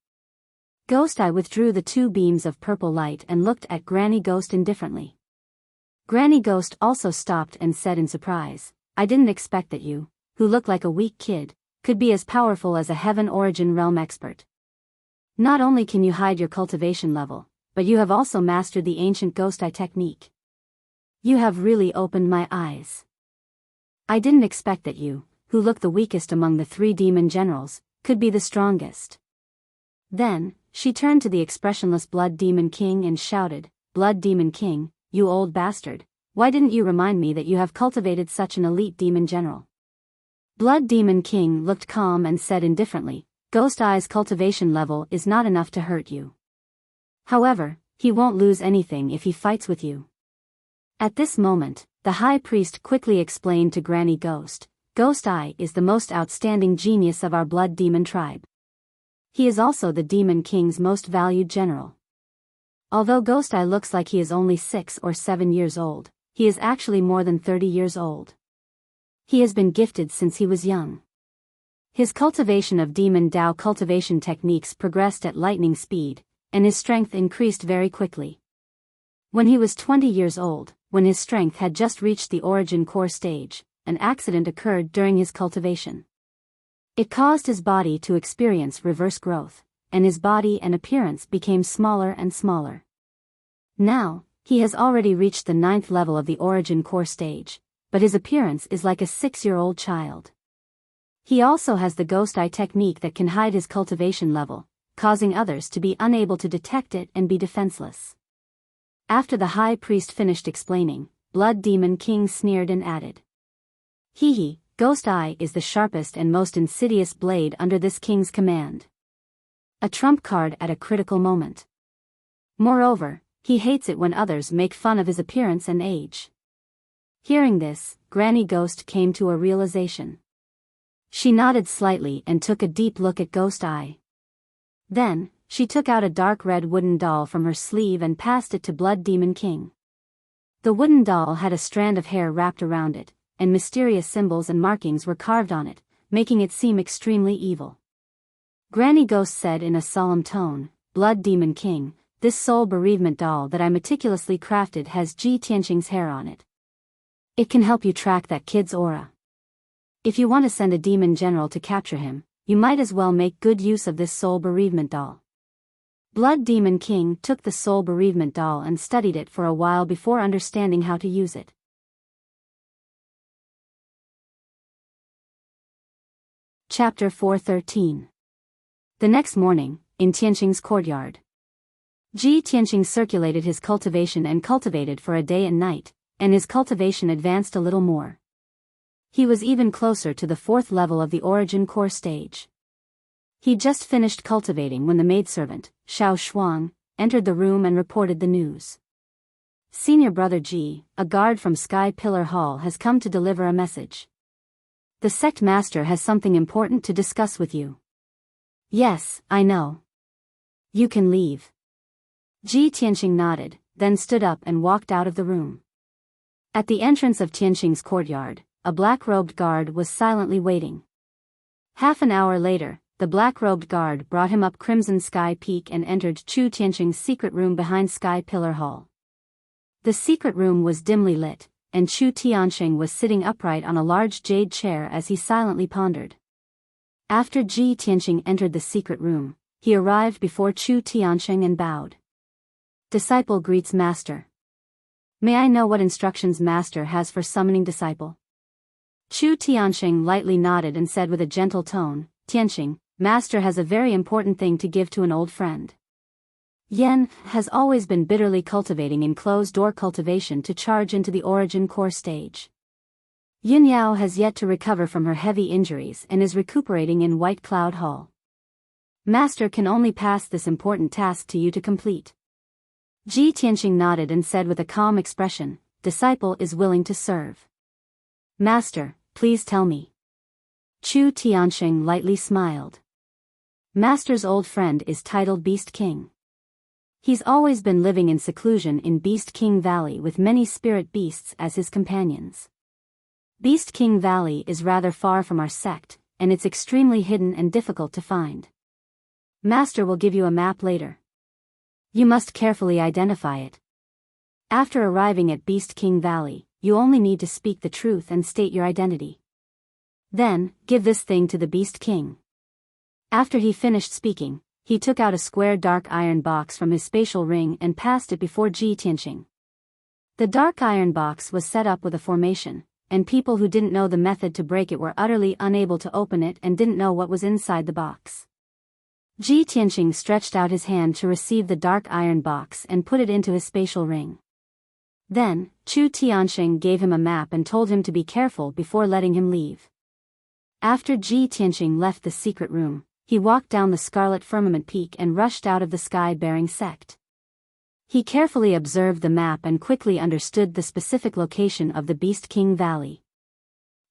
Ghost Eye withdrew the 2 beams of purple light and looked at Granny Ghost indifferently. Granny Ghost also stopped and said in surprise, "I didn't expect that you, who look like a weak kid, could be as powerful as a Heaven Origin Realm expert. Not only can you hide your cultivation level, but you have also mastered the ancient Ghost Eye technique. You have really opened my eyes. I didn't expect that you, who look the weakest among the 3 demon generals, could be the strongest." Then, she turned to the expressionless Blood Demon King and shouted, "Blood Demon King, you old bastard, why didn't you remind me that you have cultivated such an elite demon general?" Blood Demon King looked calm and said indifferently, "Ghost Eye's cultivation level is not enough to hurt you. However, he won't lose anything if he fights with you." At this moment, the High Priest quickly explained to Granny Ghost, "Ghost Eye is the most outstanding genius of our Blood Demon tribe. He is also the Demon King's most valued general. Although Ghost Eye looks like he is only 6 or 7 years old, he is actually more than 30 years old. He has been gifted since he was young. His cultivation of Demon Dao cultivation techniques progressed at lightning speed, and his strength increased very quickly. When he was 20 years old, when his strength had just reached the origin core stage, an accident occurred during his cultivation. It caused his body to experience reverse growth, and his body and appearance became smaller and smaller. Now, he has already reached the 9th level of the origin core stage, but his appearance is like a 6-year-old child. He also has the Ghost Eye technique that can hide his cultivation level, causing others to be unable to detect it and be defenseless." After the High Priest finished explaining, Blood Demon King sneered and added, "Hee hee, Ghost Eye is the sharpest and most insidious blade under this king's command. A trump card at a critical moment. Moreover, he hates it when others make fun of his appearance and age." Hearing this, Granny Ghost came to a realization. She nodded slightly and took a deep look at Ghost Eye. Then, she took out a dark red wooden doll from her sleeve and passed it to Blood Demon King. The wooden doll had a strand of hair wrapped around it, and mysterious symbols and markings were carved on it, making it seem extremely evil. Granny Ghost said in a solemn tone, "Blood Demon King, this soul bereavement doll that I meticulously crafted has Ji Tianqing's hair on it. It can help you track that kid's aura. If you want to send a demon general to capture him, you might as well make good use of this soul bereavement doll." Blood Demon King took the soul bereavement doll and studied it for a while before understanding how to use it. Chapter 413. The next morning, in Tianqing's courtyard, Ji Tianqing circulated his cultivation and cultivated for a day and night, and his cultivation advanced a little more. He was even closer to the 4th level of the origin core stage. He just finished cultivating when the maidservant, Xiao Shuang, entered the room and reported the news. "Senior Brother Ji, a guard from Sky Pillar Hall has come to deliver a message. The sect master has something important to discuss with you." "Yes, I know. You can leave." Ji Tianqing nodded, then stood up and walked out of the room. At the entrance of Tianqing's courtyard, a black-robed guard was silently waiting. Half an hour later, the black-robed guard brought him up Crimson Sky Peak and entered Chu Tianqing's secret room behind Sky Pillar Hall. The secret room was dimly lit, and Chu Tianqing was sitting upright on a large jade chair as he silently pondered. After Ji Tianqing entered the secret room, he arrived before Chu Tianqing and bowed. "Disciple greets Master. May I know what instructions Master has for summoning disciple?" Chu Tianqing lightly nodded and said with a gentle tone, "Tianqing, Master has a very important thing to give to an old friend." Yen has always been bitterly cultivating in closed-door cultivation to charge into the origin core stage. Yunyao has yet to recover from her heavy injuries and is recuperating in White Cloud Hall. Master can only pass this important task to you to complete. Ji Tianqing nodded and said with a calm expression, "Disciple is willing to serve." "Master, please tell me." Chu Tianqing lightly smiled. Master's old friend is titled Beast King. He's always been living in seclusion in Beast King Valley with many spirit beasts as his companions. Beast King Valley is rather far from our sect, and it's extremely hidden and difficult to find. Master will give you a map later. You must carefully identify it. After arriving at Beast King Valley, you only need to speak the truth and state your identity. Then, give this thing to the Beast King. After he finished speaking, he took out a square dark iron box from his spatial ring and passed it before Ji Tianqing. The dark iron box was set up with a formation, and people who didn't know the method to break it were utterly unable to open it and didn't know what was inside the box. Ji Tianqing stretched out his hand to receive the dark iron box and put it into his spatial ring. Then, Chu Tianqing gave him a map and told him to be careful before letting him leave. After Ji Tianqing left the secret room, he walked down the Scarlet Firmament Peak and rushed out of the sky-bearing sect. He carefully observed the map and quickly understood the specific location of the Beast King Valley.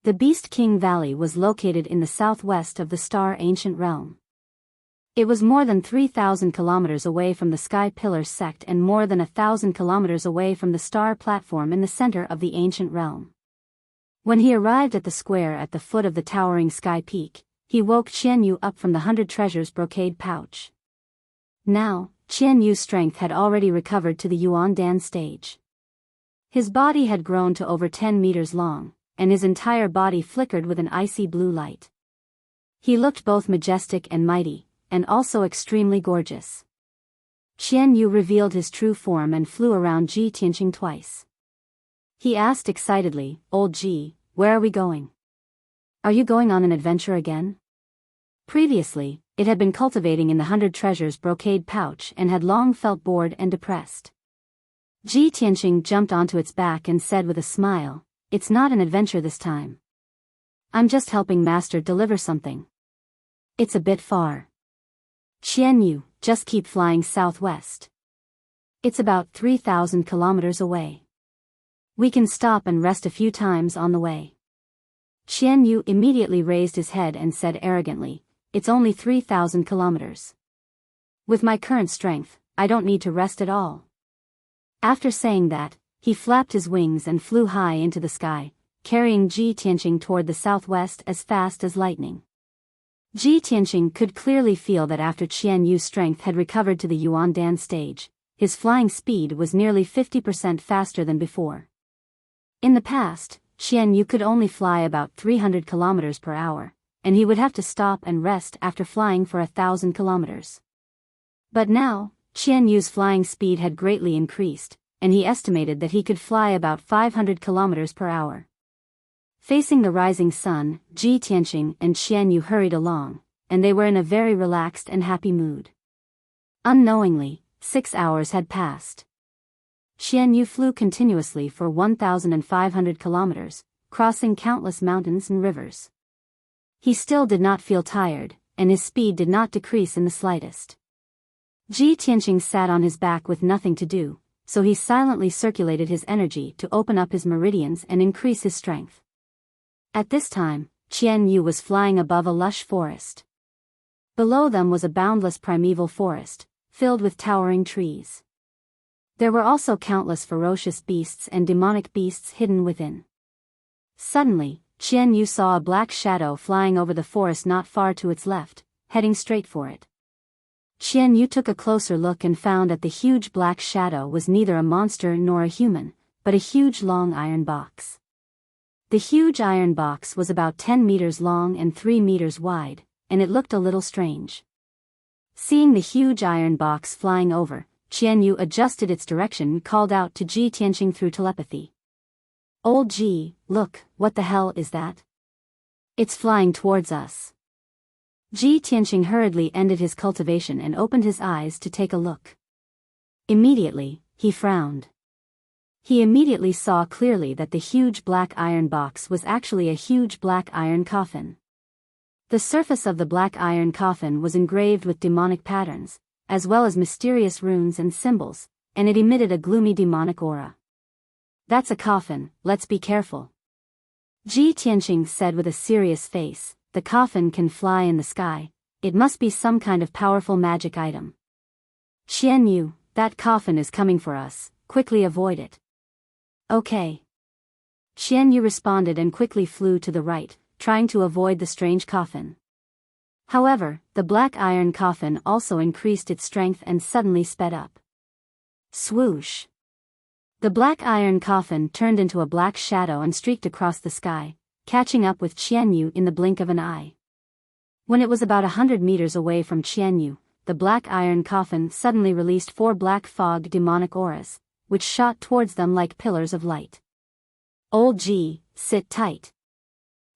The Beast King Valley was located in the southwest of the Star Ancient Realm. It was more than 3,000 kilometers away from the Sky Pillar sect and more than 1,000 kilometers away from the Star Platform in the center of the Ancient Realm. When he arrived at the square at the foot of the towering Sky Peak, he woke Qian Yu up from the 100 Treasures brocade pouch. Now, Qian Yu's strength had already recovered to the Yuan Dan stage. His body had grown to over 10 meters long, and his entire body flickered with an icy blue light. He looked both majestic and mighty, and also extremely gorgeous. Qian Yu revealed his true form and flew around Ji Tianqing twice. He asked excitedly, "Old Ji, where are we going? Are you going on an adventure again?" Previously, it had been cultivating in the 100 Treasures brocade pouch and had long felt bored and depressed. Ji Tianqing jumped onto its back and said with a smile, "It's not an adventure this time. I'm just helping Master deliver something. It's a bit far." "Qian Yu, just keep flying southwest. It's about 3,000 kilometers away. We can stop and rest a few times on the way." Qian Yu immediately raised his head and said arrogantly, "It's only 3,000 kilometers. With my current strength, I don't need to rest at all." After saying that, he flapped his wings and flew high into the sky, carrying Ji Tianqing toward the southwest as fast as lightning. Ji Tianqing could clearly feel that after Qian Yu's strength had recovered to the Yuan Dan stage, his flying speed was nearly 50% faster than before. In the past, Qian Yu could only fly about 300 kilometers per hour, and he would have to stop and rest after flying for 1,000 kilometers. But now, Qian Yu's flying speed had greatly increased, and he estimated that he could fly about 500 kilometers per hour. Facing the rising sun, Ji Tianqing and Qian Yu hurried along, and they were in a very relaxed and happy mood. Unknowingly, 6 hours had passed. Qian Yu flew continuously for 1,500 kilometers, crossing countless mountains and rivers. He still did not feel tired, and his speed did not decrease in the slightest. Ji Tianqing sat on his back with nothing to do, so he silently circulated his energy to open up his meridians and increase his strength. At this time, Qian Yu was flying above a lush forest. Below them was a boundless primeval forest, filled with towering trees. There were also countless ferocious beasts and demonic beasts hidden within. Suddenly, Qian Yu saw a black shadow flying over the forest not far to its left, heading straight for it. Qian Yu took a closer look and found that the huge black shadow was neither a monster nor a human, but a huge long iron box. The huge iron box was about 10 meters long and 3 meters wide, and it looked a little strange. Seeing the huge iron box flying over, Qian Yu adjusted its direction and called out to Ji Tianqing through telepathy. "Old Ji, look, what the hell is that? It's flying towards us." Ji Tianqing hurriedly ended his cultivation and opened his eyes to take a look. Immediately, he frowned. He immediately saw clearly that the huge black iron box was actually a huge black iron coffin. The surface of the black iron coffin was engraved with demonic patterns, as well as mysterious runes and symbols, and it emitted a gloomy demonic aura. "That's a coffin, let's be careful," Ji Tianqing said with a serious face. "The coffin can fly in the sky, it must be some kind of powerful magic item." "Xian Yu, that coffin is coming for us, quickly avoid it." "Okay." Xian Yu responded and quickly flew to the right, trying to avoid the strange coffin. However, the black iron coffin also increased its strength and suddenly sped up. Swoosh! The black iron coffin turned into a black shadow and streaked across the sky, catching up with Qian Yu in the blink of an eye. When it was about 100 meters away from Qian Yu, the black iron coffin suddenly released 4 black fog demonic auras, which shot towards them like pillars of light. "Old Ji, sit tight!"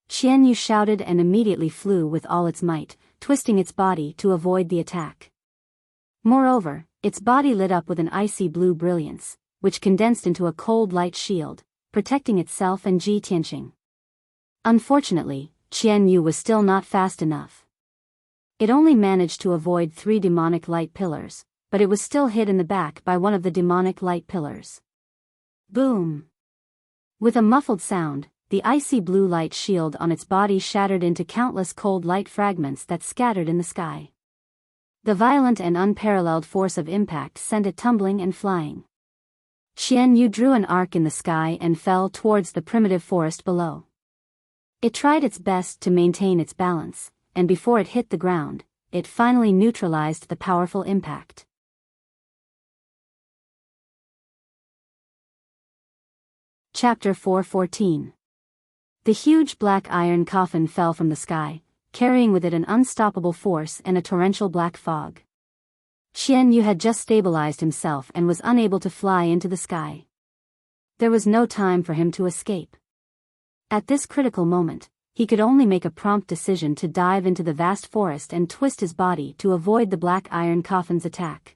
Qian Yu shouted and immediately flew with all its might, twisting its body to avoid the attack. Moreover, its body lit up with an icy blue brilliance, which condensed into a cold light shield, protecting itself and Ji Tianqing. Unfortunately, Qian Yu was still not fast enough. It only managed to avoid 3 demonic light pillars, but it was still hit in the back by one of the demonic light pillars. Boom! With a muffled sound, the icy blue light shield on its body shattered into countless cold light fragments that scattered in the sky. The violent and unparalleled force of impact sent it tumbling and flying. Qian Yu drew an arc in the sky and fell towards the primitive forest below. It tried its best to maintain its balance, and before it hit the ground, it finally neutralized the powerful impact. Chapter 4:14. The huge black iron coffin fell from the sky, carrying with it an unstoppable force and a torrential black fog. Qian Yu had just stabilized himself and was unable to fly into the sky. There was no time for him to escape. At this critical moment, he could only make a prompt decision to dive into the vast forest and twist his body to avoid the black iron coffin's attack.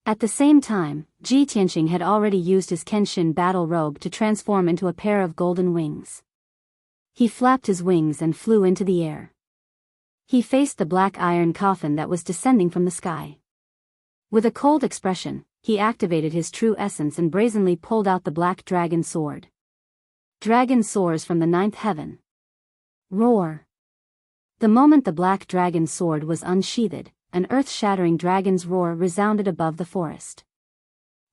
At the same time, Ji Tianqing had already used his Kenshin battle robe to transform into a pair of golden wings. He flapped his wings and flew into the air. He faced the black iron coffin that was descending from the sky. With a cold expression, he activated his true essence and brazenly pulled out the black dragon sword. Dragon soars from the 9th heaven. Roar! The moment the black dragon sword was unsheathed, an earth-shattering dragon's roar resounded above the forest.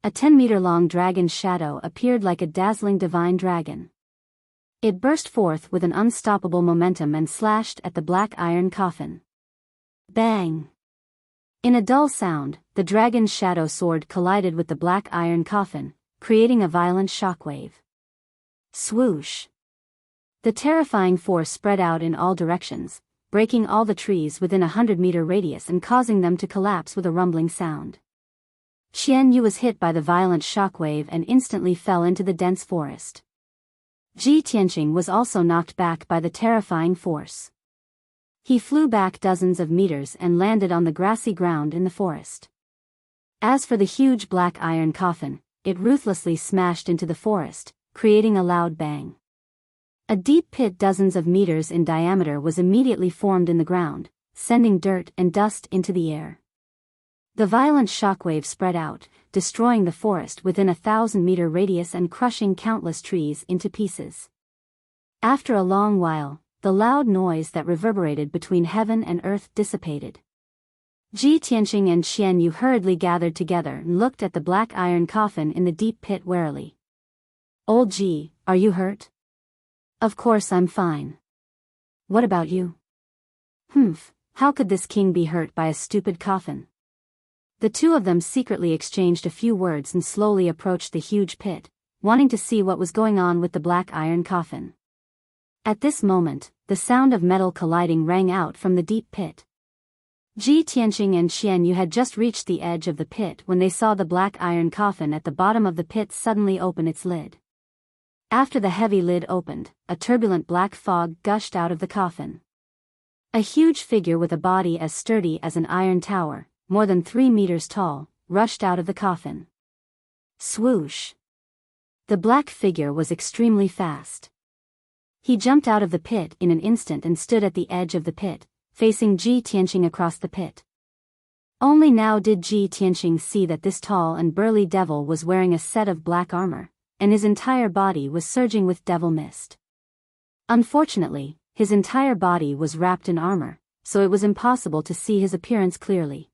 A 10-meter-long dragon's shadow appeared like a dazzling divine dragon. It burst forth with an unstoppable momentum and slashed at the black iron coffin. Bang! In a dull sound, the dragon's shadow sword collided with the black iron coffin, creating a violent shockwave. Swoosh! The terrifying force spread out in all directions, breaking all the trees within a 100-meter radius and causing them to collapse with a rumbling sound. Qian Yu was hit by the violent shockwave and instantly fell into the dense forest. Ji Tianqing was also knocked back by the terrifying force. He flew back dozens of meters and landed on the grassy ground in the forest. As for the huge black iron coffin, it ruthlessly smashed into the forest, creating a loud bang. A deep pit dozens of meters in diameter was immediately formed in the ground, sending dirt and dust into the air. The violent shockwave spread out, destroying the forest within a 1,000-meter radius and crushing countless trees into pieces. After a long while, the loud noise that reverberated between heaven and earth dissipated. Ji Tianqing and Qian Yu hurriedly gathered together and looked at the black iron coffin in the deep pit warily. "Old Ji, are you hurt?" "Of course I'm fine. What about you?" "Humph, how could this king be hurt by a stupid coffin?" The two of them secretly exchanged a few words and slowly approached the huge pit, wanting to see what was going on with the black iron coffin. At this moment, the sound of metal colliding rang out from the deep pit. Ji Tianqing and Qian Yu had just reached the edge of the pit when they saw the black iron coffin at the bottom of the pit suddenly open its lid. After the heavy lid opened, a turbulent black fog gushed out of the coffin. A huge figure with a body as sturdy as an iron tower, more than 3 meters tall, rushed out of the coffin. Swoosh! The black figure was extremely fast. He jumped out of the pit in an instant and stood at the edge of the pit, facing Ji Tianqing across the pit. Only now did Ji Tianqing see that this tall and burly devil was wearing a set of black armor, and his entire body was surging with devil mist. Unfortunately, his entire body was wrapped in armor, so it was impossible to see his appearance clearly.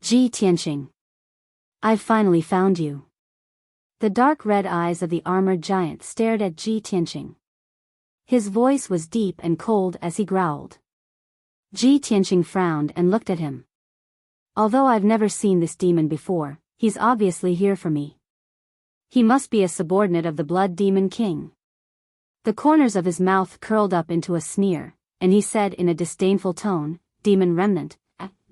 Ji Tianqing. I've finally found you. The dark red eyes of the armored giant stared at Ji Tianqing. His voice was deep and cold as he growled. Ji Tianqing frowned and looked at him. Although I've never seen this demon before, he's obviously here for me. He must be a subordinate of the Blood Demon King. The corners of his mouth curled up into a sneer, and he said in a disdainful tone, Demon Remnant,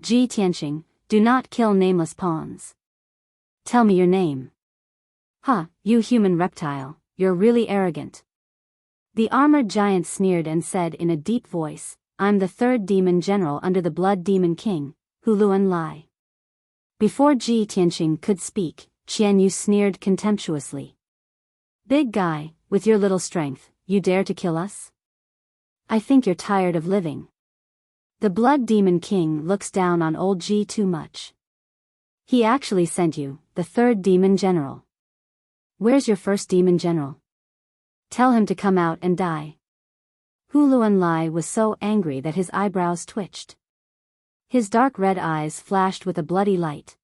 Ji Tianqing, do not kill nameless pawns. Tell me your name. Ha, you human reptile, you're really arrogant. The armored giant sneered and said in a deep voice, I'm the third demon general under the Blood Demon King, Huluan Lai. Before Ji Tianqing could speak, Qian Yu sneered contemptuously. Big guy, with your little strength, you dare to kill us? I think you're tired of living. The Blood Demon King looks down on old Ji too much. He actually sent you, the third demon general. Where's your first demon general? Tell him to come out and die. Huluan Lai was so angry that his eyebrows twitched. His dark red eyes flashed with a bloody light.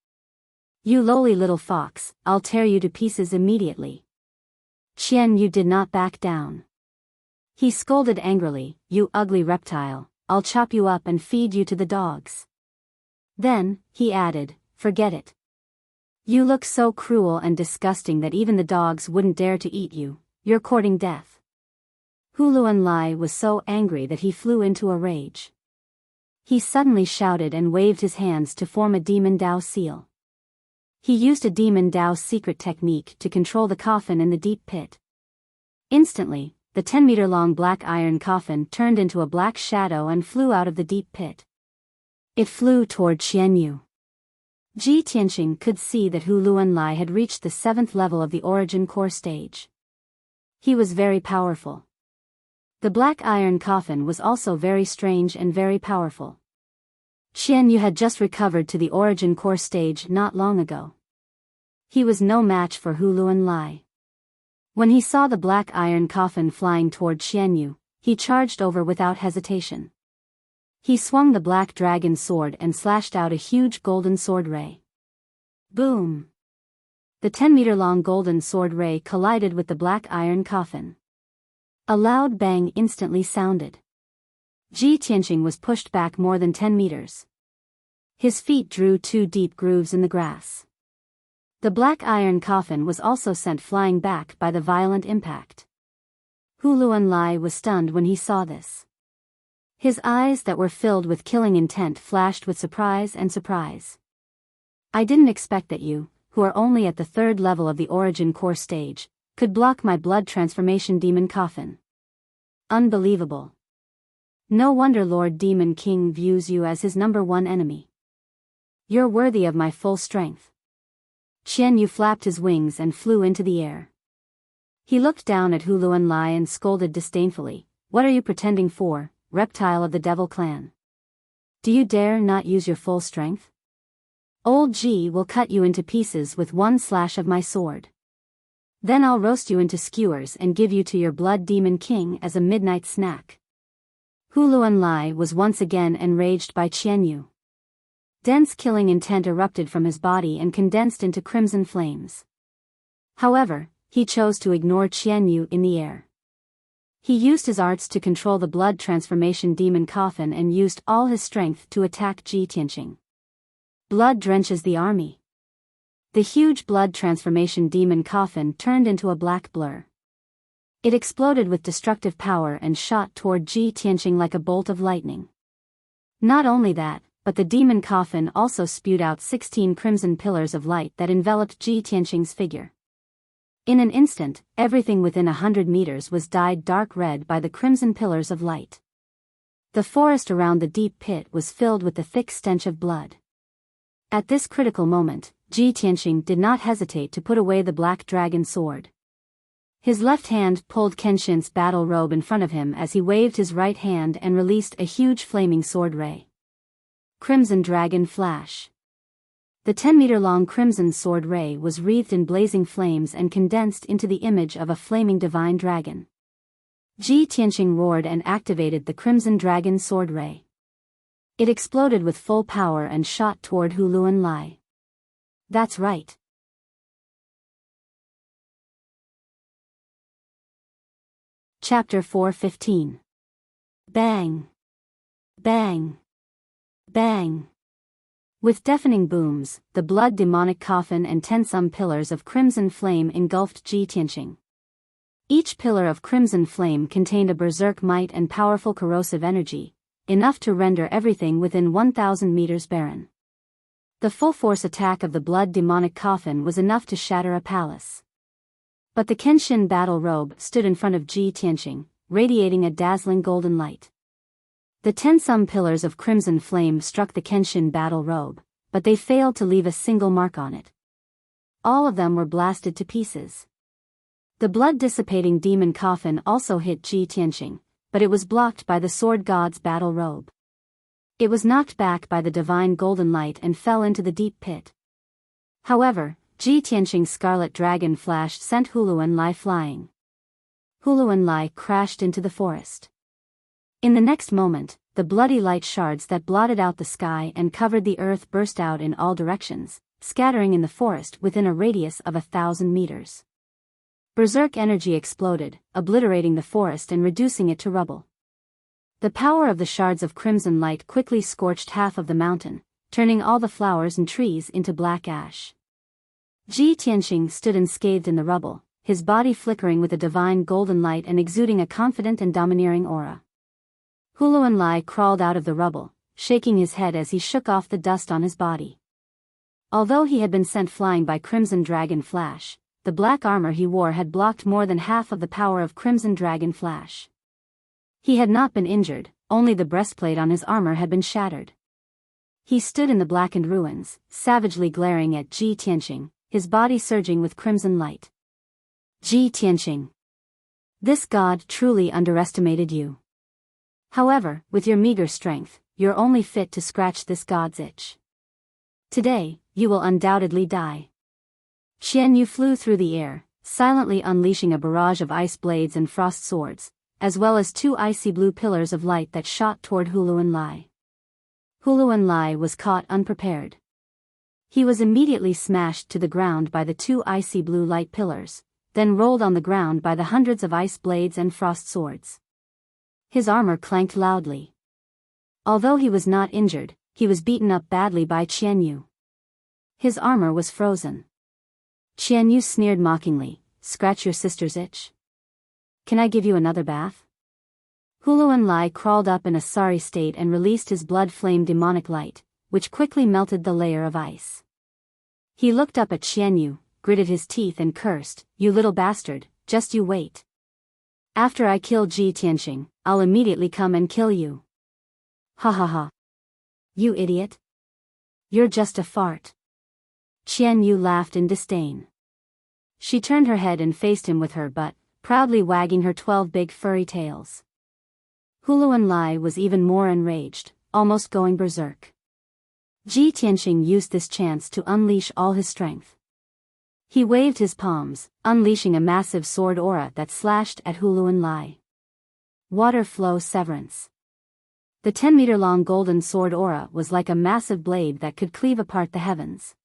You lowly little fox, I'll tear you to pieces immediately. Qian Yu did not back down. He scolded angrily, you ugly reptile, I'll chop you up and feed you to the dogs. Then, he added, forget it. You look so cruel and disgusting that even the dogs wouldn't dare to eat you, you're courting death. Huluan Lai was so angry that he flew into a rage. He suddenly shouted and waved his hands to form a Demon Dao seal. He used a Demon Dao secret technique to control the coffin in the deep pit. Instantly, the 10-meter-long black iron coffin turned into a black shadow and flew out of the deep pit. It flew toward Qian Yu. Ji Tianqing could see that Huluan Lai had reached the 7th level of the origin core stage. He was very powerful. The black iron coffin was also very strange and very powerful. Qian Yu had just recovered to the origin core stage not long ago. He was no match for Huluan Lai. When he saw the black iron coffin flying toward Qian Yu, he charged over without hesitation. He swung the black dragon sword and slashed out a huge golden sword ray. Boom! The 10-meter-long golden sword ray collided with the black iron coffin. A loud bang instantly sounded. Ji Tianqing was pushed back more than 10 meters. His feet drew 2 deep grooves in the grass. The black iron coffin was also sent flying back by the violent impact. Huluan Lai was stunned when he saw this. His eyes that were filled with killing intent flashed with surprise and surprise. I didn't expect that you, who are only at the 3rd level of the origin core stage, could block my blood transformation demon coffin. Unbelievable. No wonder Lord Demon King views you as his #1 enemy. You're worthy of my full strength. Qian Yu flapped his wings and flew into the air. He looked down at Huluan Lai and scolded disdainfully, what are you pretending for, reptile of the devil clan? Do you dare not use your full strength? Old Ji will cut you into pieces with one slash of my sword. Then I'll roast you into skewers and give you to your Blood Demon King as a midnight snack. Huluan Lai was once again enraged by Qian Yu. Dense killing intent erupted from his body and condensed into crimson flames. However, he chose to ignore Qian Yu in the air. He used his arts to control the blood transformation demon coffin and used all his strength to attack Ji Tianqing. Blood drenches the army. The huge blood transformation demon coffin turned into a black blur. It exploded with destructive power and shot toward Ji Tianqing like a bolt of lightning. Not only that, but the demon coffin also spewed out 16 crimson pillars of light that enveloped Ji Tianqing's figure. In an instant, everything within 100 meters was dyed dark red by the crimson pillars of light. The forest around the deep pit was filled with the thick stench of blood. At this critical moment, Ji Tianqing did not hesitate to put away the black dragon sword. His left hand pulled Kenshin's battle robe in front of him as he waved his right hand and released a huge flaming sword ray. Crimson Dragon Flash. The 10-meter-long crimson sword ray was wreathed in blazing flames and condensed into the image of a flaming divine dragon. Ji Tianqing roared and activated the crimson dragon sword ray. It exploded with full power and shot toward Hu Luanlai. That's right. Chapter 4:15. Bang! Bang! Bang! With deafening booms, the blood demonic coffin and 10 pillars of crimson flame engulfed Ji Tianqing. Each pillar of crimson flame contained a berserk might and powerful corrosive energy, enough to render everything within 1,000 meters barren. The full-force attack of the blood demonic coffin was enough to shatter a palace. But the Kenshin battle robe stood in front of Ji Tianqing, radiating a dazzling golden light. The 10 pillars of crimson flame struck the Kenshin battle robe, but they failed to leave a single mark on it. All of them were blasted to pieces. The blood-dissipating demon coffin also hit Ji Tianqing, but it was blocked by the sword god's battle robe. It was knocked back by the divine golden light and fell into the deep pit. However, Ji Tianqing's scarlet dragon flash sent Hu Luanlai flying. Hu Luanlai crashed into the forest. In the next moment, the bloody light shards that blotted out the sky and covered the earth burst out in all directions, scattering in the forest within a radius of 1,000 meters. Berserk energy exploded, obliterating the forest and reducing it to rubble. The power of the shards of crimson light quickly scorched half of the mountain, turning all the flowers and trees into black ash. Ji Tianqing stood unscathed in the rubble, his body flickering with a divine golden light and exuding a confident and domineering aura. Hu Luanlai crawled out of the rubble, shaking his head as he shook off the dust on his body. Although he had been sent flying by Crimson Dragon Flash, the black armor he wore had blocked more than half of the power of Crimson Dragon Flash. He had not been injured, only the breastplate on his armor had been shattered. He stood in the blackened ruins, savagely glaring at Ji Tianqing, his body surging with crimson light. Ji Tianqing. This god truly underestimated you. However, with your meager strength, you're only fit to scratch this god's itch. Today, you will undoubtedly die. Qian Yu flew through the air, silently unleashing a barrage of ice blades and frost swords, as well as 2 icy blue pillars of light that shot toward Hu Luanlai. Hu Luanlai was caught unprepared. He was immediately smashed to the ground by the 2 icy blue light pillars, then rolled on the ground by the hundreds of ice blades and frost swords. His armor clanked loudly. Although he was not injured, he was beaten up badly by Qian Yu. His armor was frozen. Qian Yu sneered mockingly, "Scratch your sister's itch? Can I give you another bath?" Hu Luanlai crawled up in a sorry state and released his blood-flame demonic light, which quickly melted the layer of ice. He looked up at Qian Yu, gritted his teeth and cursed, "You little bastard, just you wait. After I kill Ji Tianqing, I'll immediately come and kill you." "Ha ha ha. You idiot. You're just a fart." Qian Yu laughed in disdain. She turned her head and faced him with her butt, proudly wagging her 12 big furry tails. Hu Luanlai was even more enraged, almost going berserk. Ji Tianqing used this chance to unleash all his strength. He waved his palms, unleashing a massive sword aura that slashed at Hu Luanlai. Water flow severance. The 10-meter-long golden sword aura was like a massive blade that could cleave apart the heavens.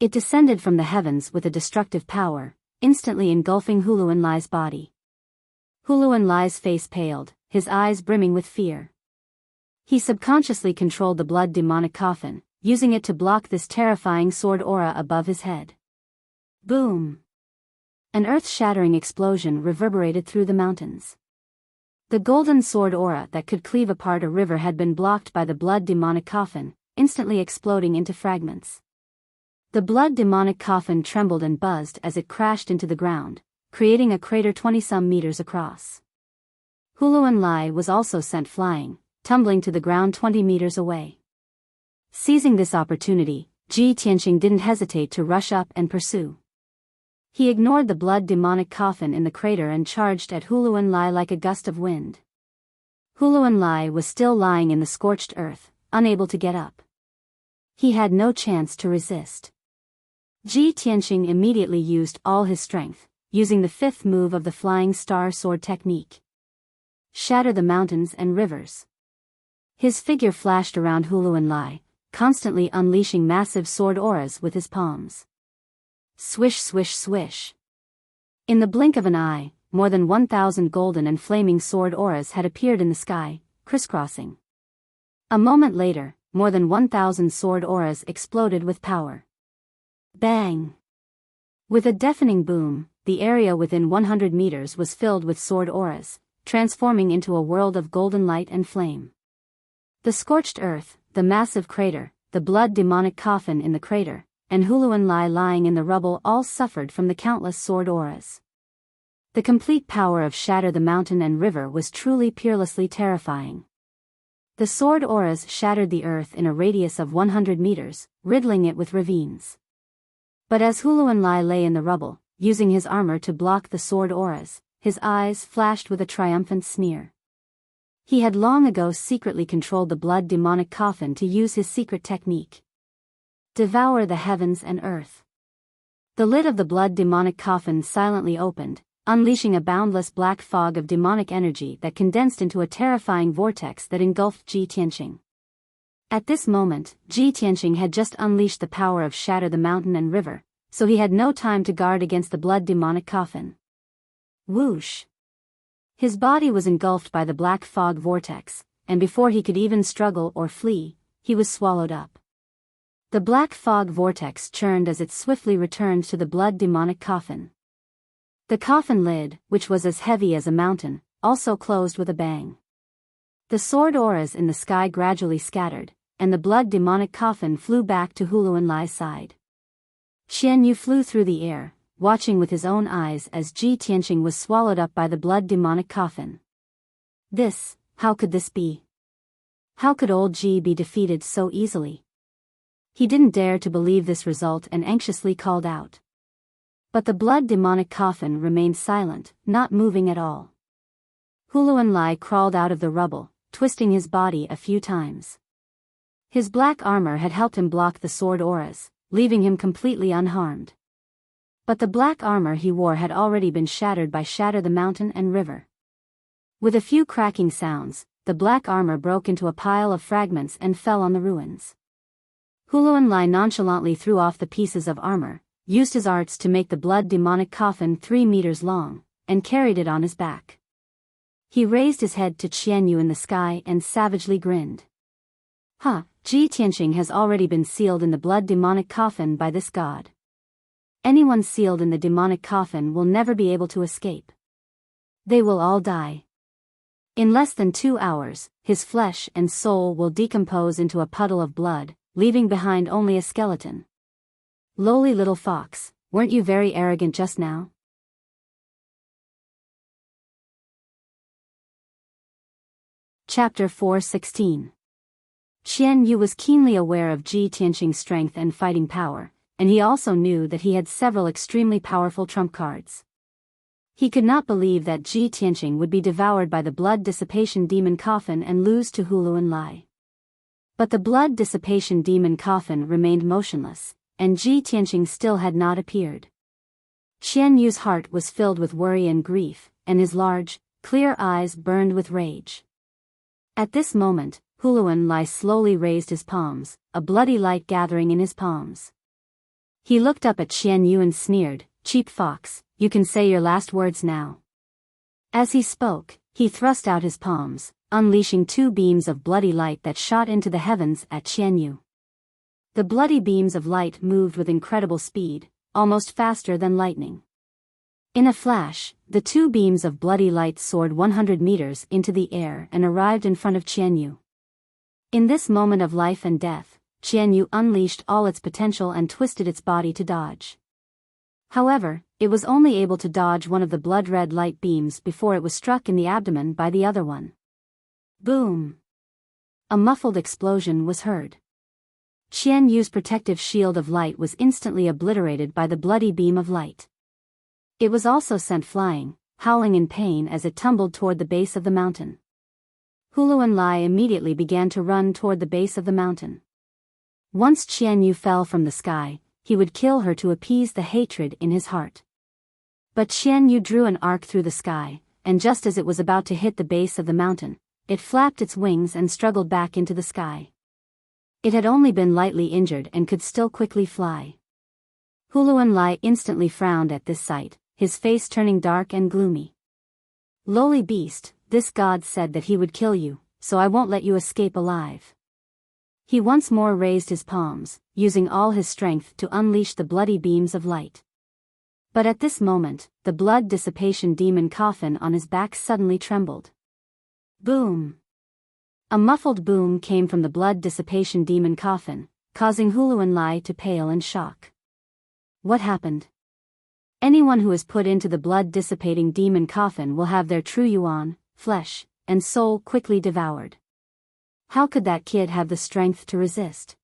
It descended from the heavens with a destructive power, instantly engulfing Hu Luanlai's body. Hu Luanlai's face paled, his eyes brimming with fear. He subconsciously controlled the blood demonic coffin, using it to block this terrifying sword aura above his head. Boom! An earth-shattering explosion reverberated through the mountains. The golden sword aura that could cleave apart a river had been blocked by the blood demonic coffin, instantly exploding into fragments. The blood demonic coffin trembled and buzzed as it crashed into the ground, creating a crater 20-some meters across. Hu Luanlai was also sent flying, tumbling to the ground 20 meters away. Seizing this opportunity, Ji Tianqing didn't hesitate to rush up and pursue. He ignored the blood demonic coffin in the crater and charged at Huluan Lai like a gust of wind. Huluan Lai was still lying in the scorched earth, unable to get up. He had no chance to resist. Ji Tianqing immediately used all his strength, using the fifth move of the Flying Star Sword technique. Shatter the mountains and rivers. His figure flashed around Huluan Lai, constantly unleashing massive sword auras with his palms. Swish swish swish. In the blink of an eye, more than 1,000 golden and flaming sword auras had appeared in the sky, crisscrossing. A moment later, more than 1,000 sword auras exploded with power. Bang! With a deafening boom, the area within 100 meters was filled with sword auras, transforming into a world of golden light and flame. The scorched earth, the massive crater, the blood demonic coffin in the crater, and Huluan Lai lying in the rubble all suffered from the countless sword auras. The complete power of Shatter the Mountain and River was truly peerlessly terrifying. The sword auras shattered the earth in a radius of 100 meters, riddling it with ravines. But as Huluan Lai lay in the rubble, using his armor to block the sword auras, his eyes flashed with a triumphant sneer. He had long ago secretly controlled the blood demonic coffin to use his secret technique. Devour the heavens and earth. The lid of the blood demonic coffin silently opened, unleashing a boundless black fog of demonic energy that condensed into a terrifying vortex that engulfed Ji Tianqing. At this moment, Ji Tianqing had just unleashed the power of Shatter the Mountain and River, so he had no time to guard against the blood demonic coffin. Whoosh! His body was engulfed by the black fog vortex, and before he could even struggle or flee, he was swallowed up. The black fog vortex churned as it swiftly returned to the blood demonic coffin. The coffin lid, which was as heavy as a mountain, also closed with a bang. The sword auras in the sky gradually scattered, and the blood demonic coffin flew back to Huluan Lai's side. Qian Yu flew through the air, watching with his own eyes as Ji Tianqing was swallowed up by the blood demonic coffin. How could this be? How could old Ji be defeated so easily? He didn't dare to believe this result and anxiously called out. But the blood demonic coffin remained silent, not moving at all. Huluan Lai crawled out of the rubble, twisting his body a few times. His black armor had helped him block the sword auras, leaving him completely unharmed. But the black armor he wore had already been shattered by Shatter the Mountain and River. With a few cracking sounds, the black armor broke into a pile of fragments and fell on the ruins. Huluan Lai nonchalantly threw off the pieces of armor, used his arts to make the blood demonic coffin 3 meters long, and carried it on his back. He raised his head to Qian Yu in the sky and savagely grinned. Ji Tianqing has already been sealed in the blood demonic coffin by this god. Anyone sealed in the demonic coffin will never be able to escape. They will all die. In less than 2 hours, his flesh and soul will decompose into a puddle of blood, leaving behind only a skeleton. Lowly little fox, weren't you very arrogant just now? Chapter 4:16. Qian Yu was keenly aware of Ji Tianqing's strength and fighting power, and he also knew that he had several extremely powerful trump cards. He could not believe that Ji Tianqing would be devoured by the blood dissipation demon coffin and lose to Huluan Lai. But the blood dissipation demon coffin remained motionless, and Ji Tianqing still had not appeared. Qian Yu's heart was filled with worry and grief, and his large, clear eyes burned with rage. At this moment, Huluan Lai slowly raised his palms, a bloody light gathering in his palms. He looked up at Qian Yu and sneered, "Cheap fox, you can say your last words now." As he spoke, he thrust out his palms, unleashing 2 beams of bloody light that shot into the heavens at Qian Yu. The bloody beams of light moved with incredible speed, almost faster than lightning. In a flash, the 2 beams of bloody light soared 100 meters into the air and arrived in front of Qian Yu. In this moment of life and death, Qian Yu unleashed all its potential and twisted its body to dodge. However, it was only able to dodge one of the blood-red light beams before it was struck in the abdomen by the other one. Boom! A muffled explosion was heard. Qian Yu's protective shield of light was instantly obliterated by the bloody beam of light. It was also sent flying, howling in pain as it tumbled toward the base of the mountain. Hulu Lai immediately began to run toward the base of the mountain. Once Qian Yu fell from the sky, he would kill her to appease the hatred in his heart. But Qian Yu drew an arc through the sky, and just as it was about to hit the base of the mountain, it flapped its wings and struggled back into the sky. It had only been lightly injured and could still quickly fly. Hulu Lai instantly frowned at this sight, his face turning dark and gloomy. "Lowly beast, this god said that he would kill you, so I won't let you escape alive." He once more raised his palms, using all his strength to unleash the bloody beams of light. But at this moment, the blood dissipation demon coffin on his back suddenly trembled. Boom! A muffled boom came from the blood dissipation demon coffin, causing Hulu Lai to pale in shock. What happened? Anyone who is put into the blood-dissipating demon coffin will have their true yuan, flesh, and soul quickly devoured. How could that kid have the strength to resist?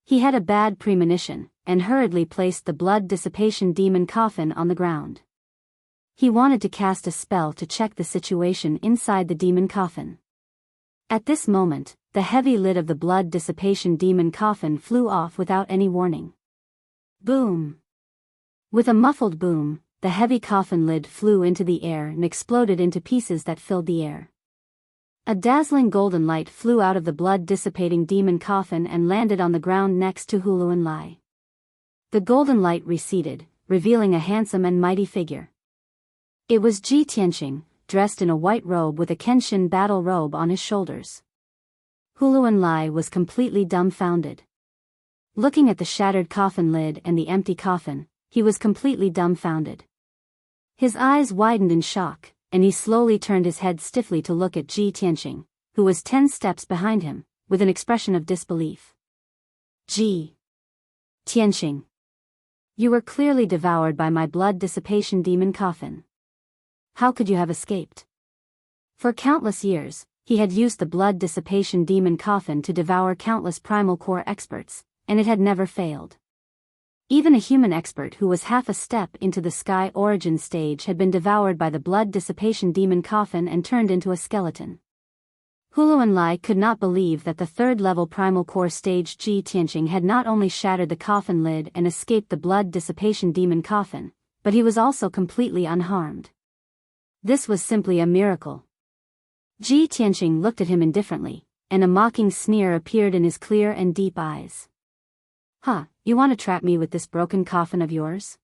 He had a bad premonition, and hurriedly placed the blood-dissipation demon coffin on the ground. He wanted to cast a spell to check the situation inside the demon coffin. At this moment, the heavy lid of the blood-dissipation demon coffin flew off without any warning. Boom! With a muffled boom, the heavy coffin lid flew into the air and exploded into pieces that filled the air. A dazzling golden light flew out of the blood-dissipating demon coffin and landed on the ground next to Hulu Lai. The golden light receded, revealing a handsome and mighty figure. It was Ji Tianqing, dressed in a white robe with a Kenshin battle robe on his shoulders. Hulu Lai was completely dumbfounded. Looking at the shattered coffin lid and the empty coffin, he was completely dumbfounded. His eyes widened in shock, and he slowly turned his head stiffly to look at Ji Tianqing, who was 10 steps behind him, with an expression of disbelief. Ji Tianqing, you were clearly devoured by my blood dissipation demon coffin. How could you have escaped? For countless years, he had used the blood dissipation demon coffin to devour countless primal core experts, and it had never failed. Even a human expert who was half a step into the sky origin stage had been devoured by the blood dissipation demon coffin and turned into a skeleton. Hulu Lai could not believe that the third-level primal core stage Ji Tianqing had not only shattered the coffin lid and escaped the blood dissipation demon coffin, but he was also completely unharmed. This was simply a miracle. Ji Tianqing looked at him indifferently, and a mocking sneer appeared in his clear and deep eyes. "Huh, you want to trap me with this broken coffin of yours?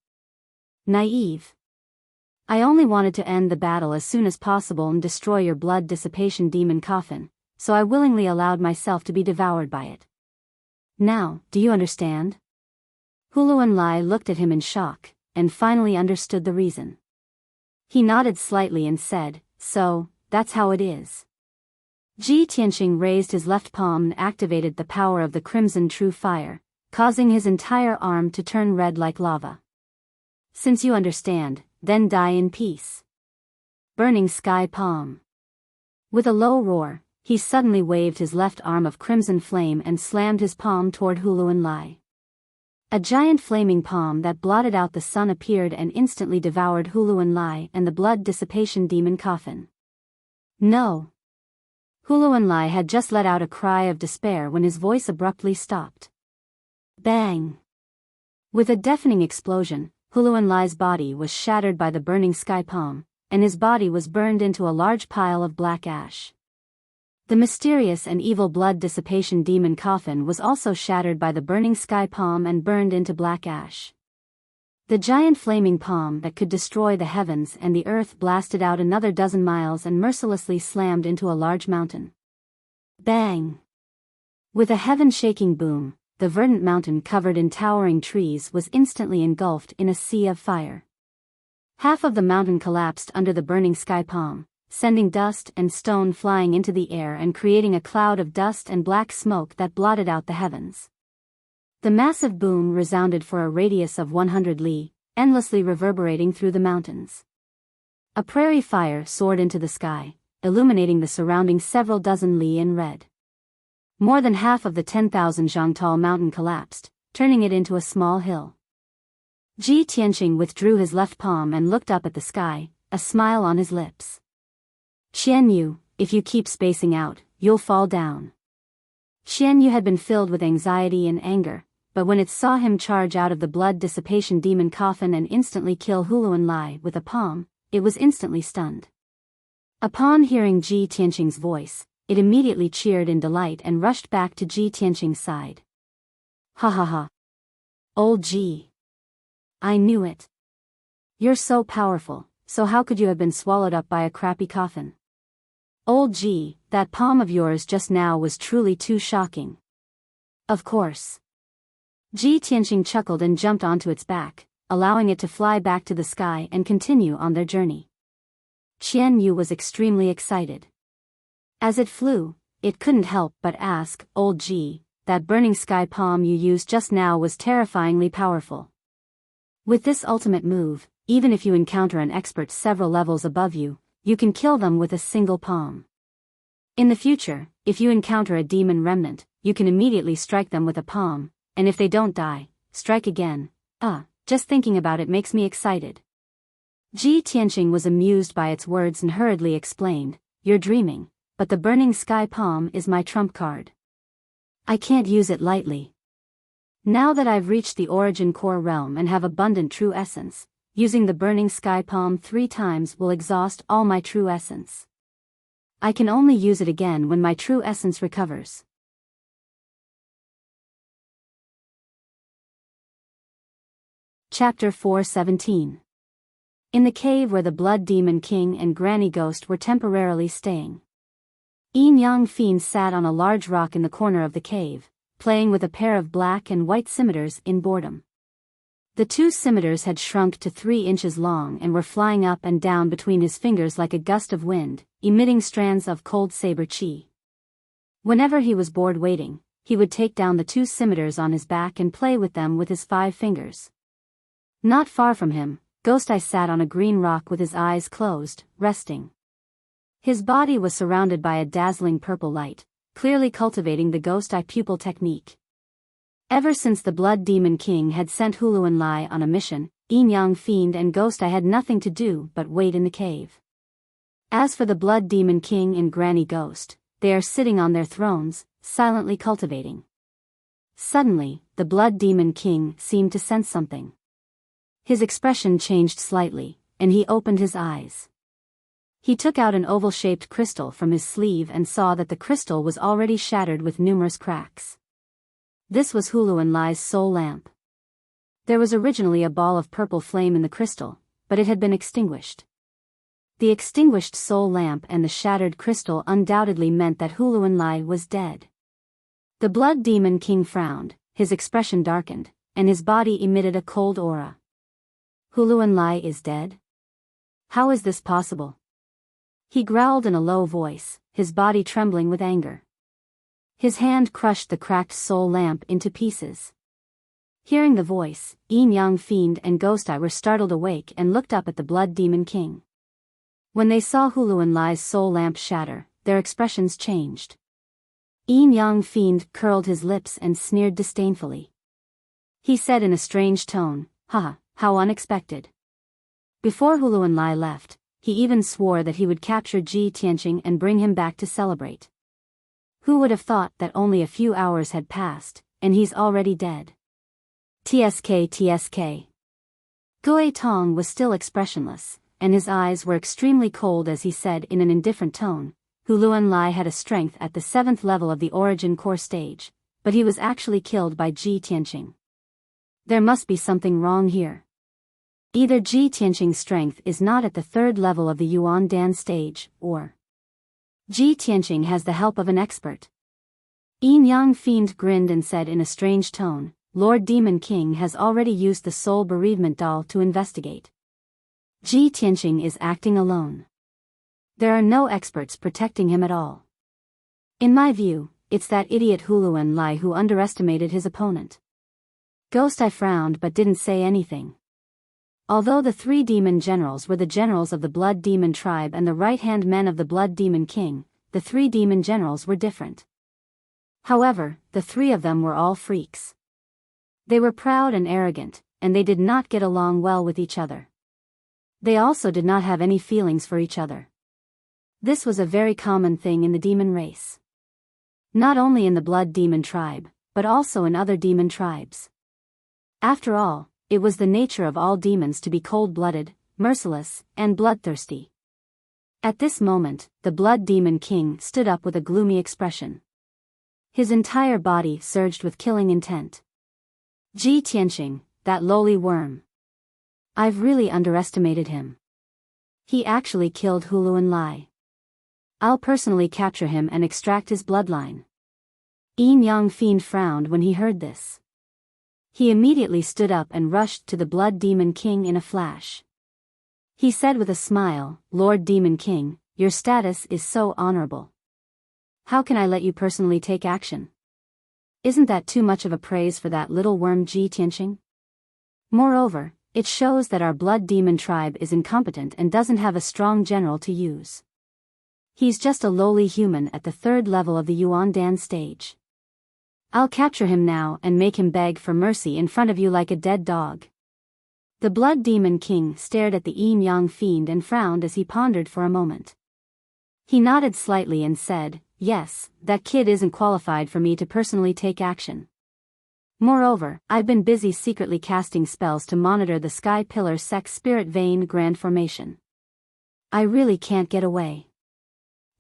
Naive. I only wanted to end the battle as soon as possible and destroy your blood dissipation demon coffin, so I willingly allowed myself to be devoured by it. Now, do you understand?" Hulu Lai looked at him in shock, and finally understood the reason. He nodded slightly and said, "So, that's how it is." Ji Tianqing raised his left palm and activated the power of the Crimson True Fire, causing his entire arm to turn red like lava. "Since you understand, then die in peace." Burning Sky Palm. With a low roar, he suddenly waved his left arm of crimson flame and slammed his palm toward Hulu Lai. A giant flaming palm that blotted out the sun appeared and instantly devoured Hulu Lai and the blood dissipation demon coffin. No! Hulu Lai had just let out a cry of despair when his voice abruptly stopped. Bang! With a deafening explosion, Hulu Lai's body was shattered by the burning sky palm, and his body was burned into a large pile of black ash. The mysterious and evil blood dissipation demon coffin was also shattered by the burning sky palm and burned into black ash. The giant flaming palm that could destroy the heavens and the earth blasted out another dozen miles and mercilessly slammed into a large mountain. Bang! With a heaven-shaking boom, the verdant mountain covered in towering trees was instantly engulfed in a sea of fire. Half of the mountain collapsed under the burning sky palm, sending dust and stone flying into the air and creating a cloud of dust and black smoke that blotted out the heavens. The massive boom resounded for a radius of 100 li, endlessly reverberating through the mountains. A prairie fire soared into the sky, illuminating the surrounding several dozen li in red. More than half of the 10,000 Zhangtao mountain collapsed, turning it into a small hill. Ji Tianqing withdrew his left palm and looked up at the sky, a smile on his lips. Qian Yu, if you keep spacing out, you'll fall down. Qian Yu had been filled with anxiety and anger, but when it saw him charge out of the blood dissipation demon coffin and instantly kill Huluan Lai with a palm, it was instantly stunned. Upon hearing Ji Tianqing's voice, it immediately cheered in delight and rushed back to Ji Tianqing's side. Ha ha ha. Old Ji. I knew it. You're so powerful, so how could you have been swallowed up by a crappy coffin? Old Ji, that palm of yours just now was truly too shocking. Of course. Ji Tianqing chuckled and jumped onto its back, allowing it to fly back to the sky and continue on their journey. Qian Yu was extremely excited. As it flew, it couldn't help but ask, Old Ji, that burning sky palm you used just now was terrifyingly powerful. With this ultimate move, even if you encounter an expert several levels above you, you can kill them with a single palm. In the future, if you encounter a demon remnant, you can immediately strike them with a palm, and if they don't die, strike again. Just thinking about it makes me excited. Ji Tianqing was amused by its words and hurriedly explained, you're dreaming, but the burning sky palm is my trump card. I can't use it lightly. Now that I've reached the origin core realm and have abundant true essence, using the burning sky palm 3 times will exhaust all my true essence. I can only use it again when my true essence recovers. Chapter 4:17. In the cave where the Blood Demon King and Granny Ghost were temporarily staying. Yin Yang Fiend sat on a large rock in the corner of the cave, playing with a pair of black and white scimitars in boredom. The 2 scimitars had shrunk to 3 inches long and were flying up and down between his fingers like a gust of wind, emitting strands of cold saber chi. Whenever he was bored waiting, he would take down the 2 scimitars on his back and play with them with his 5 fingers. Not far from him, Ghost Eye sat on a green rock with his eyes closed, resting. His body was surrounded by a dazzling purple light, clearly cultivating the Ghost Eye pupil technique. Ever since the Blood Demon King had sent Huluan Lai on a mission, Yin Yang Fiend and Ghost Eye had nothing to do but wait in the cave. As for the Blood Demon King and Granny Ghost, they are sitting on their thrones, silently cultivating. Suddenly, the Blood Demon King seemed to sense something. His expression changed slightly, and he opened his eyes. He took out an oval-shaped crystal from his sleeve and saw that the crystal was already shattered with numerous cracks. This was Huluan Lai's soul lamp. There was originally a ball of purple flame in the crystal, but it had been extinguished. The extinguished soul lamp and the shattered crystal undoubtedly meant that Huluan Lai was dead. The Blood Demon King frowned, his expression darkened, and his body emitted a cold aura. Huluan Lai is dead? How is this possible? He growled in a low voice, his body trembling with anger. His hand crushed the cracked soul lamp into pieces. Hearing the voice, Yin Yang Fiend and Ghost Eye were startled awake and looked up at the Blood Demon King. When they saw Huluan Lai's soul lamp shatter, their expressions changed. Yin Yang Fiend curled his lips and sneered disdainfully. He said in a strange tone, "Haha, how unexpected." Before Huluan Lai left, he even swore that he would capture Ji Tianqing and bring him back to celebrate. Who would have thought that only a few hours had passed, and he's already dead? TSK. Gui Tong was still expressionless, and his eyes were extremely cold as he said in an indifferent tone, Huluan Lai had a strength at the 7th level of the origin core stage, but he was actually killed by Ji Tianqing. There must be something wrong here. Either Ji Tianqing's strength is not at the 3rd level of the Yuan Dan stage, or Ji Tianqing has the help of an expert. Yin Yang Fiend grinned and said in a strange tone, Lord Demon King has already used the soul bereavement doll to investigate. Ji Tianqing is acting alone. There are no experts protecting him at all. In my view, it's that idiot Huluan Lai who underestimated his opponent. Ghost Eye frowned but didn't say anything. Although the 3 demon generals were the generals of the Blood Demon tribe and the right-hand men of the Blood Demon King, the 3 demon generals were different. However, the three of them were all freaks. They were proud and arrogant, and they did not get along well with each other. They also did not have any feelings for each other. This was a very common thing in the demon race. Not only in the blood demon tribe, but also in other demon tribes. After all, it was the nature of all demons to be cold-blooded, merciless, and bloodthirsty. At this moment, the blood demon king stood up with a gloomy expression. His entire body surged with killing intent. Ji Tianqing, that lowly worm. I've really underestimated him. He actually killed Huluan Lai. I'll personally capture him and extract his bloodline. Yin Yang Fiend frowned when he heard this. He immediately stood up and rushed to the Blood Demon King in a flash. He said with a smile, "Lord Demon King, your status is so honorable. How can I let you personally take action? Isn't that too much of a praise for that little worm Ji Tianqing? Moreover, it shows that our Blood Demon tribe is incompetent and doesn't have a strong general to use. He's just a lowly human at the third level of the Yuan Dan stage. I'll capture him now and make him beg for mercy in front of you like a dead dog." The Blood Demon King stared at the Yin Yang Fiend and frowned as he pondered for a moment. He nodded slightly and said, "Yes, that kid isn't qualified for me to personally take action. Moreover, I've been busy secretly casting spells to monitor the Sky Pillar Sex Spirit Vein Grand Formation. I really can't get away.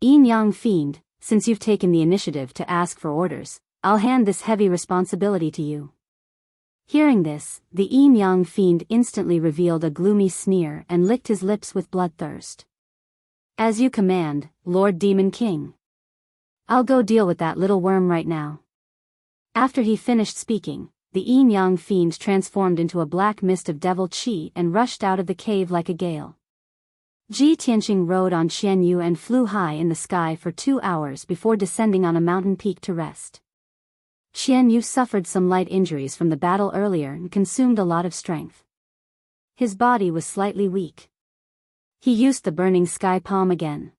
Yin Yang Fiend, since you've taken the initiative to ask for orders, I'll hand this heavy responsibility to you." Hearing this, the Yin Yang Fiend instantly revealed a gloomy sneer and licked his lips with bloodthirst. "As you command, Lord Demon King. I'll go deal with that little worm right now." After he finished speaking, the Yin Yang Fiend transformed into a black mist of devil qi and rushed out of the cave like a gale. Ji Tianqing rode on Qianyu and flew high in the sky for 2 hours before descending on a mountain peak to rest. Qianyu suffered some light injuries from the battle earlier and consumed a lot of strength. His body was slightly weak. He used the burning sky palm again.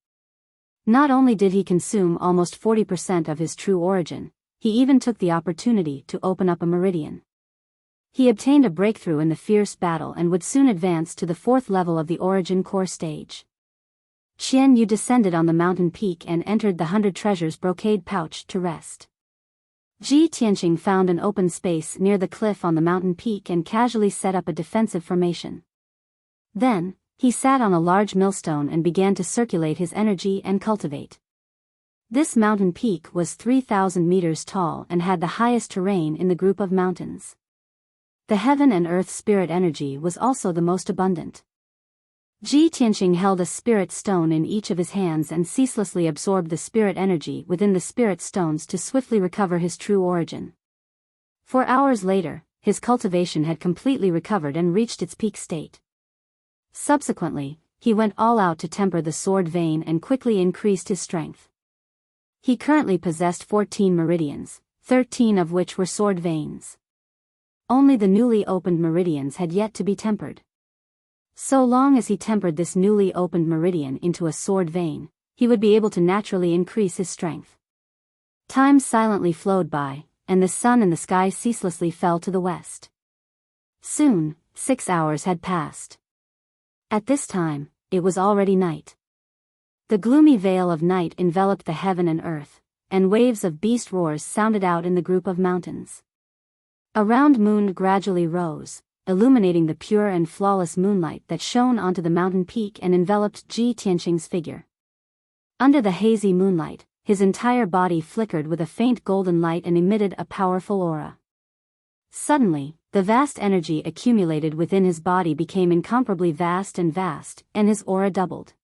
Not only did he consume almost 40% of his true origin, he even took the opportunity to open up a meridian. He obtained a breakthrough in the fierce battle and would soon advance to the 4th level of the origin core stage. Qianyu descended on the mountain peak and entered the 100 treasures brocade pouch to rest. Ji Tianqing found an open space near the cliff on the mountain peak and casually set up a defensive formation. Then, he sat on a large millstone and began to circulate his energy and cultivate. This mountain peak was 3,000 meters tall and had the highest terrain in the group of mountains. The heaven and earth spirit energy was also the most abundant. Ji Tianqing held a spirit stone in each of his hands and ceaselessly absorbed the spirit energy within the spirit stones to swiftly recover his true origin. 4 hours later, his cultivation had completely recovered and reached its peak state. Subsequently, he went all out to temper the sword vein and quickly increased his strength. He currently possessed 14 meridians, 13 of which were sword veins. Only the newly opened meridians had yet to be tempered. So long as he tempered this newly opened meridian into a sword vein, he would be able to naturally increase his strength. Time silently flowed by, and the sun and the sky ceaselessly fell to the west. Soon, 6 hours had passed. At this time, it was already night. The gloomy veil of night enveloped the heaven and earth, and waves of beast roars sounded out in the group of mountains. A round moon gradually rose, illuminating the pure and flawless moonlight that shone onto the mountain peak and enveloped Ji Tianqing's figure. Under the hazy moonlight, his entire body flickered with a faint golden light and emitted a powerful aura. Suddenly, the vast energy accumulated within his body became incomparably vast, and his aura doubled.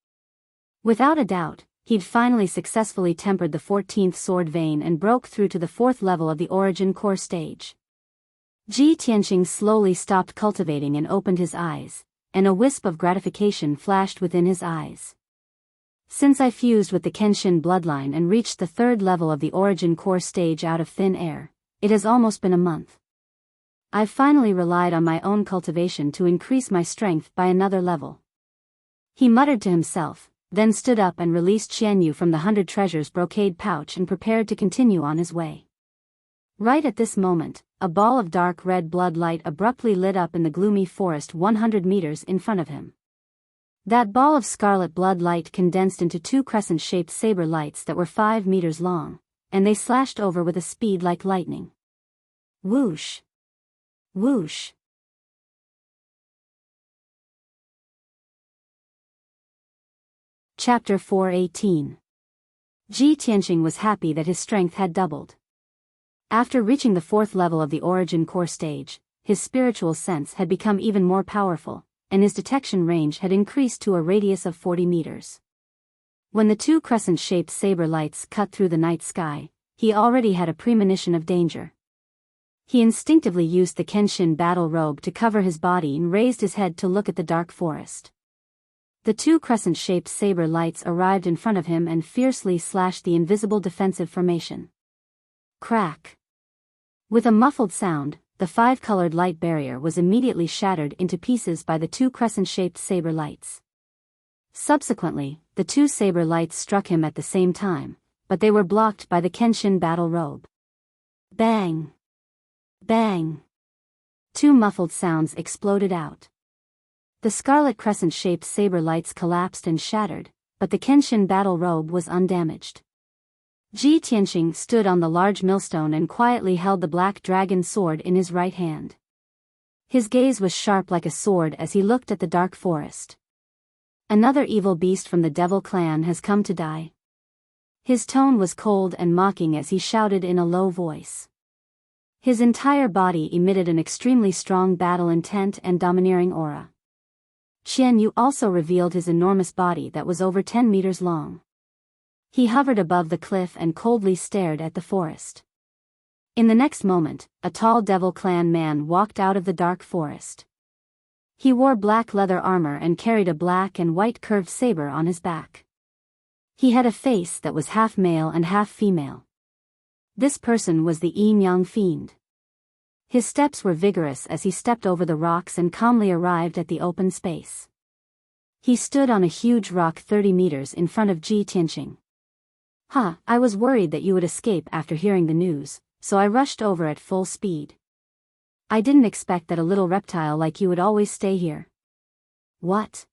Without a doubt, he'd finally successfully tempered the 14th sword vein and broke through to the 4th level of the origin core stage. Ji Tianqing slowly stopped cultivating and opened his eyes, and a wisp of gratification flashed within his eyes. Since I fused with the Kenshin bloodline and reached the 3rd level of the origin core stage out of thin air, it has almost been a month. I've finally relied on my own cultivation to increase my strength by another level. He muttered to himself, then stood up and released Qianyu from the 100 treasures brocade pouch and prepared to continue on his way. Right at this moment, a ball of dark red blood light abruptly lit up in the gloomy forest 100 meters in front of him. That ball of scarlet blood light condensed into two crescent-shaped saber lights that were 5 meters long, and they slashed over with a speed like lightning. Whoosh! Whoosh! Chapter 4:18. Ji Tianqing was happy that his strength had doubled. After reaching the 4th level of the Origin Core stage, his spiritual sense had become even more powerful, and his detection range had increased to a radius of 40 meters. When the two crescent-shaped saber lights cut through the night sky, he already had a premonition of danger. He instinctively used the Kenshin battle robe to cover his body and raised his head to look at the dark forest. The two crescent-shaped saber lights arrived in front of him and fiercely slashed the invisible defensive formation. Crack! With a muffled sound, the 5-colored light barrier was immediately shattered into pieces by the two crescent-shaped saber lights. Subsequently, the two saber lights struck him at the same time, but they were blocked by the Kenshin battle robe. Bang! Bang! Two muffled sounds exploded out. The scarlet crescent-shaped saber lights collapsed and shattered, but the Kenshin battle robe was undamaged. Ji Tianqing stood on the large millstone and quietly held the black dragon sword in his right hand. His gaze was sharp like a sword as he looked at the dark forest. Another evil beast from the devil clan has come to die. His tone was cold and mocking as he shouted in a low voice. His entire body emitted an extremely strong battle intent and domineering aura. Qian Yu also revealed his enormous body that was over 10 meters long. He hovered above the cliff and coldly stared at the forest. In the next moment, a tall Devil Clan man walked out of the dark forest. He wore black leather armor and carried a black and white curved saber on his back. He had a face that was half male and half female. This person was the Yin Yang Fiend. His steps were vigorous as he stepped over the rocks and calmly arrived at the open space. He stood on a huge rock 30 meters in front of Ji Tianqing. I was worried that you would escape after hearing the news, so I rushed over at full speed. I didn't expect that a little reptile like you would always stay here. What?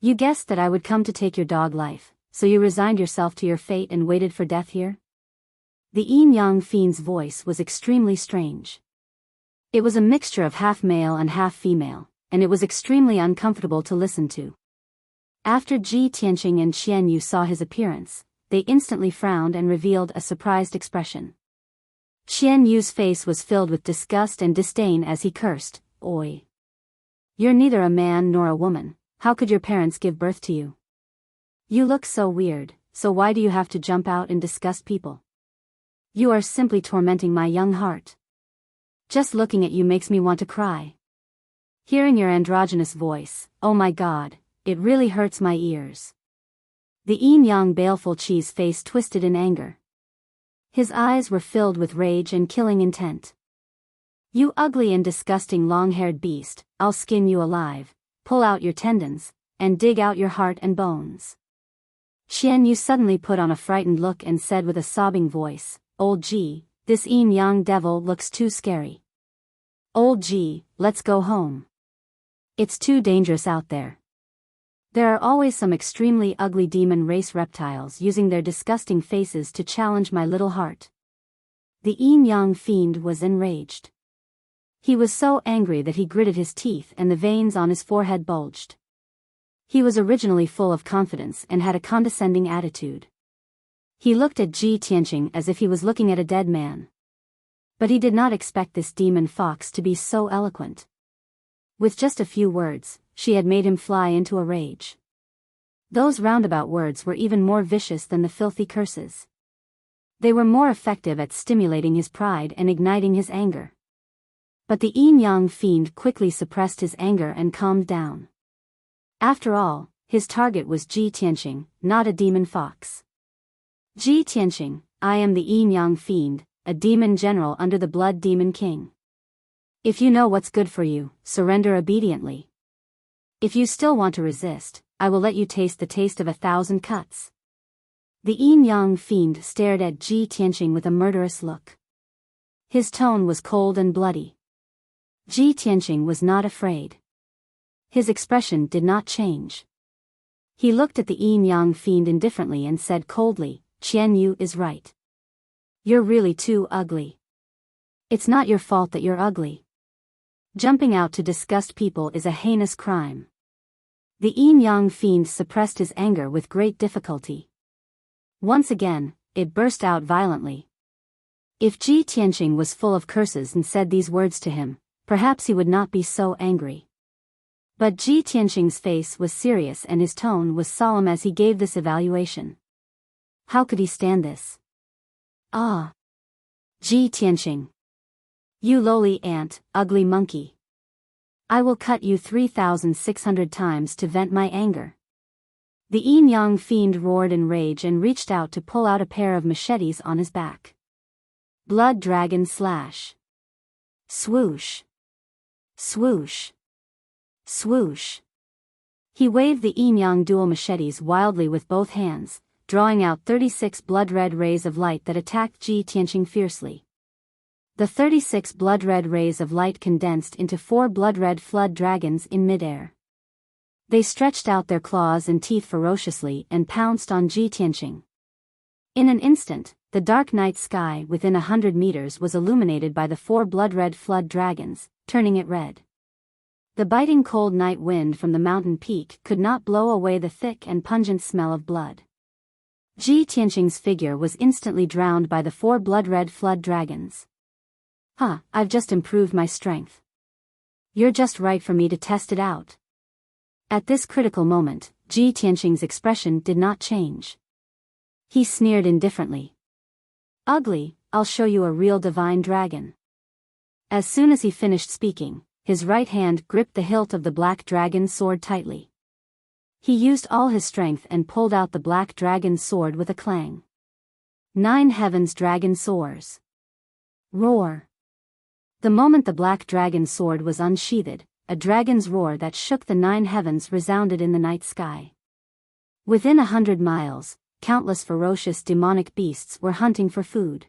You guessed that I would come to take your dog life, so you resigned yourself to your fate and waited for death here? The Yin Yang Fiend's voice was extremely strange. It was a mixture of half male and half female, and it was extremely uncomfortable to listen to. After Ji Tianqing and Qian Yu saw his appearance, they instantly frowned and revealed a surprised expression. Qian Yu's face was filled with disgust and disdain as he cursed, "Oi! You're neither a man nor a woman, how could your parents give birth to you? You look so weird, so why do you have to jump out and disgust people? You are simply tormenting my young heart. Just looking at you makes me want to cry. Hearing your androgynous voice, oh my God, it really hurts my ears." The Yin Yang baleful Chi's face twisted in anger. His eyes were filled with rage and killing intent. "You ugly and disgusting long-haired beast, I'll skin you alive, pull out your tendons, and dig out your heart and bones." Qian Yu suddenly put on a frightened look and said with a sobbing voice, "Old Ji, this Yin Yang devil looks too scary. Old Ji, let's go home. It's too dangerous out there. There are always some extremely ugly demon race reptiles using their disgusting faces to challenge my little heart." The Yin Yang Fiend was enraged. He was so angry that he gritted his teeth and the veins on his forehead bulged. He was originally full of confidence and had a condescending attitude. He looked at Ji Tianqing as if he was looking at a dead man. But he did not expect this demon fox to be so eloquent. With just a few words, she had made him fly into a rage. Those roundabout words were even more vicious than the filthy curses. They were more effective at stimulating his pride and igniting his anger. But the Yin Yang Fiend quickly suppressed his anger and calmed down. After all, his target was Ji Tianqing, not a demon fox. "Ji Tianqing, I am the Yin Yang Fiend, a demon general under the Blood Demon King. If you know what's good for you, surrender obediently. If you still want to resist, I will let you taste the taste of 1,000 cuts." The Yin Yang Fiend stared at Ji Tianqing with a murderous look. His tone was cold and bloody. Ji Tianqing was not afraid. His expression did not change. He looked at the yin-yang fiend indifferently and said coldly, "Qian Yu is right. You're really too ugly. It's not your fault that you're ugly. Jumping out to disgust people is a heinous crime." The yin-yang fiend suppressed his anger with great difficulty. Once again, it burst out violently. If Ji Tianqing was full of curses and said these words to him, perhaps he would not be so angry. But Ji Tianqing's face was serious and his tone was solemn as he gave this evaluation. How could he stand this? Ah! Ji Tianqing. You lowly ant, ugly monkey. I will cut you 3,600 times to vent my anger. The yin-yang fiend roared in rage and reached out to pull out a pair of machetes on his back. Blood dragon slash. Swoosh. Swoosh. Swoosh. He waved the yin-yang dual machetes wildly with both hands, drawing out 36 blood-red rays of light that attacked Ji Tianqing fiercely. The 36 blood-red rays of light condensed into 4 blood-red flood dragons in midair. They stretched out their claws and teeth ferociously and pounced on Ji Tianqing. In an instant, the dark night sky within 100 meters was illuminated by the 4 blood-red flood dragons, turning it red. The biting cold night wind from the mountain peak could not blow away the thick and pungent smell of blood. Ji Tianqing's figure was instantly drowned by the 4 blood-red flood dragons. I've just improved my strength. You're just right for me to test it out. At this critical moment, Ji Tianqing's expression did not change. He sneered indifferently. Ugly, I'll show you a real divine dragon. As soon as he finished speaking, his right hand gripped the hilt of the black dragon's sword tightly. He used all his strength and pulled out the black dragon's sword with a clang. 9 heavens dragon soars. Roar. The moment the black dragon's sword was unsheathed, a dragon's roar that shook the 9 heavens resounded in the night sky. Within 100 miles, countless ferocious demonic beasts were hunting for food.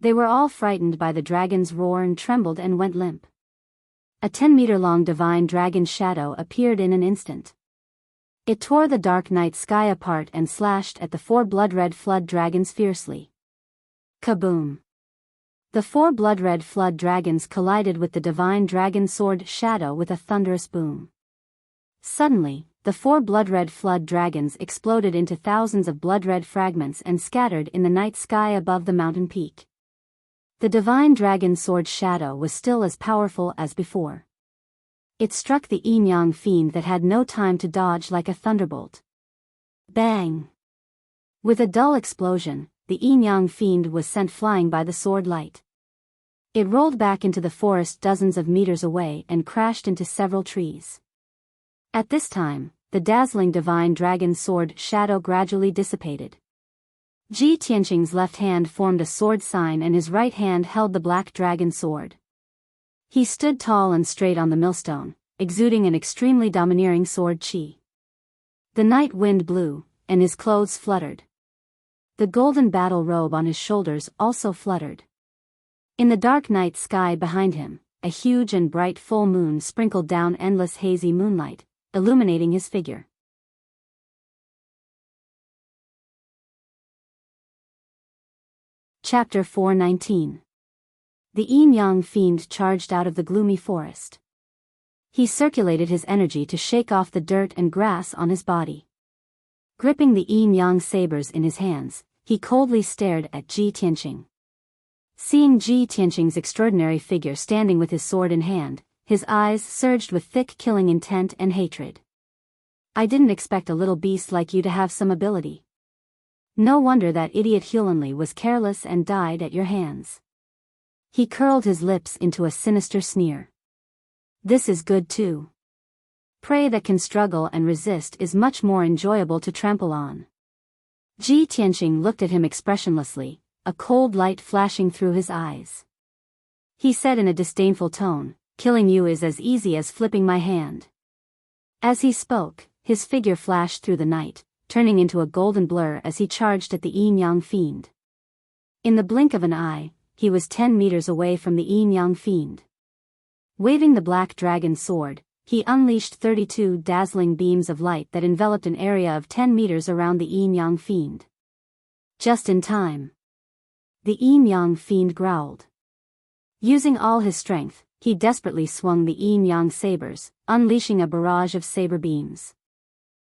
They were all frightened by the dragon's roar and trembled and went limp. A 10-meter-long divine dragon shadow appeared in an instant. It tore the dark night sky apart and slashed at the 4 blood-red flood dragons fiercely. Kaboom! The 4 blood-red flood dragons collided with the divine dragon sword shadow with a thunderous boom. Suddenly, the 4 blood-red flood dragons exploded into thousands of blood-red fragments and scattered in the night sky above the mountain peak. The divine dragon sword shadow was still as powerful as before. It struck the yin-yang fiend that had no time to dodge like a thunderbolt. Bang! With a dull explosion, the yin-yang fiend was sent flying by the sword light. It rolled back into the forest dozens of meters away and crashed into several trees. At this time, the dazzling divine dragon sword shadow gradually dissipated. Ji Tianqing's left hand formed a sword sign and his right hand held the black dragon sword. He stood tall and straight on the millstone, exuding an extremely domineering sword qi. The night wind blew, and his clothes fluttered. The golden battle robe on his shoulders also fluttered. In the dark night sky behind him, a huge and bright full moon sprinkled down endless hazy moonlight, illuminating his figure. Chapter 419. The yin-yang fiend charged out of the gloomy forest. He circulated his energy to shake off the dirt and grass on his body. Gripping the yin-yang sabers in his hands, he coldly stared at Ji Tianqing. Seeing Ji Tianqing's extraordinary figure standing with his sword in hand, his eyes surged with thick killing intent and hatred. I didn't expect a little beast like you to have some ability. No wonder that idiot Hulanli was careless and died at your hands. He curled his lips into a sinister sneer. This is good too. Prey that can struggle and resist is much more enjoyable to trample on. Ji Tianqing looked at him expressionlessly, a cold light flashing through his eyes. He said in a disdainful tone, "Killing you is as easy as flipping my hand." As he spoke, his figure flashed through the night, turning into a golden blur as he charged at the yin-yang fiend. In the blink of an eye, he was 10 meters away from the yin-yang fiend. Waving the black dragon sword, he unleashed 32 dazzling beams of light that enveloped an area of 10 meters around the yin-yang fiend. Just in time. The yin-yang fiend growled. Using all his strength, he desperately swung the yin-yang sabers, unleashing a barrage of saber beams.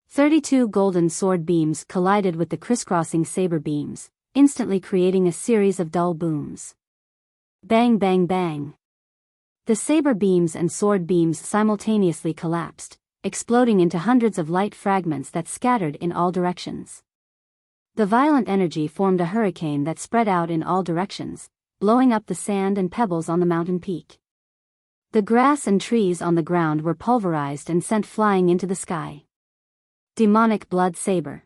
32 golden sword beams collided with the crisscrossing saber beams, instantly creating a series of dull booms. Bang bang bang. The saber beams and sword beams simultaneously collapsed, exploding into hundreds of light fragments that scattered in all directions. The violent energy formed a hurricane that spread out in all directions, blowing up the sand and pebbles on the mountain peak. The grass and trees on the ground were pulverized and sent flying into the sky. Demonic blood saber.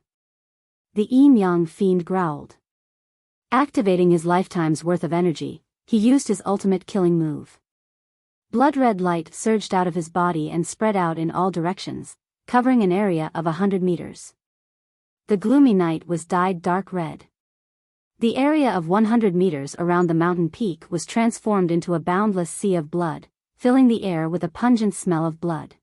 The yin-yang fiend growled. Activating his lifetime's worth of energy, he used his ultimate killing move. Blood-red light surged out of his body and spread out in all directions, covering an area of 100 meters. The gloomy night was dyed dark red. The area of 100 meters around the mountain peak was transformed into a boundless sea of blood, filling the air with a pungent smell of blood.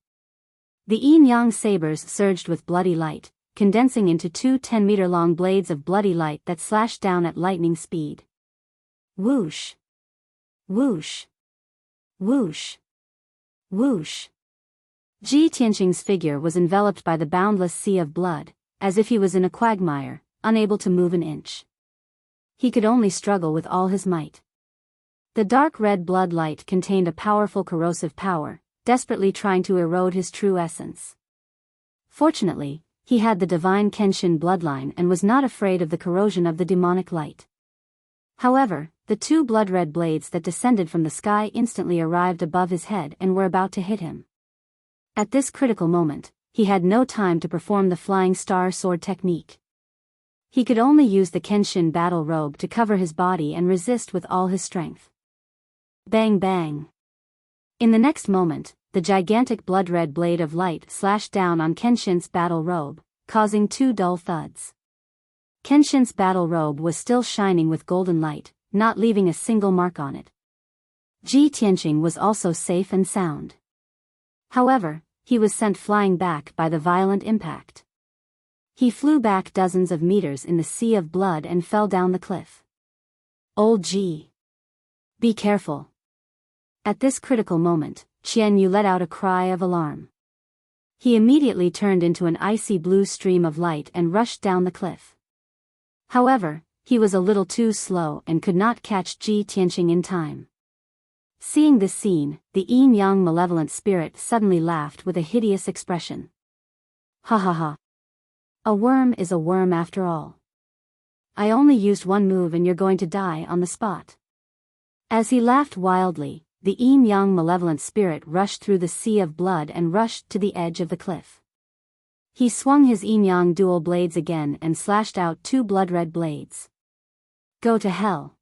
The yin-yang sabers surged with bloody light, condensing into two 10-meter-long blades of bloody light that slashed down at lightning speed. Whoosh! Whoosh! Whoosh! Whoosh! Ji Tianqing's figure was enveloped by the boundless sea of blood, as if he was in a quagmire, unable to move an inch. He could only struggle with all his might. The dark red blood light contained a powerful corrosive power, desperately trying to erode his true essence. Fortunately, he had the divine Kenshin bloodline and was not afraid of the corrosion of the demonic light. However, the two blood-red blades that descended from the sky instantly arrived above his head and were about to hit him. At this critical moment, he had no time to perform the flying star sword technique. He could only use the Kenshin battle robe to cover his body and resist with all his strength. Bang bang. In the next moment, the gigantic blood-red blade of light slashed down on Kenshin's battle robe, causing two dull thuds. Kenshin's battle robe was still shining with golden light, not leaving a single mark on it. Ji Tianqing was also safe and sound. However, he was sent flying back by the violent impact. He flew back dozens of meters in the sea of blood and fell down the cliff. Old Ji. Be careful. At this critical moment, Qian Yu let out a cry of alarm. He immediately turned into an icy blue stream of light and rushed down the cliff. However, he was a little too slow and could not catch Ji Tianqing in time. Seeing this scene, the yin-yang malevolent spirit suddenly laughed with a hideous expression. Ha ha ha. A worm is a worm after all. I only used one move and you're going to die on the spot. As he laughed wildly, the yin-yang malevolent spirit rushed through the sea of blood and rushed to the edge of the cliff. He swung his yin-yang dual blades again and slashed out two blood-red blades. Go to hell.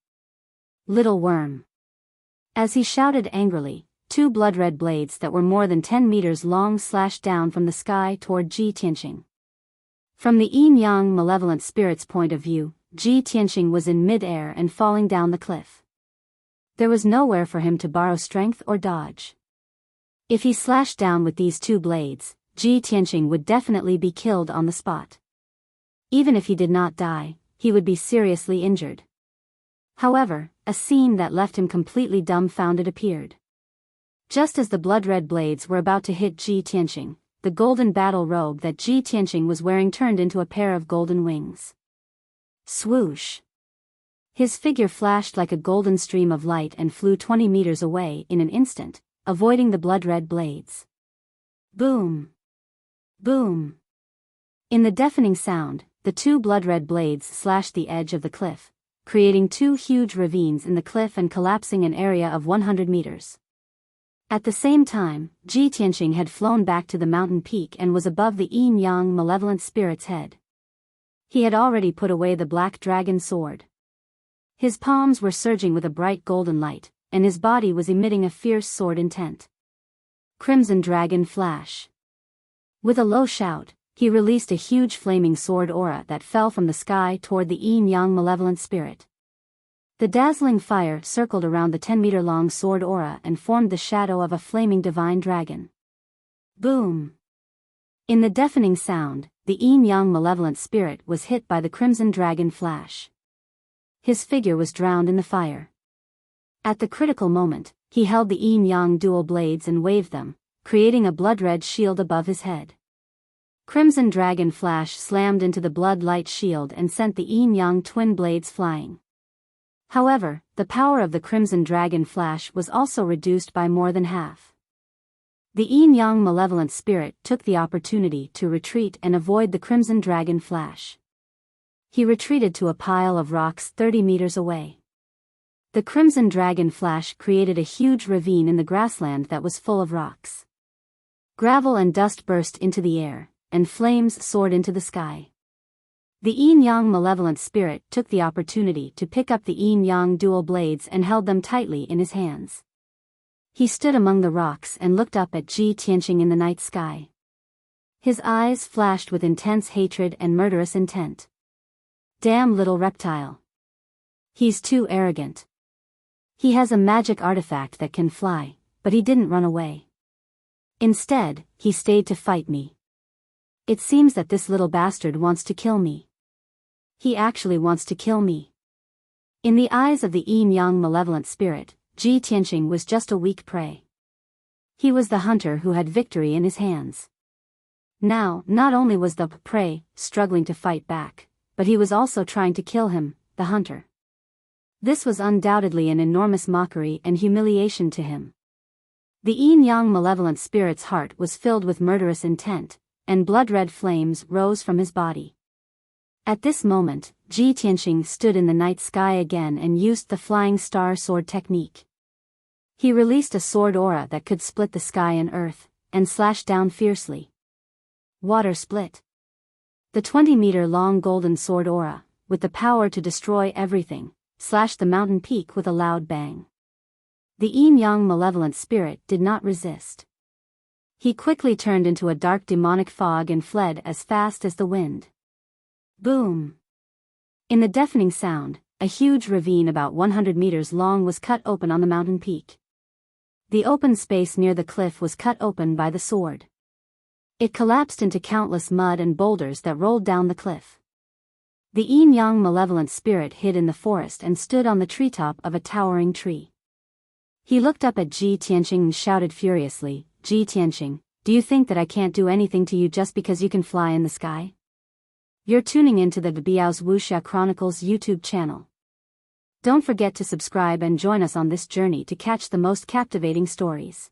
Little worm. As he shouted angrily, two blood-red blades that were more than 10 meters long slashed down from the sky toward Ji Tianqing. From the yin-yang malevolent spirit's point of view, Ji Tianqing was in mid-air and falling down the cliff. There was nowhere for him to borrow strength or dodge. If he slashed down with these two blades, Ji Tianqing would definitely be killed on the spot. Even if he did not die, he would be seriously injured. However, a scene that left him completely dumbfounded appeared. Just as the blood-red blades were about to hit Ji Tianqing, the golden battle robe that Ji Tianqing was wearing turned into a pair of golden wings. Swoosh! His figure flashed like a golden stream of light and flew 20 meters away in an instant, avoiding the blood-red blades. Boom! Boom! In the deafening sound, the two blood-red blades slashed the edge of the cliff, creating two huge ravines in the cliff and collapsing an area of 100 meters. At the same time, Ji Tianqing had flown back to the mountain peak and was above the yin-yang malevolent spirit's head. He had already put away the black dragon sword. His palms were surging with a bright golden light, and his body was emitting a fierce sword intent. Crimson Dragon Flash. With a low shout, he released a huge flaming sword aura that fell from the sky toward the yin-yang malevolent spirit. The dazzling fire circled around the 10-meter-long sword aura and formed the shadow of a flaming divine dragon. Boom! In the deafening sound, the yin-yang malevolent spirit was hit by the crimson dragon flash. His figure was drowned in the fire. At the critical moment, he held the yin-yang dual blades and waved them, creating a blood-red shield above his head. Crimson dragon flash slammed into the blood-light shield and sent the yin-yang twin blades flying. However, the power of the crimson dragon flash was also reduced by more than half. The yin-yang malevolent spirit took the opportunity to retreat and avoid the crimson dragon flash. He retreated to a pile of rocks 30 meters away. The crimson dragon flash created a huge ravine in the grassland that was full of rocks. Gravel and dust burst into the air, and flames soared into the sky. The yin-yang malevolent spirit took the opportunity to pick up the yin-yang dual blades and held them tightly in his hands. He stood among the rocks and looked up at Ji Tianqing in the night sky. His eyes flashed with intense hatred and murderous intent. Damn little reptile. He's too arrogant. He has a magic artifact that can fly, but he didn't run away. Instead, he stayed to fight me. It seems that this little bastard wants to kill me. He actually wants to kill me. In the eyes of the yin-yang malevolent spirit, Ji Tianqing was just a weak prey. He was the hunter who had victory in his hands. Now, not only was the prey struggling to fight back, but he was also trying to kill him, the hunter. This was undoubtedly an enormous mockery and humiliation to him. The yin-yang malevolent spirit's heart was filled with murderous intent, and blood-red flames rose from his body. At this moment, Ji Tianqing stood in the night sky again and used the flying star sword technique. He released a sword aura that could split the sky and earth, and slashed down fiercely. Water split. The 20-meter-long golden sword aura, with the power to destroy everything, slashed the mountain peak with a loud bang. The yin-yang malevolent spirit did not resist. He quickly turned into a dark demonic fog and fled as fast as the wind. Boom! In the deafening sound, a huge ravine about 100 meters long was cut open on the mountain peak. The open space near the cliff was cut open by the sword. It collapsed into countless mud and boulders that rolled down the cliff. The yin-yang malevolent spirit hid in the forest and stood on the treetop of a towering tree. He looked up at Ji Tianqing and shouted furiously, "Ji Tianqing, do you think that I can't do anything to you just because you can fly in the sky? You're tuning into the Biyao's Wuxia Chronicles YouTube channel. Don't forget to subscribe and join us on this journey to catch the most captivating stories.